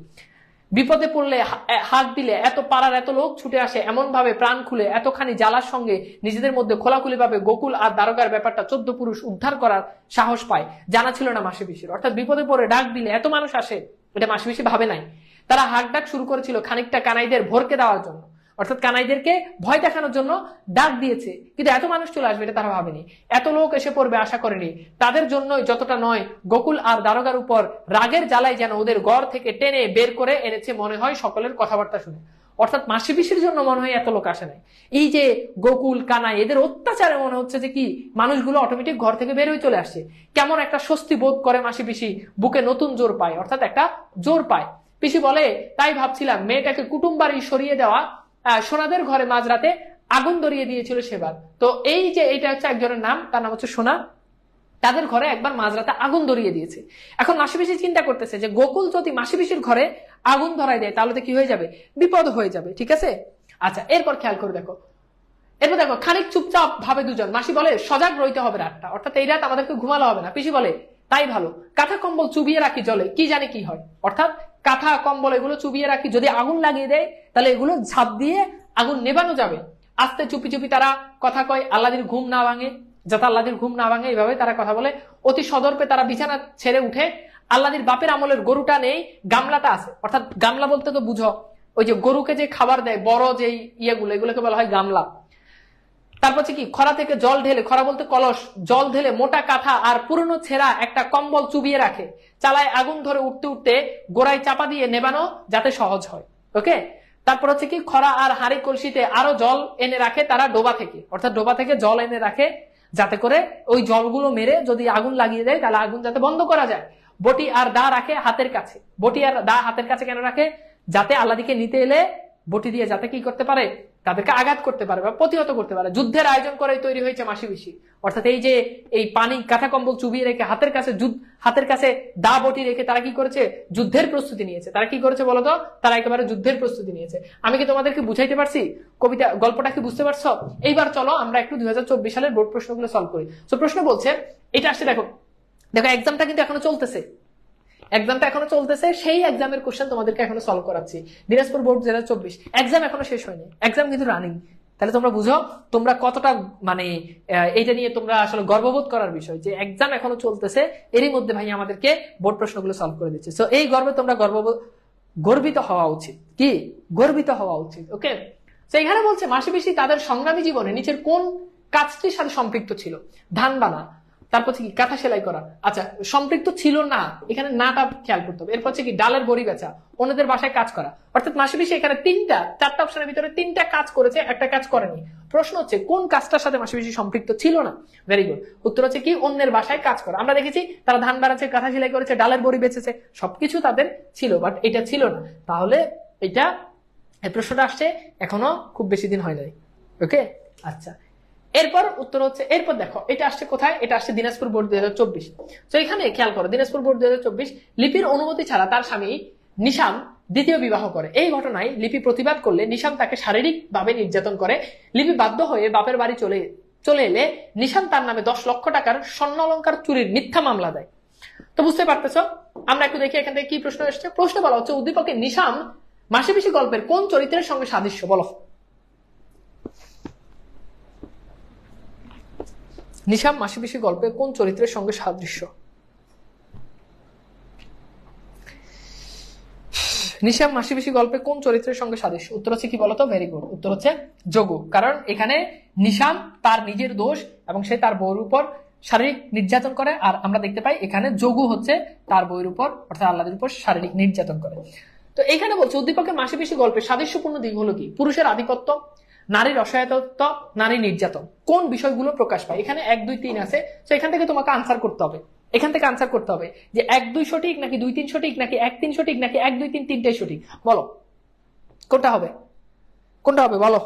বিপদে পড়লে হাত দিলে এত পাড়ার এত লোক ছুটে আসে, এমন ভাবে প্রাণ খুলে এতখানি জ্বালার সঙ্গে নিজেদের মধ্যে খোলাখুলি ভাবে গোকুল আর দারোগার ব্যাপারটা 14 পুরুষ উদ্ধার করার সাহস পায়, জানা ছিল না মাসি পিসির। অর্থাৎ বিপদে পড়ে ডাক দিলে এত মানুষ আসে, এটা মাসি পিসি ভাবে নাই। তারা হাঁক ডাক শুরু করেছিল খানিকটা কানাইদের ভরকে দেওয়ার জন্য, অর্থাৎ কানাইদেরকে ভয় দেখানোর জন্য ডাক দিয়েছে, কিন্তু এত মানুষ চলে আসবে এটা তারা ভাবেনি। এত লোক এসে পড়বে আশা করেনি। তাদের জন্যই যতটা নয়, গোকুল আর দারোগার উপর রাগের জ্বালাই যেন ওদের ঘর থেকে টেনে বের করে এনেছে মনে হয় সকলের কথাবার্তা শুনে। অর্থাৎ মাসি পিসির জন্য মনে হয় এত লোক আসে নাই। এই যে গোকুল কানাই এদের অত্যাচারে মনে হচ্ছে যে কি মানুষগুলো অটোমেটিক ঘর থেকে বের হয়ে চলে আসছে। কেমন একটা স্বস্তি বোধ করে মাসি পিসি, বুকে নতুন জোর পায়, অর্থাৎ একটা জোর পায়। পিসি বলে, তাই ভাবছিলাম মেয়েটাকে কুটুম বাড়ি সরিয়ে দেওয়া সোনাদের ঘরে মাঝরাতে আগুন ধরিয়ে দিয়েছিল সেবার। তো এই যে এটা হচ্ছে একজনের নাম, তার নাম হচ্ছে সোনা। তাদের ঘরে একবার মাঝরাতে আগুন ধরিয়ে দিয়েছে। এখন মাসি পিসি চিন্তা করতেছে যে গোকুল যদি মাসি পিসির ঘরে আগুন ধরাই দেয় তাহলে তো কি হয়ে যাবে, বিপদ হয়ে যাবে। ঠিক আছে? আচ্ছা, এরপর খেয়াল করে দেখো, এরপর দেখো খানিক চুপচাপ ভাবে দুজন। মাসি বলে, সজাগ রইতে হবে রাতটা, অর্থাৎ এই রাত আমাদেরকে ঘুমালো হবে না। পিসি বলে, তাই ভালো, কাঁথা কম্বল চুবিয়ে রাখি জলে, কি জানি কি হয়। অর্থাৎ কাঁথা কম্বল এগুলো চুবিয়ে রাখি, যদি আগুন লাগিয়ে দেয় তাহলে এগুলো ঝাঁপ দিয়ে আগুন নেবানো যাবে। আস্তে চুপি চুপি তারা কথা কয়, আল্লাদির ঘুম না ভাঙে, যাতে আল্লাদির ঘুম না ভাঙে, এইভাবে তারা কথা বলে। অতি সদর্পে তারা বিছানা ছেড়ে উঠে। আল্লাদির বাপের আমলের গরুটা নেই, গামলাটা আছে। অর্থাৎ গামলা বলতে তো বুঝো ওই যে গরুকে যে খাবার দেয় বড় যে ইয়েগুলো, এগুলোকে বলা হয় গামলা। তারপর হচ্ছে কি, খরা থেকে জল ঢেলে, খরা বলতে কলস, জল ঢেলে মোটা কাঁথা আর পুরনো ছেঁড়া একটা কম্বল চুবিয়ে রাখে। চালায় আগুন ধরে উঠতে উঠতে গোড়ায় চাপা দিয়ে নেবানো যাতে সহজ হয়। ওকে, তারপর হচ্ছে কি, খরা আর হাড়ি কলসিতে আরো জল এনে রাখে তারা ডোবা থেকে, অর্থাৎ ডোবা থেকে জল এনে রাখে যাতে করে ওই জলগুলো মেরে যদি আগুন লাগিয়ে দেয় তাহলে আগুন যাতে বন্ধ করা যায়। বটি আর দা রাখে হাতের কাছে। বটি আর দা হাতের কাছে কেন রাখে? যাতে আল্লাদিকে নিতে এলে বটি দিয়ে যাতে কি করতে পারে, তাদেরকে আঘাত করতে পারে বা প্রতিহত করতে পারে। যুদ্ধের আয়োজন করে তৈরি হয়েছে মাসি পিসি। অর্থাৎ এই যে এই পানি কাঁথা কম্বল চুবিয়ে রেখে হাতের কাছে দা বটি রেখে তারা কি করেছে, যুদ্ধের প্রস্তুতি নিয়েছে। তারা কি করেছে বলতো, তারা একেবারে যুদ্ধের প্রস্তুতি নিয়েছে। আমি কি তোমাদেরকে বুঝাইতে পারছি? কবিতা গল্পটা কি বুঝতে পারছো? এইবার চলো আমরা একটু 2024 সালের বোর্ড প্রশ্নগুলো সলভ করি। তো প্রশ্ন বলছে, এটা আসছে দেখো এক্সামটা কিন্তু এখনো চলতেছে, সেই এক্সামের কোশ্চেন তোমাদেরকে এখনো সলভ করাচ্ছি। দিনাজপুর বোর্ড 2024 এক্সাম এখনো শেষ হয়নি, এক্সাম কিন্তু রানিং। তাহলে তোমরা বুঝো তোমরা কতটা মানে এইটা নিয়ে তোমরা আসলে গর্ববোধ করার বিষয় যে এক্সাম এখনো চলতেছে, এরই মধ্যে ভাই আমাদেরকে বোর্ড প্রশ্নগুলো সলভ করে দিচ্ছে। সো এই গর্বে তোমরা গর্বিত হওয়া উচিত। কি গর্বিত হওয়া উচিত? ওকে, তো এখানে বলছে মাসি পিসি তাদের সংগ্রামী জীবনে নিচের কোন কাজটির সাথে সম্পৃক্ত ছিল? ধান বানা, তারপর কি কাঁথা সেলাই করা। আচ্ছা, সম্পৃক্ত ছিল না, এখানে নাটা খেয়াল করতে হবে। এরপর কি ডালের বড়ি বেচা, অন্যদের বাসায় কাজ করা। অর্থাৎ মাসি পিসি এখানে 4টা অপশনের ভিতরে 3টা কাজ করেছে, একটা কাজ করেনি। প্রশ্ন হচ্ছে কোন কাজটার সাথে মাসি পিসি সম্পৃক্ত ছিল না? ভেরি গুড, উত্তর হচ্ছে কি অন্যের বাসায় কাজ করা। আমরা দেখেছি তারা ধান বাড়াচ্ছে, কাঁথা সেলাই করেছে, ডালের বড়ি বেচেছে, সবকিছু তাদের ছিল, বাট এটা ছিল না। তাহলে এটা এই প্রশ্নটা আসছে এখনো খুব বেশি দিন হয় নাই। ওকে, আচ্ছা, এরপর উত্তর হচ্ছে, এরপর দেখো এটা আসছে কোথায়, এটা আসছে দিনাজপুর বোর্ড 2024। তো এখানে খেয়াল করো, দিনাজপুর বোর্ড 2024 লিপির অনুমতি ছাড়া তার স্বামী নিশাম দ্বিতীয় বিবাহ করে। এই ঘটনায় লিপি প্রতিবাদ করলে নিশাম তাকে শারীরিকভাবে নির্যাতন করে। লিপি বাধ্য হয়ে বাপের বাড়ি চলে এলে নিশাম তার নামে 10 লক্ষ টাকার স্বর্ণ অলংকার চুরির মিথ্যা মামলা দেয়। তো বুঝতে পারতেছ, আমরা একটু দেখি এখান থেকে কি প্রশ্ন এসেছে। প্রশ্ন বলা হচ্ছে উদ্দীপকে নিশাম মাসিপিসি গল্পের কোন চরিত্রের সঙ্গে সাদৃশ্য বলো। নিশাম মাসিপিসি গল্পে কোন চরিত্রের সঙ্গে সাদৃশ্য? নিশাম মাসিপিসি গল্পে কোন চরিত্রের সঙ্গে সাদৃশ্য? উত্তর হচ্ছে কি বলতো? ভেরি গুড, উত্তর হচ্ছে যোগু। কারণ এখানে নিশাম তার নিজের দোষ এবং সে তার বউর উপর শারীরিক নির্যাতন করে, আর আমরা দেখতে পাই এখানে যোগু হচ্ছে তার বউর উপর অর্থাৎ আল্লাহর উপর শারীরিক নির্যাতন করে। তো এখানে বলছে উদ্দীপকের মাসিপিসি গল্পের সাদৃশ্যপূর্ণ দিক হলো কি? পুরুষের আধিপত্য, নারীর অসহায়ত্ব, নারী নির্যাতন। কোন বিষয়গুলো প্রকাশ পায়? এখানে 1 2 3 আছে, তো এখান থেকে তোমাকে আনসার করতে হবে। এখান থেকে আনসার করতে হবে যে 1 2 সঠিক নাকি 2 3 সঠিক নাকি 1 3 সঠিক নাকি 1 2 3 তিনটাই সঠিক। বলো কোনটা হবে, কোনটা হবে বলো,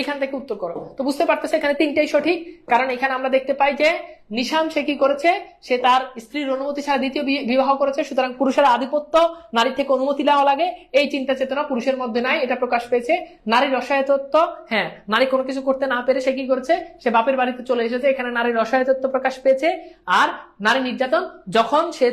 এখান থেকে উত্তর করো। তো বুঝতে পারতেছে এখানে তিনটাই সঠিক, কারণ এখানে আমরা দেখতে পাই যে নিশাম সে কি করেছে, সে তার স্ত্রীর অনুমতি ছাড়া দ্বিতীয় বিবাহ করেছে। সুতরাং পুরুষের আধিপত্য, নারীর থেকে অনুমতি নেওয়া লাগে, এই চিন্তা চেতনা পুরুষের মধ্যে নাই, এটা প্রকাশ পেয়েছে। নারীর অসহায়ত্ব, হ্যাঁ নারী কোনো কিছু করতে না পেরে সে কি করেছে, সে বাপের বাড়িতে চলে এসেছে, এখানে নারীর অসহায়ত্ব প্রকাশ পেয়েছে। আর নারী নির্যাতন, যখন সে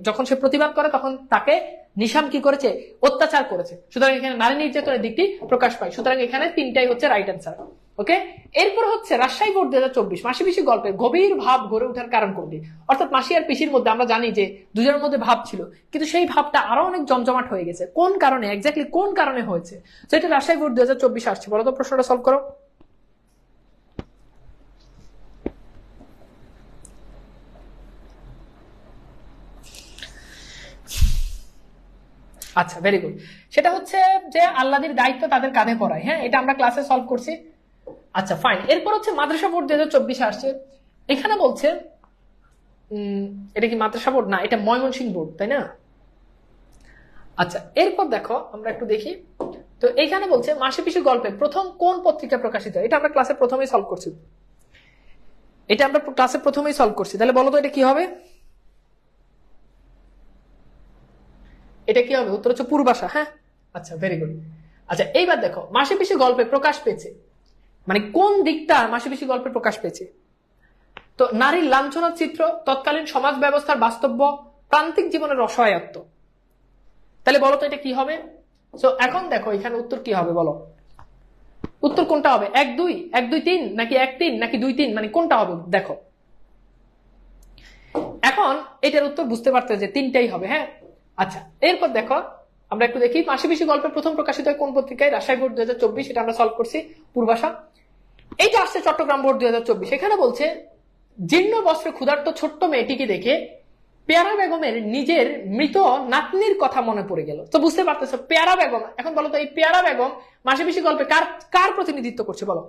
যখন সে প্রতিবাদ করে তখন তাকে নিশাম কি করেছে, অত্যাচার করেছে। সুতরাং এখানে নারী নির্যাতনের দিকটি প্রকাশ পায়। সুতরাং এখানে তিনটাই হচ্ছে রাইট অ্যান্সার। ওকে, এরপর হচ্ছে রাজশাহী বোর্ড 2024 মাসিপিসি গল্পে গভীর ভাব গড়ে ওঠার কারণ কোনটি? অর্থাৎ মাসি আর পিসির মধ্যে আমরা জানি যে দুজনের মধ্যে ভাব ছিল, কিন্তু সেই ভাবটা আরো অনেক জমজমাট হয়ে গেছে। কোন কারণে, এক্স্যাক্টলি কোন কারণে হয়েছে? তো এটা রাজশাহী বোর্ড 2024 আসছে। বলো তো, প্রশ্নটা সলভ করো। আচ্ছা, ভেরি গুড। সেটা হচ্ছে যে আল্লাহর দায়িত্ব তাদের কাঁধে পড়ায়। হ্যাঁ, এটা আমরা ক্লাসে সলভ করছি। আচ্ছা ফাইন। এরপর হচ্ছে মাদ্রাসা বোর্ড 2024 আসছে। এখানে বলছে এটা কি মাদ্রাসা বোর্ড না, এটা ময়মনসিংহ বোর্ড, তাই না? আচ্ছা, এরপর দেখো আমরা একটু দেখি। তো এখানে বলছে মাসিপিসি গল্পে প্রথম কোন পত্রিকা প্রকাশিত হয়? এটা আমরা ক্লাসে প্রথমেই সলভ করছি, তাহলে বলো তো এটা কি হবে? এটা কি হবে? উত্তর হচ্ছে পূর্বাশা। হ্যাঁ, আচ্ছা ভেরি গুড। আচ্ছা, এইবার দেখো মাসিপিসি গল্পে প্রকাশ পেয়েছে, মানে কোন দিকটা মাসিপিসি গল্পে প্রকাশ পেয়েছে? তো নারীর লাঞ্ছনার চিত্র, তৎকালীন সমাজ ব্যবস্থার বাস্তব্য, প্রান্তিক জীবনের অসহায়ত্ব। তাহলে বলো তো এটা কি হবে? তো এখন দেখো এখানে উত্তর কি হবে বলো, উত্তর কোনটা হবে? 1 2 1 2 3 নাকি 1 3 নাকি 2 3, মানে কোনটা হবে দেখো। এখন এটার উত্তর বুঝতে পারতে যে তিনটাই হবে। হ্যাঁ, আচ্ছা এরপর দেখো আমরা একটু দেখি মাসিপিসি গল্পের প্রথম প্রকাশিত হয় কোন পত্রিকায়? রাজশাহী বোর্ড 2024, এটা আমরা সলভ করছি, পূর্বাশা। এইটা আসছে চট্টগ্রাম বোর্ড 2024। এখানে বলছে জীর্ণ বস্ত্রে ক্ষুধার্ত ছোট্ট মেয়েটিকে দেখে পেয়ারা বেগমের নিজের মৃত নাতনির কথা মনে পড়ে গেল। তো বুঝতে পারতেছো পেয়ারা বেগম, এখন বলো তো এই পেয়ারা বেগম মাসিপিসি গল্পে কার প্রতিনিধিত্ব করছে বলো?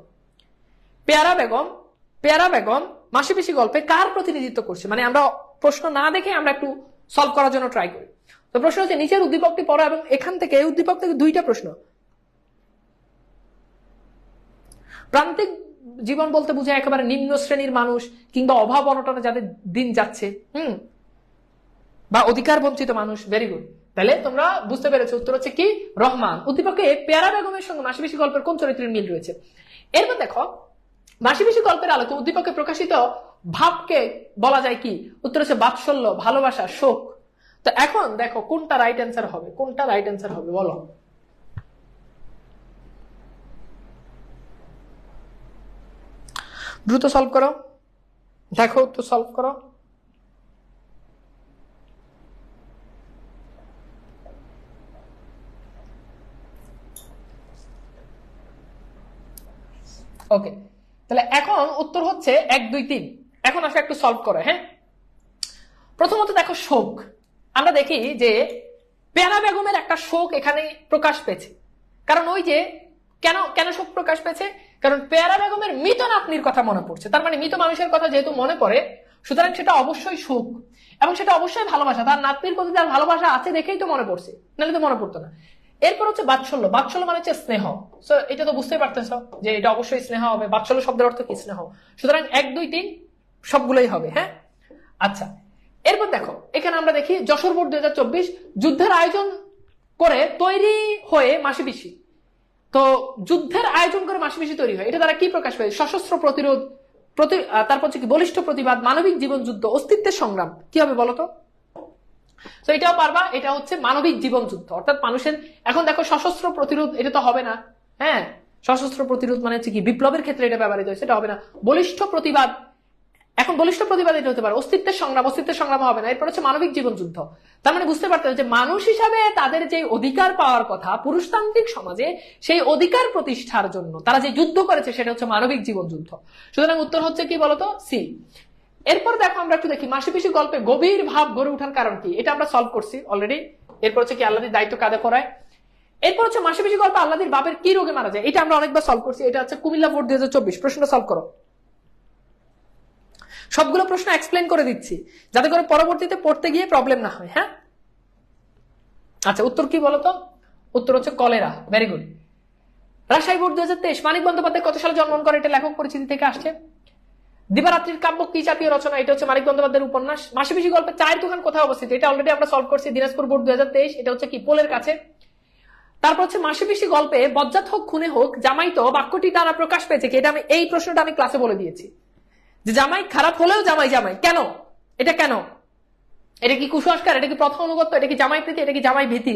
পেয়ারা বেগম মাসিপিসি গল্পে কার প্রতিনিধিত্ব করছে? মানে আমরা প্রশ্ন না দেখে আমরা একটু সলভ করার জন্য ট্রাই করি। তো প্রশ্ন হচ্ছে নিচের উদ্দীপকটি পড়ো এবং এখান থেকে এই উদ্দীপক থেকে 2টা প্রশ্ন। প্রান্তিক জীবন বলতে বোঝায় একেবারে নিম্ন শ্রেণীর মানুষ কিংবা অভাব অনটনে যাদের দিন যাচ্ছে, বা অধিকার বঞ্চিত মানুষ। ভেরি গুড, তাহলে তোমরা বুঝতে পেরেছো উত্তর হচ্ছে কি রহমান। উদ্দীপকে পেয়ারা বেগমের সঙ্গে মাসিপিসি গল্পের কোন চরিত্রের মিল রয়েছে? এরপর দেখো মাসিপিসি গল্পের আলোকে উদ্দীপকে প্রকাশিত ভাবকে বলা যায় কি? উত্তর হচ্ছে বাৎসল্য, ভালোবাসা, শোক। তো এখন দেখো কোনটা রাইট অ্যান্সার হবে, কোনটা রাইট অ্যান্সার হবে বলো। দ্রুত সলভ করো, দেখো তো সলভ করো। ওকে, তাহলে এখন উত্তর হচ্ছে 1 2 3। এখন আসলে একটু সলভ করো। হ্যাঁ, প্রথমত দেখো শোক, আমরা দেখি যে পেয়ারা বেগমের একটা শোক এখানে প্রকাশ পেয়েছে। কারণ ওই যে কেন শোক প্রকাশ পেয়েছে? কারণ পেয়ারা বেগমের মৃত নাতনির কথা মনে পড়ছে। তার মানে মৃত মানুষের কথা যেহেতু মনে পড়ে, সুতরাং সেটা অবশ্যই শোক এবং সেটা অবশ্যই ভালোবাসা। তার নাতনির প্রতি তার ভালোবাসা আছে দেখেই তো মনে পড়ছে, নাহলে তো মনে পড়তো না। এরপর হচ্ছে বাৎসল্য, বাৎসল্য মানে হচ্ছে স্নেহ। সো এটা তো বুঝতেই পারতেছ যে এটা অবশ্যই স্নেহ হবে। বাৎসল্য শব্দের অর্থ কি? স্নেহ। সুতরাং 1 2 3 সবগুলোই হবে। হ্যাঁ, আচ্ছা এরপর দেখো এখানে আমরা দেখি যশোর বোর্ড 2024 যুদ্ধের আয়োজন করে তৈরি হয়ে মাসিপিসি, তো যুদ্ধের আয়োজন করে মাসিপিসি তৈরি হয়, এটা দ্বারা কি প্রকাশ পায়? সশস্ত্র প্রতিরোধ, তারপর হচ্ছে কি বলিষ্ঠ প্রতিবাদ, মানবিক জীবন যুদ্ধ, অস্তিত্বের সংগ্রাম। কি হবে বলতো? তো এটাও পারবা, এটা হচ্ছে মানবিক জীবন যুদ্ধ, অর্থাৎ মানুষের, এখন দেখো সশস্ত্র প্রতিরোধ এটা তো হবে না, হ্যাঁ, সশস্ত্র প্রতিরোধ মানে হচ্ছে কি বিপ্লবের ক্ষেত্রে এটা ব্যবহৃত হয়, সেটা হবে না। বলিষ্ঠ প্রতিবাদ, এখন বলিষ্ঠ প্রতিবাদ এটা হতে পারে। অস্তিত্বের সংগ্রাম, অস্তিত্বের সংগ্রাম হবে না। এরপর হচ্ছে মানবিক জীবন যুদ্ধ, তার মানে বুঝতে পারতে হবে যে মানুষ হিসাবে তাদের যে অধিকার পাওয়ার কথা পুরুষতান্ত্রিক সমাজে, সেই অধিকার প্রতিষ্ঠার জন্য তারা যে যুদ্ধ করেছে সেটা হচ্ছে মানবিক জীবন যুদ্ধ। সুতরাং উত্তর হচ্ছে কি বলতো? সি। এরপর দেখো আমরা একটু দেখি মাসিপিসি গল্পে গভীর ভাব গড়ে ওঠার কারণ কি, এটা আমরা সলভ করছি অলরেডি। এরপর হচ্ছে কি আল্লাহর দায়িত্ব কাঁধে পড়ায়। এরপর হচ্ছে মাসিপিসি গল্পে আল্লাহর বাপের কি রোগে মারা যায়, এটা আমরা অনেকবার সলভ করছি। এটা হচ্ছে কুমিল্লা বোর্ড 2024 প্রশ্নটা সলভ করো। সবগুলো প্রশ্ন এক্সপ্লেন করে দিচ্ছি যাতে করে পরবর্তীতে পড়তে গিয়ে প্রবলেম না হয়। হ্যাঁ, আচ্ছা, উত্তর কি বলতো? উত্তর হচ্ছে cholera. Very good. Rajshahi board 2023 Manik Bandyopadhyay কত সালে জন্মগ্রহণ করে? এটা লেখক পরিচিতি থেকে আসছে। দিবারাত্রির কাব্য কি জাতীয় রচনা? এটা হচ্ছে মানিক বন্দ্যোপাধ্যায়ের উপন্যাস। মাসিপিসি গল্পে চায়ের দোকান কোথায় অবস্থিত? এটা অলরেডি আমরা সলভ করছি, দিনাজপুর বোর্ড 2023। এটা হচ্ছে কি পোলের কাছে। তারপর হচ্ছে মাসিপিসি গল্পে বজ্জাত হোক খুনে হোক জামাই তো বাক্যটি দ্বারা প্রকাশ পেয়েছে কি? এটা আমি এই প্রশ্নটা আমি ক্লাসে বলে দিয়েছি যে জামাই খারাপ হলেও জামাই জামাই কেন? এটা কেন? এটা কি কুসংস্কার? এটা কি প্রথম অনুগত্য? এটা কি জামাই প্রীতি? এটা কি জামাই ভীতি?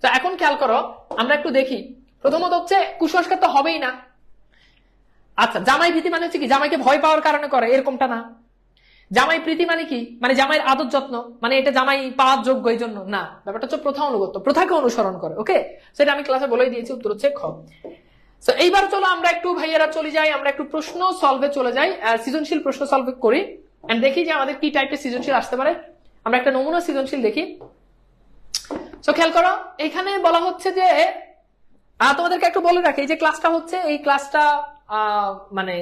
তো এখন খেয়াল করো, আমরা একটু দেখি। প্রথমত হচ্ছে কুসংস্কার তো হবেই না। আচ্ছা, জামাই ভীতি মানে হচ্ছে কি জামাইকে ভয় পাওয়ার কারণে করে, এরকমটা না। জামাই প্রীতি মানে কি? মানে জামাইয়ের আদর যত্ন, মানে এটা জামাই পাওয়ার যোগ্য এই জন্য না। ব্যাপারটা হচ্ছে প্রথা অনুগত্য, প্রথাকে অনুসরণ করে। ওকে, সেটা আমি ক্লাসে বলেই দিয়েছি। উত্তর হচ্ছে খ। তো এইবার চলো আমরা একটু ভাইয়ারা চলে যাই, আমরা একটু প্রশ্ন সলভে চলে যাই, সৃজনশীল প্রশ্ন সলভ করি এন্ড দেখি যে আমাদের কি টাইপের সৃজনশীল আসতে পারে। আমরা একটা নমুনা সৃজনশীল দেখি। তো খেয়াল করো, এখানে বলা হচ্ছে যে তোমাদেরকে একটু বলে রাখি, এই যে ক্লাসটা হচ্ছে, এই ক্লাসটা মানে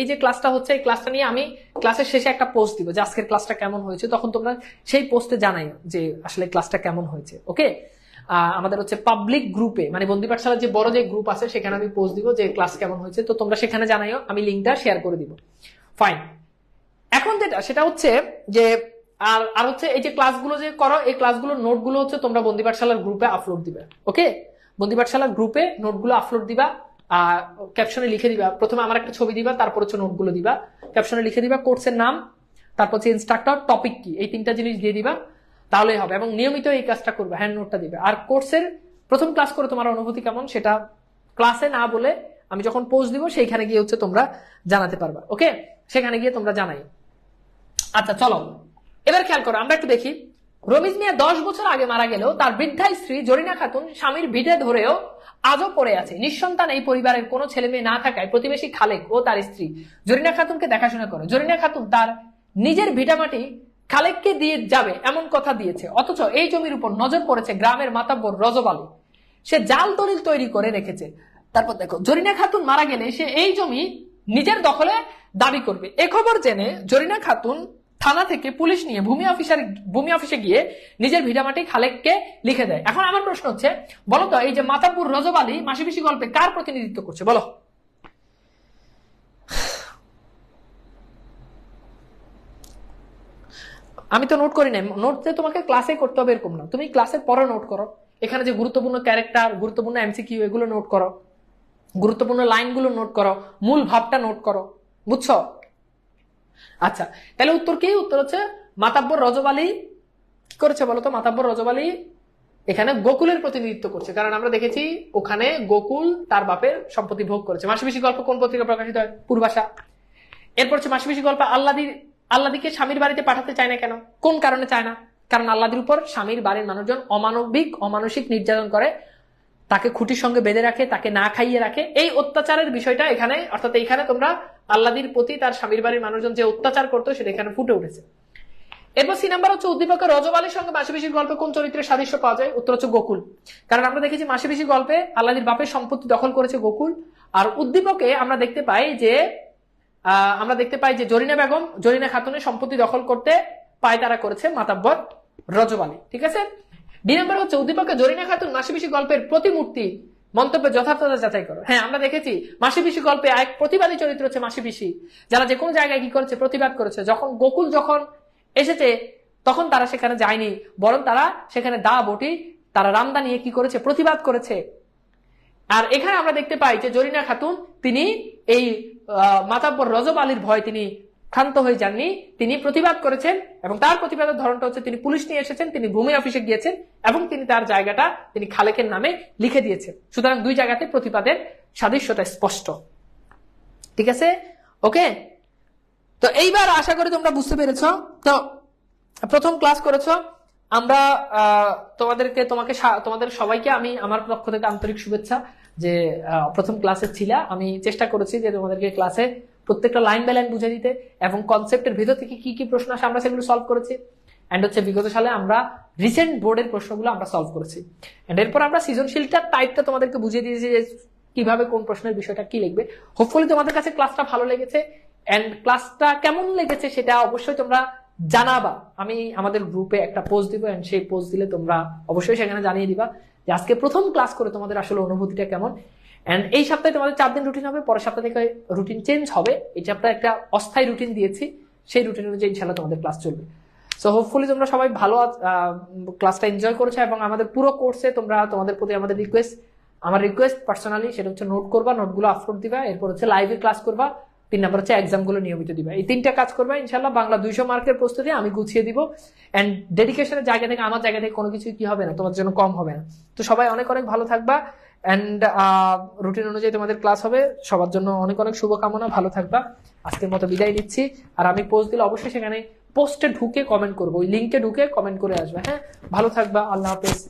এই যে ক্লাসটা হচ্ছে, এই ক্লাসটা নিয়ে আমি ক্লাসের শেষে একটা পোস্ট দিব যে আজকের ক্লাসটা কেমন হয়েছে, তখন তোমরা সেই পোস্টে জানাই যে আসলে ক্লাসটা কেমন হয়েছে। ওকে, আমাদের হচ্ছে পাবলিক গ্রুপে, মানে বন্দি পাঠশালার যে বড় যে গ্রুপ আছে সেখানে আমি পোস্ট দিব যে ক্লাস কেমন হয়েছে, তো তোমরা সেখানে জানাইও, আমি লিঙ্কটা শেয়ার করে দিব। ফাইন। এখন যেটা সেটা হচ্ছে যে আর হচ্ছে এই যে ক্লাসগুলো যে করো, এই ক্লাসগুলোর নোটগুলো হচ্ছে তোমরা বন্দি পাঠশালার গ্রুপে আপলোড দিবে। ওকে, বন্দি পাঠশালার গ্রুপে নোটগুলো আপলোড দিবা, ক্যাপশনে লিখে দিবা, প্রথমে আমার একটা ছবি দিবা, তারপর হচ্ছে নোটগুলো দিবা, ক্যাপশনে লিখে দিবা কোর্সের নাম, তারপর হচ্ছে ইনস্ট্রাক্টর, টপিক কি, এই তিনটা জিনিস দিয়ে দিবা, তাহলেই হবে। এবং নিয়মিত এই কাজটা করবে, হ্যান্ড নোটটা দিবে। আর কোর্সের প্রথম ক্লাস করে তোমার অনুভূতি কেমন সেটা ক্লাসে না বলে আমি যখন পোস্ট দিব সেইখানে গিয়ে হচ্ছে তোমরা জানাতে পারবা। ওকে, সেখানে গিয়ে তোমরা জানাই। আচ্ছা চলো এবার খেয়াল করো, আমরা একটু দেখি। রমিজ মিয়া 10 বছর আগে মারা গেলেও তার বৃদ্ধা স্ত্রী জরিনা খাতুন স্বামীর ভিটে ধরেও আজও পড়ে আছে। নিঃসন্তান এই পরিবারের কোনো ছেলে মেয়ে না থাকায় প্রতিবেশী খালেক ও তার স্ত্রী জরিনা খাতুনকে দেখাশোনা করে। জরিনা খাতুন তার নিজের ভিটামাটি খালেককে দিয়ে যাবে এমন কথা দিয়েছে, অথচ এই জমির উপর নজর পড়েছে গ্রামের মাতাব্বর রজব আলী। সে জাল দলিল তৈরি করে রেখেছে। তারপর দেখো, জরিনা খাতুন মারা গেলে সে এই জমি নিজের দখলে দাবি করবে। এ খবর জেনে জরিনা খাতুন থানা থেকে পুলিশ নিয়ে ভূমি অফিসে গিয়ে নিজের ভিটামাটি খালেককে লিখে দেয়। এখন আমার প্রশ্ন হচ্ছে, বলো তো এই যে মাতাব্বর রজব আলী মাসিপিসি গল্পে কার প্রতিনিধিত্ব করছে বলো? আমি তো নোট করি নাই, নোট যে তোমাকে ক্লাসে করতে হবে এরকম না, তুমি ক্লাসের পরে নোট করো। এখানে যে গুরুত্বপূর্ণ ক্যারেক্টার, গুরুত্বপূর্ণ এমসিকিউ, এগুলো নোট করো, গুরুত্বপূর্ণ লাইনগুলো নোট করো, মূল ভাবটা নোট করো, বুঝছো? আচ্ছা, তাহলে উত্তর কি? উত্তর হচ্ছে মাতাব্বর রজব আলী কি করেছে বলতো? মাতাব্বর রজব আলী এখানে গোকুলের প্রতিনিধিত্ব করছে, কারণ আমরা দেখেছি ওখানে গোকুল তার বাপের সম্পত্তি ভোগ করেছে। মাসিপিসি গল্প কোন পত্রিকা প্রকাশিত হয়? পূর্বাশা। এরপর হচ্ছে মাসিপিসি গল্প আল্লাদিকে স্বামীর বাড়িতে পাঠাতে চায় না কেন? কোন কারণে চায় না? কারণ আল্লাদির উপর স্বামীর বাড়ির মানুষজন অমানবিক অমানসিক নির্যাতন করে, তাকে খুঁটির সঙ্গে বেঁধে রাখে, তাকে না খাইয়ে রাখে। এই অত্যাচারের বিষয়টা এখানে, অর্থাৎ এইখানে তোমরা আল্লাদির প্রতি তার স্বামীর বাড়ির মানুষজন যে অত্যাচার করতো সেটা এখানে ফুটে উঠেছে। এরপর সি নাম্বার হচ্ছে উদ্দীপকের রজব আলীর সঙ্গে মাসিপিসির গল্পে কোন চরিত্রের সাদৃশ্য পাওয়া যায়? উত্তর হচ্ছে গোকুল, কারণ আমরা দেখেছি মাসিপিসি গল্পে আল্লাদির বাপের সম্পত্তি দখল করেছে গোকুল, আর উদ্দীপকে আমরা দেখতে পাই যে জরিনা বেগম, জরিনা খাতুনের সম্পত্তি দখল করতে পায়তারা করেছে মাতাব্বর রজব আলী। ঠিক আছে। ডি নাম্বার হচ্ছে উদ্দীপকে জরিনা খাতুন মাসিপিসি গল্পের প্রতিমূর্তি মন্তব্যের যথার্থতা যাচাই করো। হ্যাঁ, আমরা দেখেছি মাসিপিসি গল্পে এক প্রতিবাদী চরিত্র হচ্ছে মাসিপিসি, যারা যে কোনো জায়গায় কি করেছে? প্রতিবাদ করেছে। যখন গোকুল যখন এসেছে তখন তারা সেখানে যায়নি, বরং তারা সেখানে দা বটি তারা রামদা নিয়ে কি করেছে, প্রতিবাদ করেছে। আর এখানে আমরা দেখতে পাই যে জরিনা খাতুন তিনি এই মাতাব্বর রজব আলীর ভয় তিনি ক্ষান্ত হয়ে যাননি, তিনি প্রতিবাদ করেছেন এবং তার প্রতিবাদের ধরনটা হচ্ছে তিনি পুলিশ নিয়ে এসেছেন, তিনি ভূমি অফিসে গিয়েছেন এবং তিনি তার জায়গাটা তিনি খালেকের নামে লিখে দিয়েছেন। সুতরাং দুই জায়গাতে প্রতিবাদের সাদৃশ্যতা স্পষ্ট। ঠিক আছে, ওকে। তো এইবার আশা করি তোমরা বুঝতে পেরেছ। তো প্রথম ক্লাস করেছ, আমরা তোমাদের সবাইকে আমি আমার পক্ষ থেকে আন্তরিক শুভেচ্ছা যে প্রথম ক্লাসে ছিলা। আমি চেষ্টা করেছি যে তোমাদেরকে ক্লাসে প্রত্যেকটা লাইন বাই লাইন বুঝে দিতে এবং কনসেপ্টের ভিতর থেকে কি কি প্রশ্ন আসে আমরা সেগুলো সলভ করেছি। এন্ড হচ্ছে বিগত সালে আমরা রিসেন্ট বোর্ডের প্রশ্নগুলো আমরা সলভ করেছি। এন্ড এরপর আমরা সৃজনশীলটার টাইপটা তোমাদেরকে বুঝিয়ে দিয়েছি যে কিভাবে কোন প্রশ্নের বিষয়টা কি লিখবে। হোপফুলি তোমাদের কাছে ক্লাসটা ভালো লেগেছে। এন্ড ক্লাসটা কেমন লেগেছে সেটা অবশ্যই তোমরা জানাবা। আমি আমাদের গ্রুপে একটা পোস্ট দিব এন্ড সেই পোস্ট দিলে তোমরা অবশ্যই সেখানে জানিয়ে দিবা যে আজকে প্রথম ক্লাস করে তোমাদের আসলে অনুভূতিটা কেমন। এন্ড এই সপ্তাহে তোমাদের 4 দিন রুটিন হবে, পরের সপ্তাহ থেকে রুটিন চেঞ্জ হবে। এই সপ্তাহে একটা অস্থায়ী রুটিন দিয়েছি, সেই রুটিন অনুযায়ী ইনশাআল্লাহ তোমাদের ক্লাস চলবে। সো হোপফুলি তোমরা সবাই ভালো ক্লাসটা এনজয় করেছো এবং আমাদের পুরো কোর্সে তোমাদের প্রতি আমাদের আমার রিকোয়েস্ট পার্সোনালি সেটা হচ্ছে নোট করবা, নোটগুলো আপলোড দিবা, এরপর হচ্ছে লাইভে ক্লাস করবা, 3 নাম্বার হচ্ছে এক্সামগুলো নিয়মিত দিবা। এই 3টা কাজ করবা ইনশাআল্লাহ। বাংলা 200 মার্কের প্রস্তুতি আমি গুছিয়ে দিব এন্ড ডেডিকেশনের জায়গা থেকে আমার জায়গা থেকে কোনো কিছু কি হবে না, তোমার জন্য কম হবে না। তো সবাই অনেক অনেক ভালো থাকবা এন্ড রুটিন অনুযায়ী তোমাদের ক্লাস হবে। সবার জন্য অনেক অনেক শুভকামনা, ভালো থাকবা। আজকের মতো বিদায় নিচ্ছি। আর আমি পোস্ট দিলে অবশ্যই সেখানে পোস্টে ঢুকে কমেন্ট করবো, ওই লিঙ্কে ঢুকে কমেন্ট করে আসবে। হ্যাঁ, ভালো থাকবা, আল্লাহ হাফেজ।